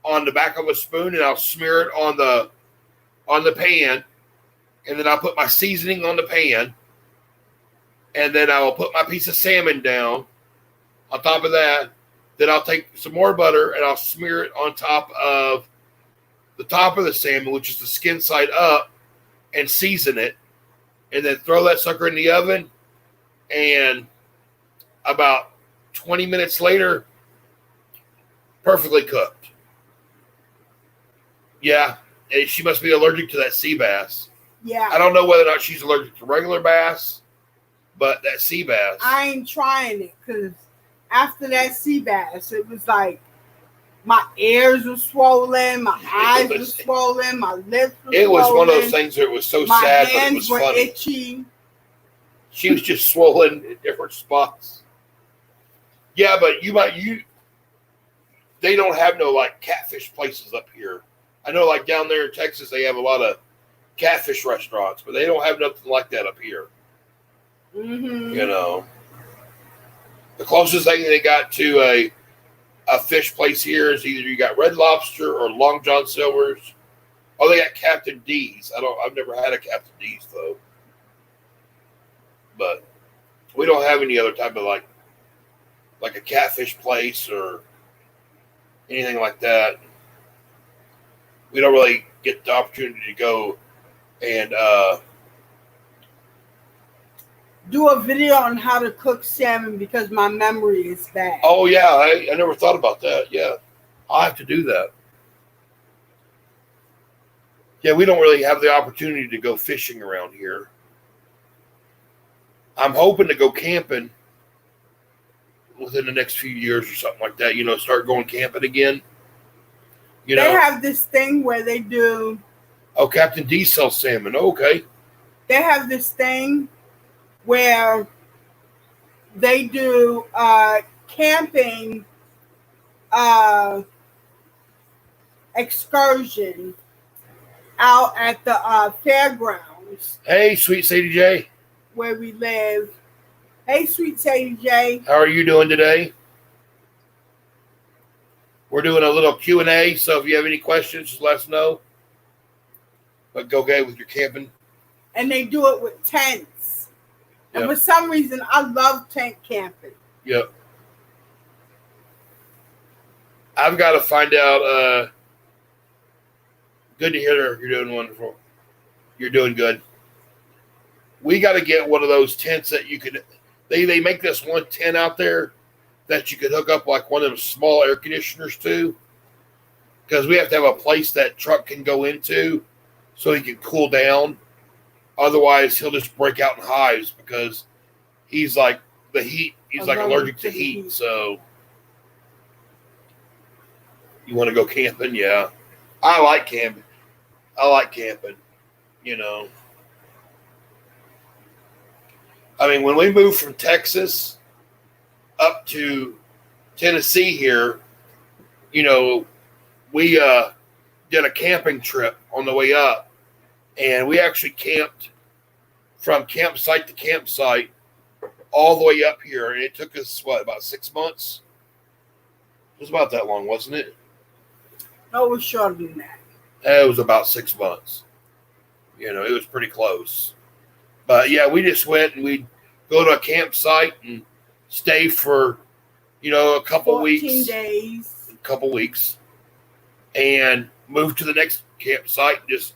on the back of a spoon and I'll smear it on the pan, and then I'll put my seasoning on the pan, and then I will put my piece of salmon down on top of that. Then I'll take some more butter and I'll smear it on top of the salmon, which is the skin side up, and season it, and then throw that sucker in the oven. And about 20 minutes later, perfectly cooked. Yeah, and she must be allergic to that sea bass. Yeah. I don't know whether or not she's allergic to regular bass, but that sea bass. I ain't trying it because after that sea bass, it was like my ears were swollen, my eyes were swollen, my lips were swollen. It was one of those things where it was so sad, but it was were funny. Itchy. She was just swollen in different spots. Yeah, but they don't have no like catfish places up here. I know like down there in Texas they have a lot of catfish restaurants, but they don't have nothing like that up here. Mm-hmm. You know, the closest thing they got to a fish place here is either you got Red Lobster or Long John Silver's. Oh, they got Captain D's. I've never had a Captain D's though. But we don't have any other type of like a catfish place or anything like that. We don't really get the opportunity to go and do a video on how to cook salmon because my memory is bad. Oh yeah, I never thought about that. Yeah, I'll have to do that. Yeah, we don't really have the opportunity to go fishing around here. I'm hoping to go camping within the next few years or something like that. You know, start going camping again. You know, they have this thing where they do. Oh, Captain D sells salmon. Okay. They have this thing where they do camping excursion out at the fairgrounds. Hey, sweet Sadie J. Where we live. Hey, sweet Sadie J. How are you doing today? We're doing a little Q&A, so if you have any questions, just let us know. But go ahead with your camping. And they do it with tents. Yep. And for some reason, I love tent camping. Yep. I've got to find out. Good to hear you're doing wonderful. You're doing good. We got to get one of those tents that you could. They make this one tent out there that you could hook up like one of them small air conditioners to. Because we have to have a place that truck can go into so he can cool down. Otherwise, he'll just break out in hives because he's like the heat. He's like allergic to heat. So you want to go camping? Yeah. I like camping. You know. I mean, when we moved from Texas up to Tennessee here, you know, we did a camping trip on the way up. And we actually camped from campsite to campsite all the way up here. And it took us, about 6 months? It was about that long, wasn't it? No, it was shorter than that. It was about 6 months. You know, it was pretty close. But, yeah, we just went and we'd go to a campsite and stay for, you know, a couple 14 weeks. days. A couple weeks. And move to the next campsite and just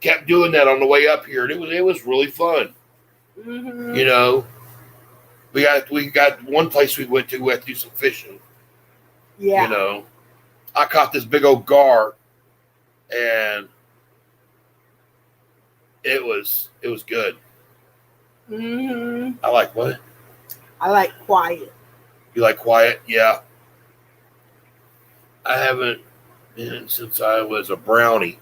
kept doing that on the way up here. And it was really fun. Mm-hmm. You know, we got one place we went to. We had to do some fishing. Yeah. You know, I caught this big old gar, and it was good. Mm-hmm. I like what? I like quiet. You like quiet? Yeah. I haven't been since I was a brownie.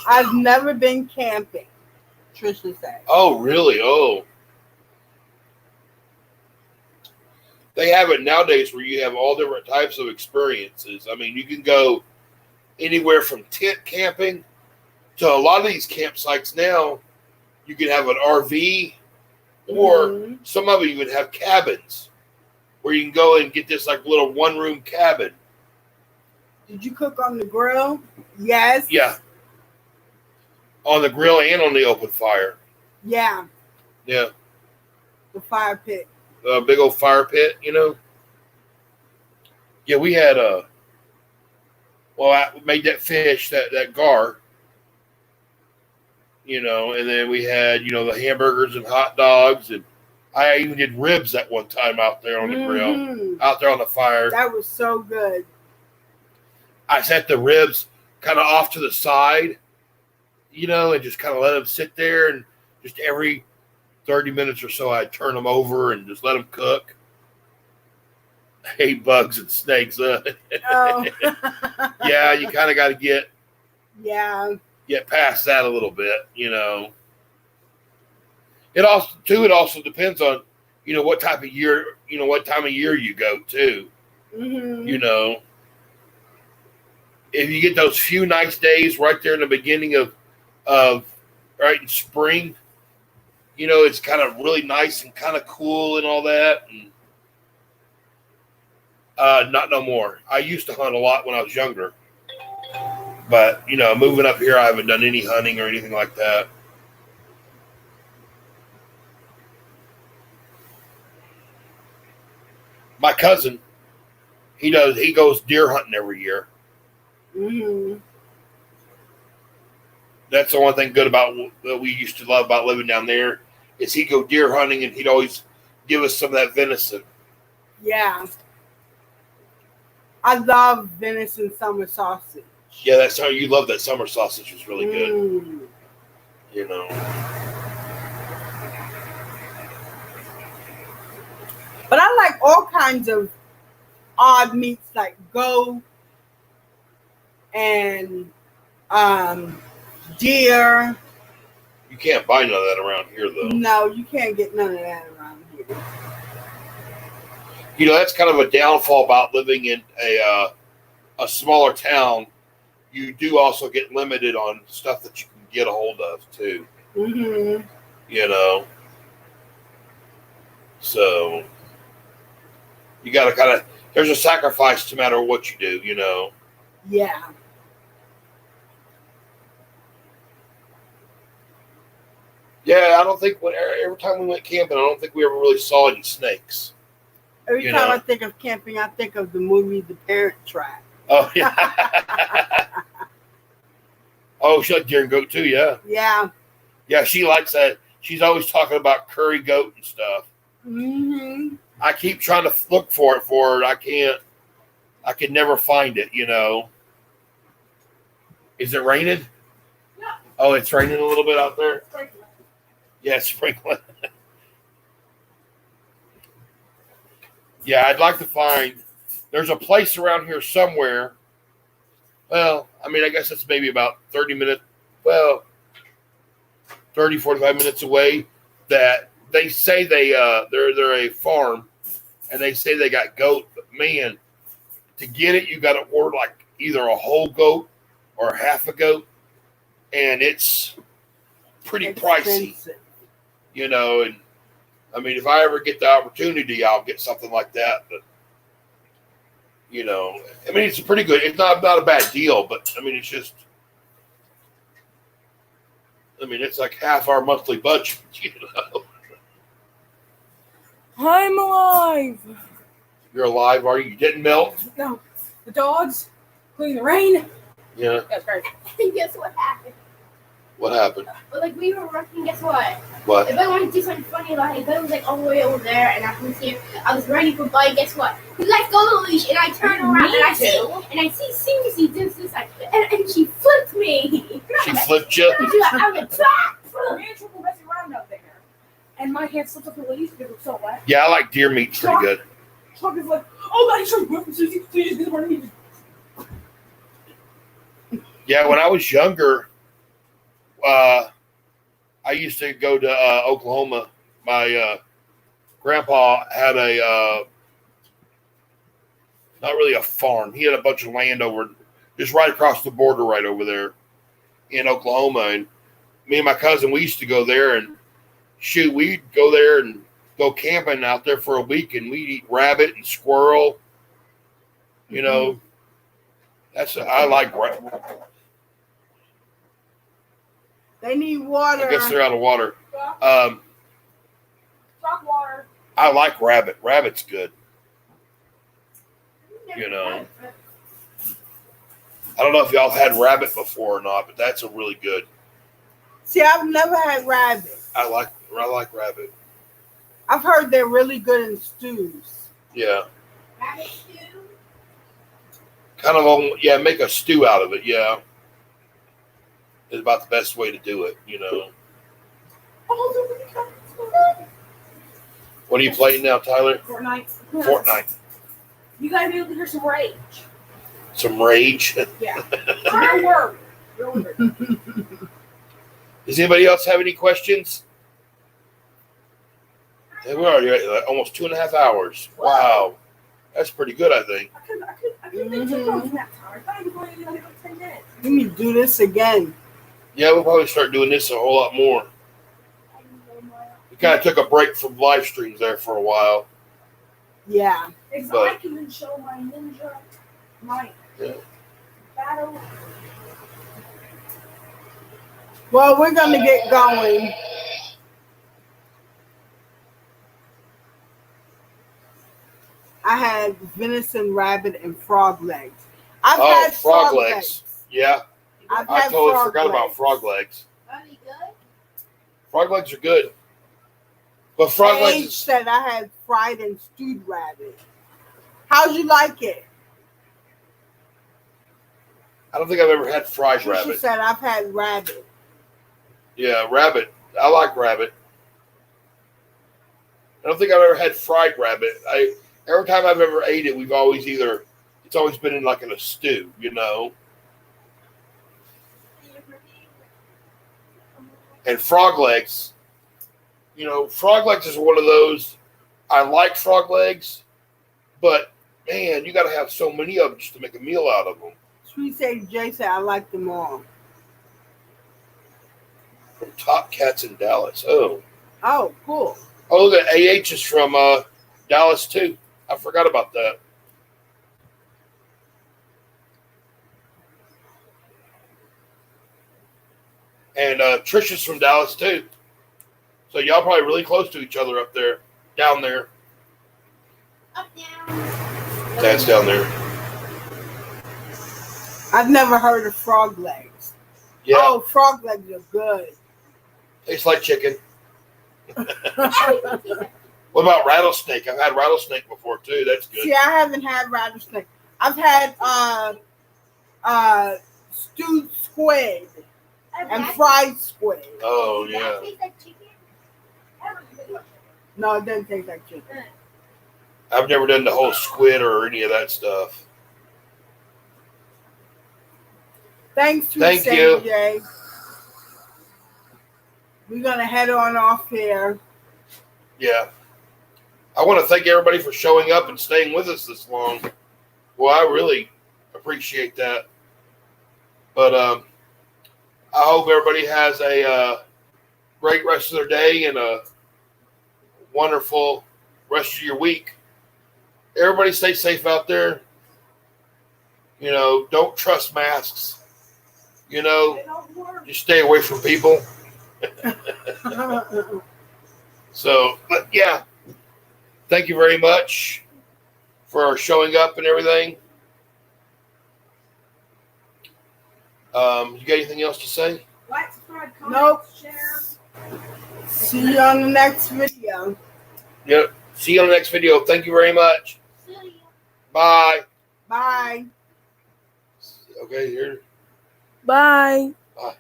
I've never been camping, Trisha said. Oh, really? Oh. They have it nowadays where you have all different types of experiences. I mean, you can go anywhere from tent camping to a lot of these campsites now. You can have an RV, or some of them even have cabins where you can go and get this like little one-room cabin. Did you cook on the grill? Yes. Yeah. On the grill and on the open fire. Yeah. Yeah. The fire pit. A big old fire pit, you know. Yeah, we had I made that fish, that gar, you know, and then we had, you know, the hamburgers and hot dogs and I even did ribs at one time out there on the grill, Mhm. out there on the fire. That was so good. I set the ribs kind of off to the side, and just kind of let them sit there, and just every 30 minutes or so, I'd turn them over and just let them cook. I hate bugs and snakes. Oh. Yeah, you kind of got to get past that a little bit, It also depends on, what time of year you go to, Mhm. If you get those few nice days right there in the beginning of right in spring, it's kind of really nice and kind of cool and all that. And, not no more. I used to hunt a lot when I was younger, but moving up here, I haven't done any hunting or anything like that. My cousin, he goes deer hunting every year. Mhm. That's the one thing good about that we used to love about living down there is he'd go deer hunting and he'd always give us some of that venison. Yeah. I love venison summer sausage. Yeah, that's how you love that summer sausage. Was really good. Mm. But I like all kinds of odd meats like goat and deer. You can't buy none of that around here, though. No, you can't get none of that around here. That's kind of a downfall about living in a smaller town. You do also get limited on stuff that you can get a hold of, too. Mm-hmm. So you got to kind of, there's a sacrifice no matter what you do, Yeah. Yeah, I don't think every time we went camping, I don't think we ever really saw any snakes. Every time I think of camping, I think of the movie The Parent Trap. Oh, yeah. Oh, she likes deer and goat too, yeah. Yeah. Yeah, she likes that. She's always talking about curry goat and stuff. Mm-hmm. I keep trying to look for it for her. I can never find it, Is it raining? Yeah. Oh, it's raining a little bit out there? Sprinkler. Yeah, it's sprinkling. Yeah, I'd like to find, there's a place around here somewhere. Well, I guess it's maybe about 45 minutes away that they say they're a farm and they say they got goat, but man, to get it, you got to order like either a whole goat or half a goat, and it's pretty pricey, and if I ever get the opportunity, I'll get something like that, but it's pretty good. It's not a bad deal, but it's just, it's like half our monthly budget, I'm alive. You're alive, are you? You didn't melt? No, the dogs, including the rain. Yeah. That's great. And guess what happened? What happened? Well, we were working, guess what? What? If I wanted to do something funny, if I was all the way over there and I was here, I was ready for Buddy, guess what? He let go of the leash and I turned around and I see Susie does this and she flipped me. She flipped you? I went, Me and Triple messing around out there. And my hand slipped up the leash because it was so wet. Yeah, I like deer meat pretty good. Chuck is like, oh God, he's trying to whip Susie. Please, this morning. Yeah, when I was younger, I used to go to Oklahoma. My grandpa had not really a farm. He had a bunch of land just right across the border right over there in Oklahoma. And me and my cousin, we used to go there and shoot. We'd go there and go camping out there for a week, and we'd eat rabbit and squirrel. I like rabbit. They need water. I guess they're out of water. Rock water. I like rabbit. Rabbit's good. I don't know if y'all had rabbit before or not, but that's a really good. See, I've never had rabbit. I like rabbit. I've heard they're really good in stews. Yeah. Rabbit stew. Kind of make a stew out of it, yeah. Is about the best way to do it, you know. What are you playing now, Tyler? Fortnite. You guys be able to hear some rage. Some rage. Yeah. Real word. Real word. Does anybody else have any questions? Yeah, we're already at almost 2.5 hours. Wow. That's pretty good, I think. I could make two phones in that time. I thought I was going to like 10 minutes. We need to do this again. Yeah, we'll probably start doing this a whole lot more. We kind of took a break from live streams there for a while. Yeah. I can even show my ninja, my battle. Well, we're going to get going. I had venison, rabbit, and frog legs. I've had frog legs. Yeah. I totally forgot about frog legs. Are they good? Frog legs are good. But frog Paige legs. said I had fried and stewed rabbit. How'd you like it? I don't think I've ever had fried She rabbit. said I've had rabbit. Yeah, rabbit. I like rabbit. I don't think I've ever had fried rabbit. Every time I've ever ate it, it's always been in a stew, you know. And frog legs, frog legs is one of those. I like frog legs, but man, you got to have so many of them just to make a meal out of them. Sweet Sadie J said I like them all. From Top Cats in Dallas. Oh, Cool. oh, the AH is from Dallas too. I forgot about that. And Trisha's from Dallas too. So y'all probably really close to each other up there, down there. Up down. That's down there. I've never heard of frog legs. Yeah. Oh, frog legs are good. Tastes like chicken. What about rattlesnake? I've had rattlesnake before too. That's good. See, I haven't had rattlesnake. I've had stewed squid and fried squid. Oh Does that yeah. taste like chicken? No, it doesn't taste like chicken. I've never done the whole squid or any of that stuff. Thanks, Sweet Thank Sadie you. J. We're gonna head on off here. Yeah. I want to thank everybody for showing up and staying with us this long. Well, I really appreciate that. But I hope everybody has a great rest of their day and a wonderful rest of your week. Everybody stay safe out there. Don't trust masks. Just stay away from people. So, but yeah. Thank you very much for showing up and everything. You got anything else to say? Like, subscribe, comment, Nope. share. See you on the next video. Yep. See you on the next video. Thank you very much. See ya. Bye. Bye. Okay, here. Bye. Bye.